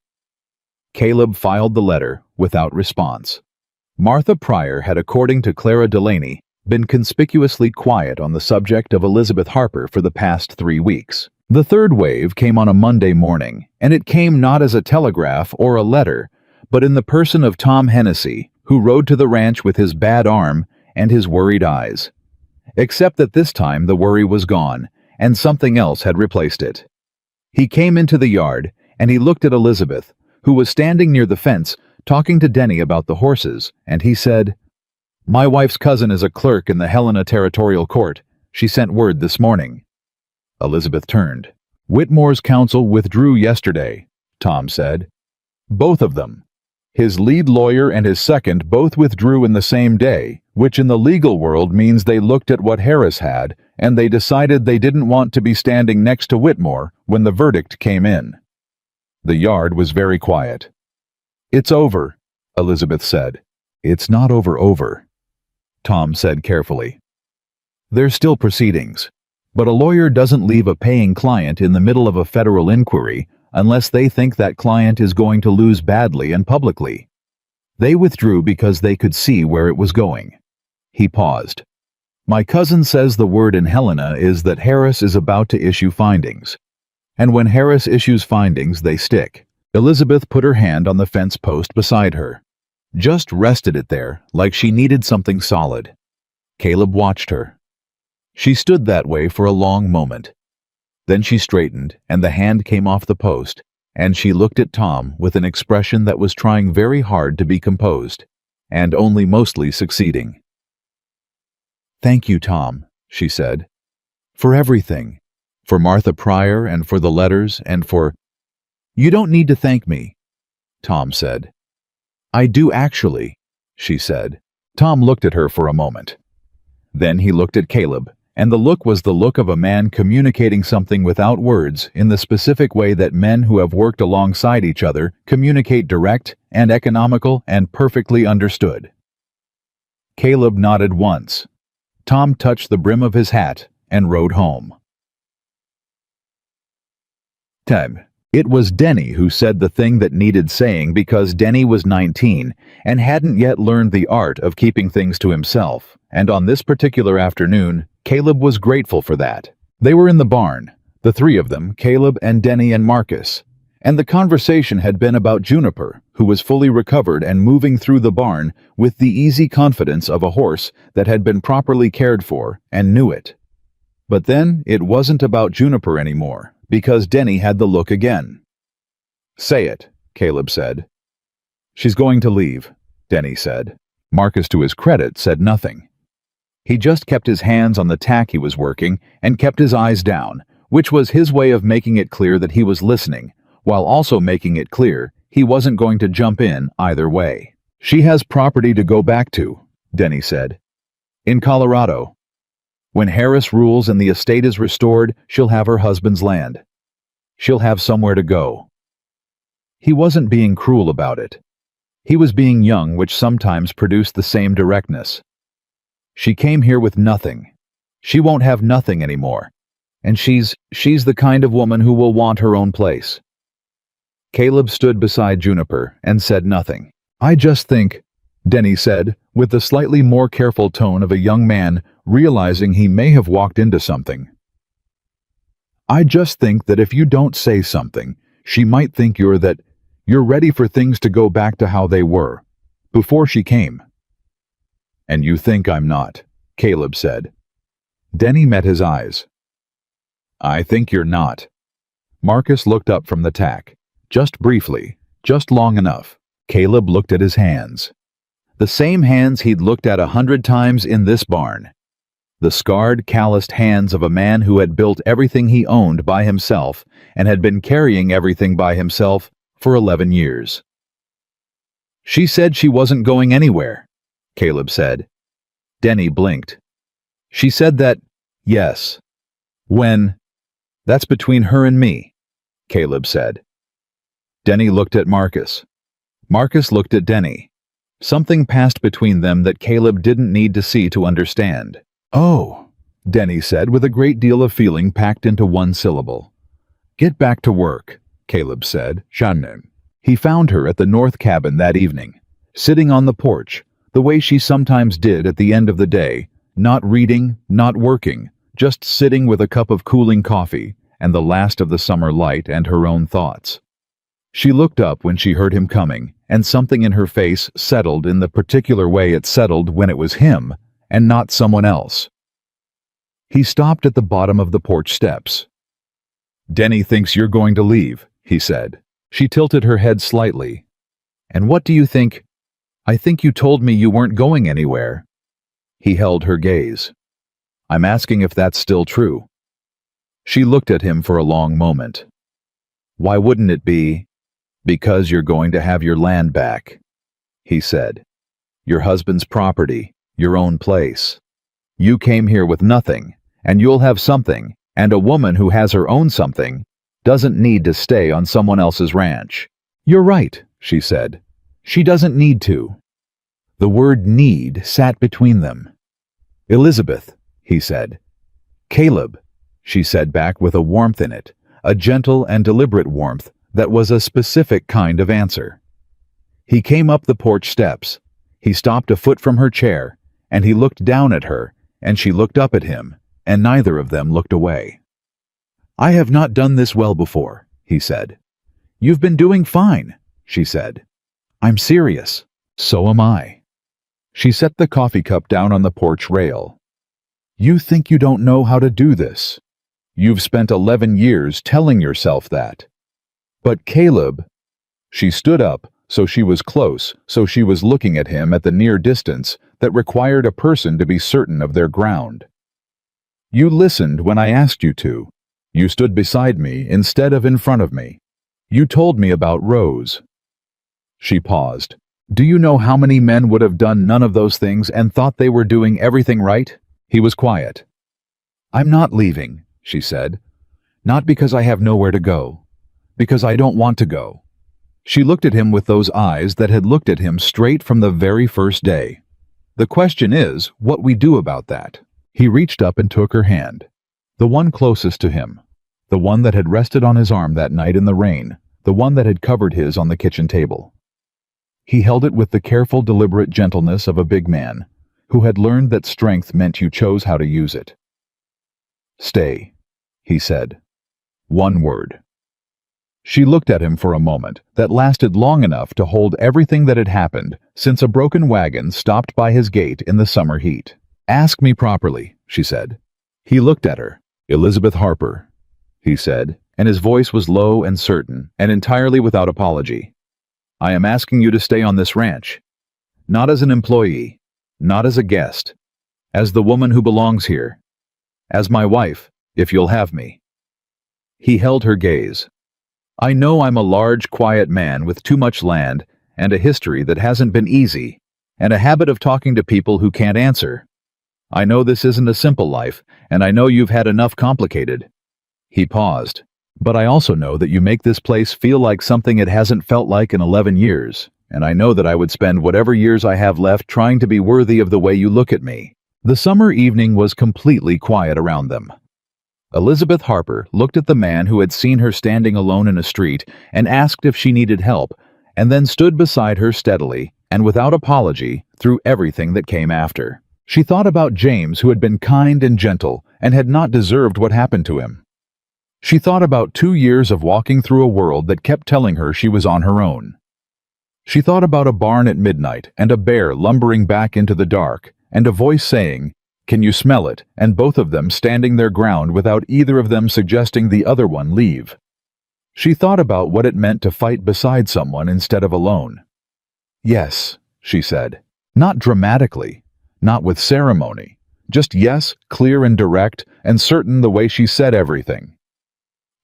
Caleb filed the letter without response. Martha Pryor had, according to Clara Delaney, been conspicuously quiet on the subject of Elizabeth Harper for the past 3 weeks. The third wave came on a Monday morning, and it came not as a telegraph or a letter, but in the person of Tom Hennessy, who rode to the ranch with his bad arm and his worried eyes. Except that this time the worry was gone, and something else had replaced it. He came into the yard, and he looked at Elizabeth, who was standing near the fence, talking to Denny about the horses, and he said, "My wife's cousin is a clerk in the Helena Territorial Court. She sent word this morning." Elizabeth turned. "Whitmore's counsel withdrew yesterday," Tom said. "Both of them. His lead lawyer and his second both withdrew in the same day, which in the legal world means they looked at what Harris had, and they decided they didn't want to be standing next to Whitmore when the verdict came in." The yard was very quiet. "It's over," Elizabeth said. "It's not over," Tom said carefully. "There's still proceedings, but a lawyer doesn't leave a paying client in the middle of a federal inquiry unless they think that client is going to lose badly and publicly. They withdrew because they could see where it was going." He paused. "My cousin says the word in Helena is that Harris is about to issue findings. And when Harris issues findings, they stick." Elizabeth put her hand on the fence post beside her. Just rested it there, like she needed something solid. Caleb watched her. She stood that way for a long moment. Then she straightened, and the hand came off the post, and she looked at Tom with an expression that was trying very hard to be composed, and only mostly succeeding. "Thank you, Tom," she said. "For everything. For Martha Pryor and for the letters and for—" "You don't need to thank me," Tom said. "I do actually," she said. Tom looked at her for a moment. Then he looked at Caleb, and the look was the look of a man communicating something without words in the specific way that men who have worked alongside each other communicate, direct and economical and perfectly understood. Caleb nodded once. Tom touched the brim of his hat and rode home. 10. It was Denny who said the thing that needed saying because Denny was 19 and hadn't yet learned the art of keeping things to himself, and on this particular afternoon, Caleb was grateful for that. They were in the barn, the 3 of them, Caleb and Denny and Marcus, and the conversation had been about Juniper, who was fully recovered and moving through the barn with the easy confidence of a horse that had been properly cared for and knew it. But then it wasn't about Juniper anymore, because Denny had the look again. "Say it," Caleb said. "She's going to leave," Denny said. Marcus, to his credit, said nothing. He just kept his hands on the tack he was working and kept his eyes down, which was his way of making it clear that he was listening, while also making it clear he wasn't going to jump in either way. "She has property to go back to," Denny said. "In Colorado. When Harris rules and the estate is restored, she'll have her husband's land. She'll have somewhere to go." He wasn't being cruel about it. He was being young, which sometimes produced the same directness. "She came here with nothing. She won't have nothing anymore. And she's the kind of woman who will want her own place." Caleb stood beside Juniper and said nothing. "I just think," Denny said, with the slightly more careful tone of a young man realizing he may have walked into something. "I just think that if you don't say something, she might think you're ready for things to go back to how they were, before she came." "And you think I'm not," Caleb said. Denny met his eyes. "I think you're not." Marcus looked up from the tack, just briefly, just long enough. Caleb looked at his hands. The same hands he'd looked at 100 times in this barn. The scarred, calloused hands of a man who had built everything he owned by himself and had been carrying everything by himself for 11 years. "She said she wasn't going anywhere," Caleb said. Denny blinked. "She said that, yes. When? That's between her and me," Caleb said. Denny looked at Marcus. Marcus looked at Denny. Something passed between them that Caleb didn't need to see to understand. "Oh," Denny said with a great deal of feeling packed into one syllable. "Get back to work," Caleb said. "Shannon." He found her at the north cabin that evening, sitting on the porch, the way she sometimes did at the end of the day, not reading, not working, just sitting with a cup of cooling coffee and the last of the summer light and her own thoughts. She looked up when she heard him coming, and something in her face settled in the particular way it settled when it was him and not someone else. He stopped at the bottom of the porch steps. "Denny thinks you're going to leave," he said. She tilted her head slightly. "And what do you think?" "I think you told me you weren't going anywhere." He held her gaze. "I'm asking if that's still true." She looked at him for a long moment. "Why wouldn't it be?" "Because you're going to have your land back," he said. "Your husband's property, your own place. You came here with nothing, and you'll have something, and a woman who has her own something doesn't need to stay on someone else's ranch." "You're right," she said. "She doesn't need to." The word need sat between them. "Elizabeth," he said. "Caleb," she said back with a warmth in it, a gentle and deliberate warmth that was a specific kind of answer. He came up the porch steps. He stopped a foot from her chair, and he looked down at her, and she looked up at him, and neither of them looked away. "I have not done this well before," he said. "You've been doing fine," she said. "I'm serious." "So am I." She set the coffee cup down on the porch rail. "You think you don't know how to do this. You've spent 11 years telling yourself that. But Caleb..." She stood up, so she was close, so she was looking at him at the near distance that required a person to be certain of their ground. "You listened when I asked you to. You stood beside me instead of in front of me. You told me about Rose." She paused. "Do you know how many men would have done none of those things and thought they were doing everything right?" He was quiet. "I'm not leaving," she said. "Not because I have nowhere to go. Because I don't want to go." She looked at him with those eyes that had looked at him straight from the very first day. "The question is, what we do about that." He reached up and took her hand. The one closest to him. The one that had rested on his arm that night in the rain. The one that had covered his on the kitchen table. He held it with the careful, deliberate gentleness of a big man, who had learned that strength meant you chose how to use it. "Stay," he said. One word. She looked at him for a moment that lasted long enough to hold everything that had happened since a broken wagon stopped by his gate in the summer heat. "Ask me properly," she said. He looked at her. Elizabeth Harper, he said, and his voice was low and certain, and entirely without apology. I am asking you to stay on this ranch. Not as an employee, not as a guest, as the woman who belongs here. As my wife, if you'll have me. He held her gaze. I know I'm a large, quiet man with too much land and a history that hasn't been easy, and a habit of talking to people who can't answer. I know this isn't a simple life, and I know you've had enough complicated. He paused. But I also know that you make this place feel like something it hasn't felt like in 11 years, and I know that I would spend whatever years I have left trying to be worthy of the way you look at me. The summer evening was completely quiet around them. Elizabeth Harper looked at the man who had seen her standing alone in a street and asked if she needed help, and then stood beside her steadily and without apology through everything that came after. She thought about James, who had been kind and gentle and had not deserved what happened to him. She thought about 2 years of walking through a world that kept telling her she was on her own. She thought about a barn at midnight and a bear lumbering back into the dark, and a voice saying, "Can you smell it?" and both of them standing their ground without either of them suggesting the other one leave. She thought about what it meant to fight beside someone instead of alone. Yes, she said. Not dramatically, not with ceremony, just yes, clear and direct, and certain the way she said everything.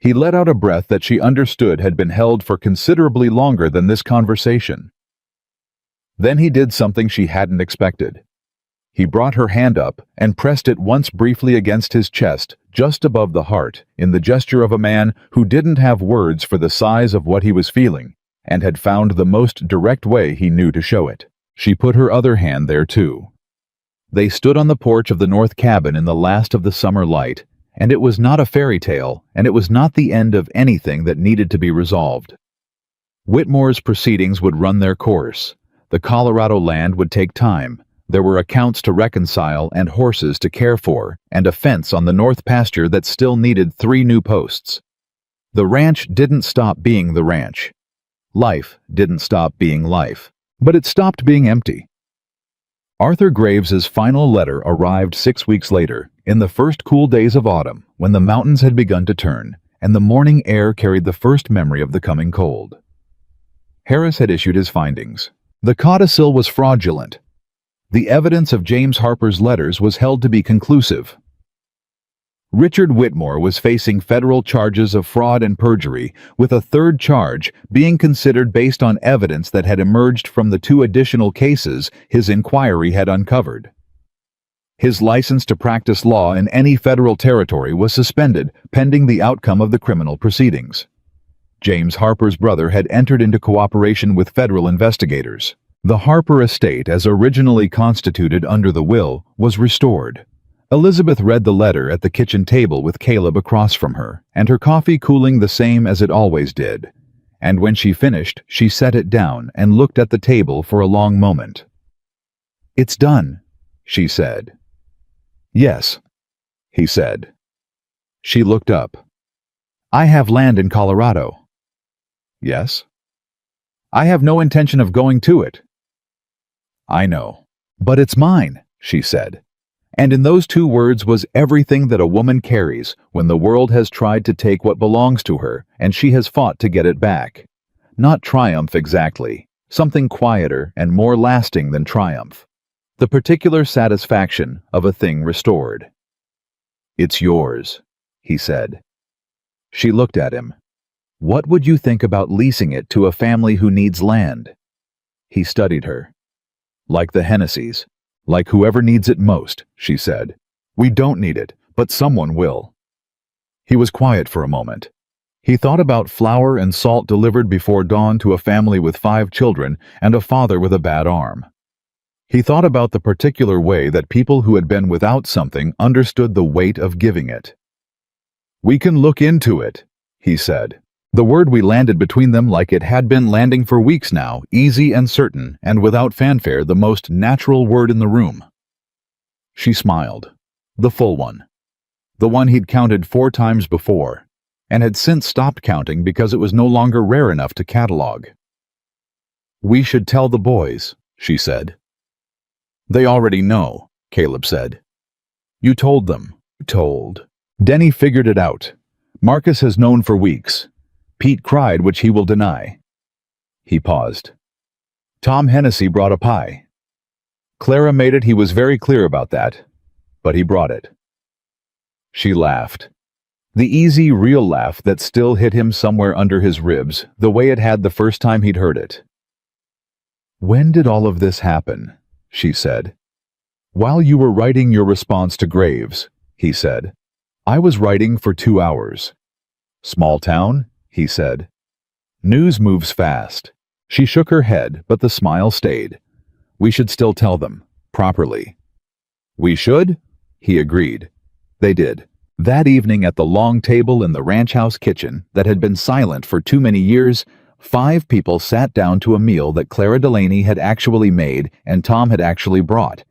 He let out a breath that she understood had been held for considerably longer than this conversation. Then he did something she hadn't expected. He brought her hand up and pressed it once briefly against his chest, just above the heart, in the gesture of a man who didn't have words for the size of what he was feeling, and had found the most direct way he knew to show it. She put her other hand there too. They stood on the porch of the north cabin in the last of the summer light, and it was not a fairy tale, and it was not the end of anything that needed to be resolved. Whitmore's proceedings would run their course. The Colorado land would take time. There were accounts to reconcile and horses to care for, and a fence on the north pasture that still needed 3 new posts. The ranch didn't stop being the ranch. Life didn't stop being life, but it stopped being empty. Arthur Graves's final letter arrived 6 weeks later, in the first cool days of autumn, when the mountains had begun to turn, and the morning air carried the first memory of the coming cold. Harris had issued his findings. The codicil was fraudulent. The evidence of James Harper's letters was held to be conclusive. Richard Whitmore was facing federal charges of fraud and perjury, with a third charge being considered based on evidence that had emerged from the 2 additional cases his inquiry had uncovered. His license to practice law in any federal territory was suspended pending the outcome of the criminal proceedings. James Harper's brother had entered into cooperation with federal investigators. The Harper estate, as originally constituted under the will, was restored. Elizabeth read the letter at the kitchen table with Caleb across from her, and her coffee cooling the same as it always did. And when she finished, she set it down and looked at the table for a long moment. "It's done," she said. "Yes," he said. She looked up. "I have land in Colorado." "Yes?" "I have no intention of going to it." "I know. But it's mine," she said. And in those 2 words was everything that a woman carries when the world has tried to take what belongs to her and she has fought to get it back. Not triumph exactly, something quieter and more lasting than triumph. The particular satisfaction of a thing restored. "It's yours," he said. She looked at him. "What would you think about leasing it to a family who needs land?" He studied her. "Like the Hennessy's. Like whoever needs it most," she said. "We don't need it, but someone will." He was quiet for a moment. He thought about flour and salt delivered before dawn to a family with 5 children and a father with a bad arm. He thought about the particular way that people who had been without something understood the weight of giving it. "We can look into it," he said. The word we landed between them like it had been landing for weeks now, easy and certain, and without fanfare the most natural word in the room. She smiled. The full one. The one he'd counted 4 times before, and had since stopped counting because it was no longer rare enough to catalog. "We should tell the boys," she said. "They already know," Caleb said. "You told them." "Told. Denny figured it out. Marcus has known for weeks. Pete cried, which he will deny. He paused. Tom Hennessy brought a pie. Clara made it, he was very clear about that, but he brought it. She laughed. The easy, real laugh that still hit him somewhere under his ribs, the way it had the first time he'd heard it. When did all of this happen? She said. While you were writing your response to Graves, he said. I was writing for 2 hours. Small town? He said. News moves fast. She shook her head, but the smile stayed. We should still tell them, properly. We should? He agreed. They did. That evening at the long table in the ranch house kitchen that had been silent for too many years, 5 people sat down to a meal that Clara Delaney had actually made and Tom had actually brought.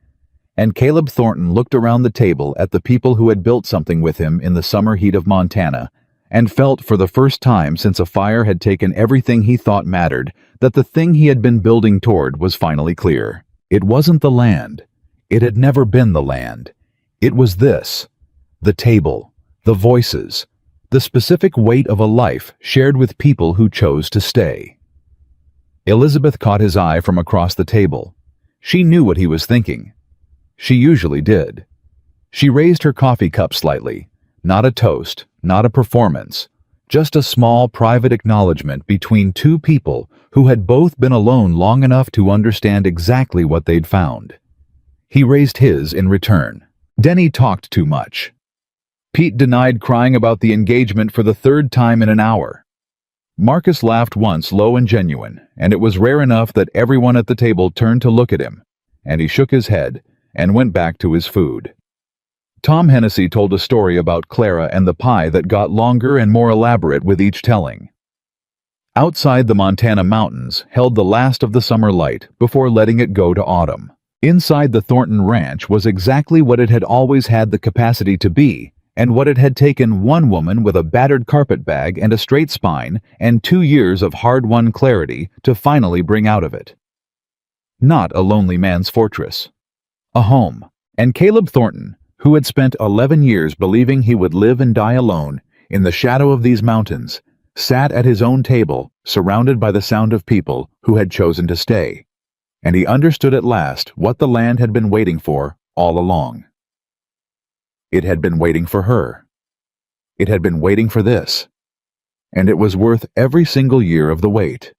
And Caleb Thornton looked around the table at the people who had built something with him in the summer heat of Montana, and felt for the first time since a fire had taken everything he thought mattered that the thing he had been building toward was finally clear. It wasn't the land. It had never been the land. It was this. The table, the voices, the specific weight of a life shared with people who chose to stay. Elizabeth caught his eye from across the table. She knew what he was thinking. She usually did. She raised her coffee cup slightly. Not a toast, not a performance, just a small private acknowledgement between 2 people who had both been alone long enough to understand exactly what they'd found. He raised his in return. Denny talked too much. Pete denied crying about the engagement for the 3rd time in an hour. Marcus laughed once, low and genuine, and it was rare enough that everyone at the table turned to look at him, and he shook his head and went back to his food. Tom Hennessy told a story about Clara and the pie that got longer and more elaborate with each telling. Outside the Montana mountains held the last of the summer light before letting it go to autumn. Inside the Thornton Ranch was exactly what it had always had the capacity to be, and what it had taken one woman with a battered carpetbag and a straight spine and 2 years of hard-won clarity to finally bring out of it. Not a lonely man's fortress. A home. And Caleb Thornton, who had spent 11 years believing he would live and die alone in the shadow of these mountains, sat at his own table, surrounded by the sound of people who had chosen to stay. And he understood at last what the land had been waiting for all along. It had been waiting for her. It had been waiting for this. And it was worth every single year of the wait.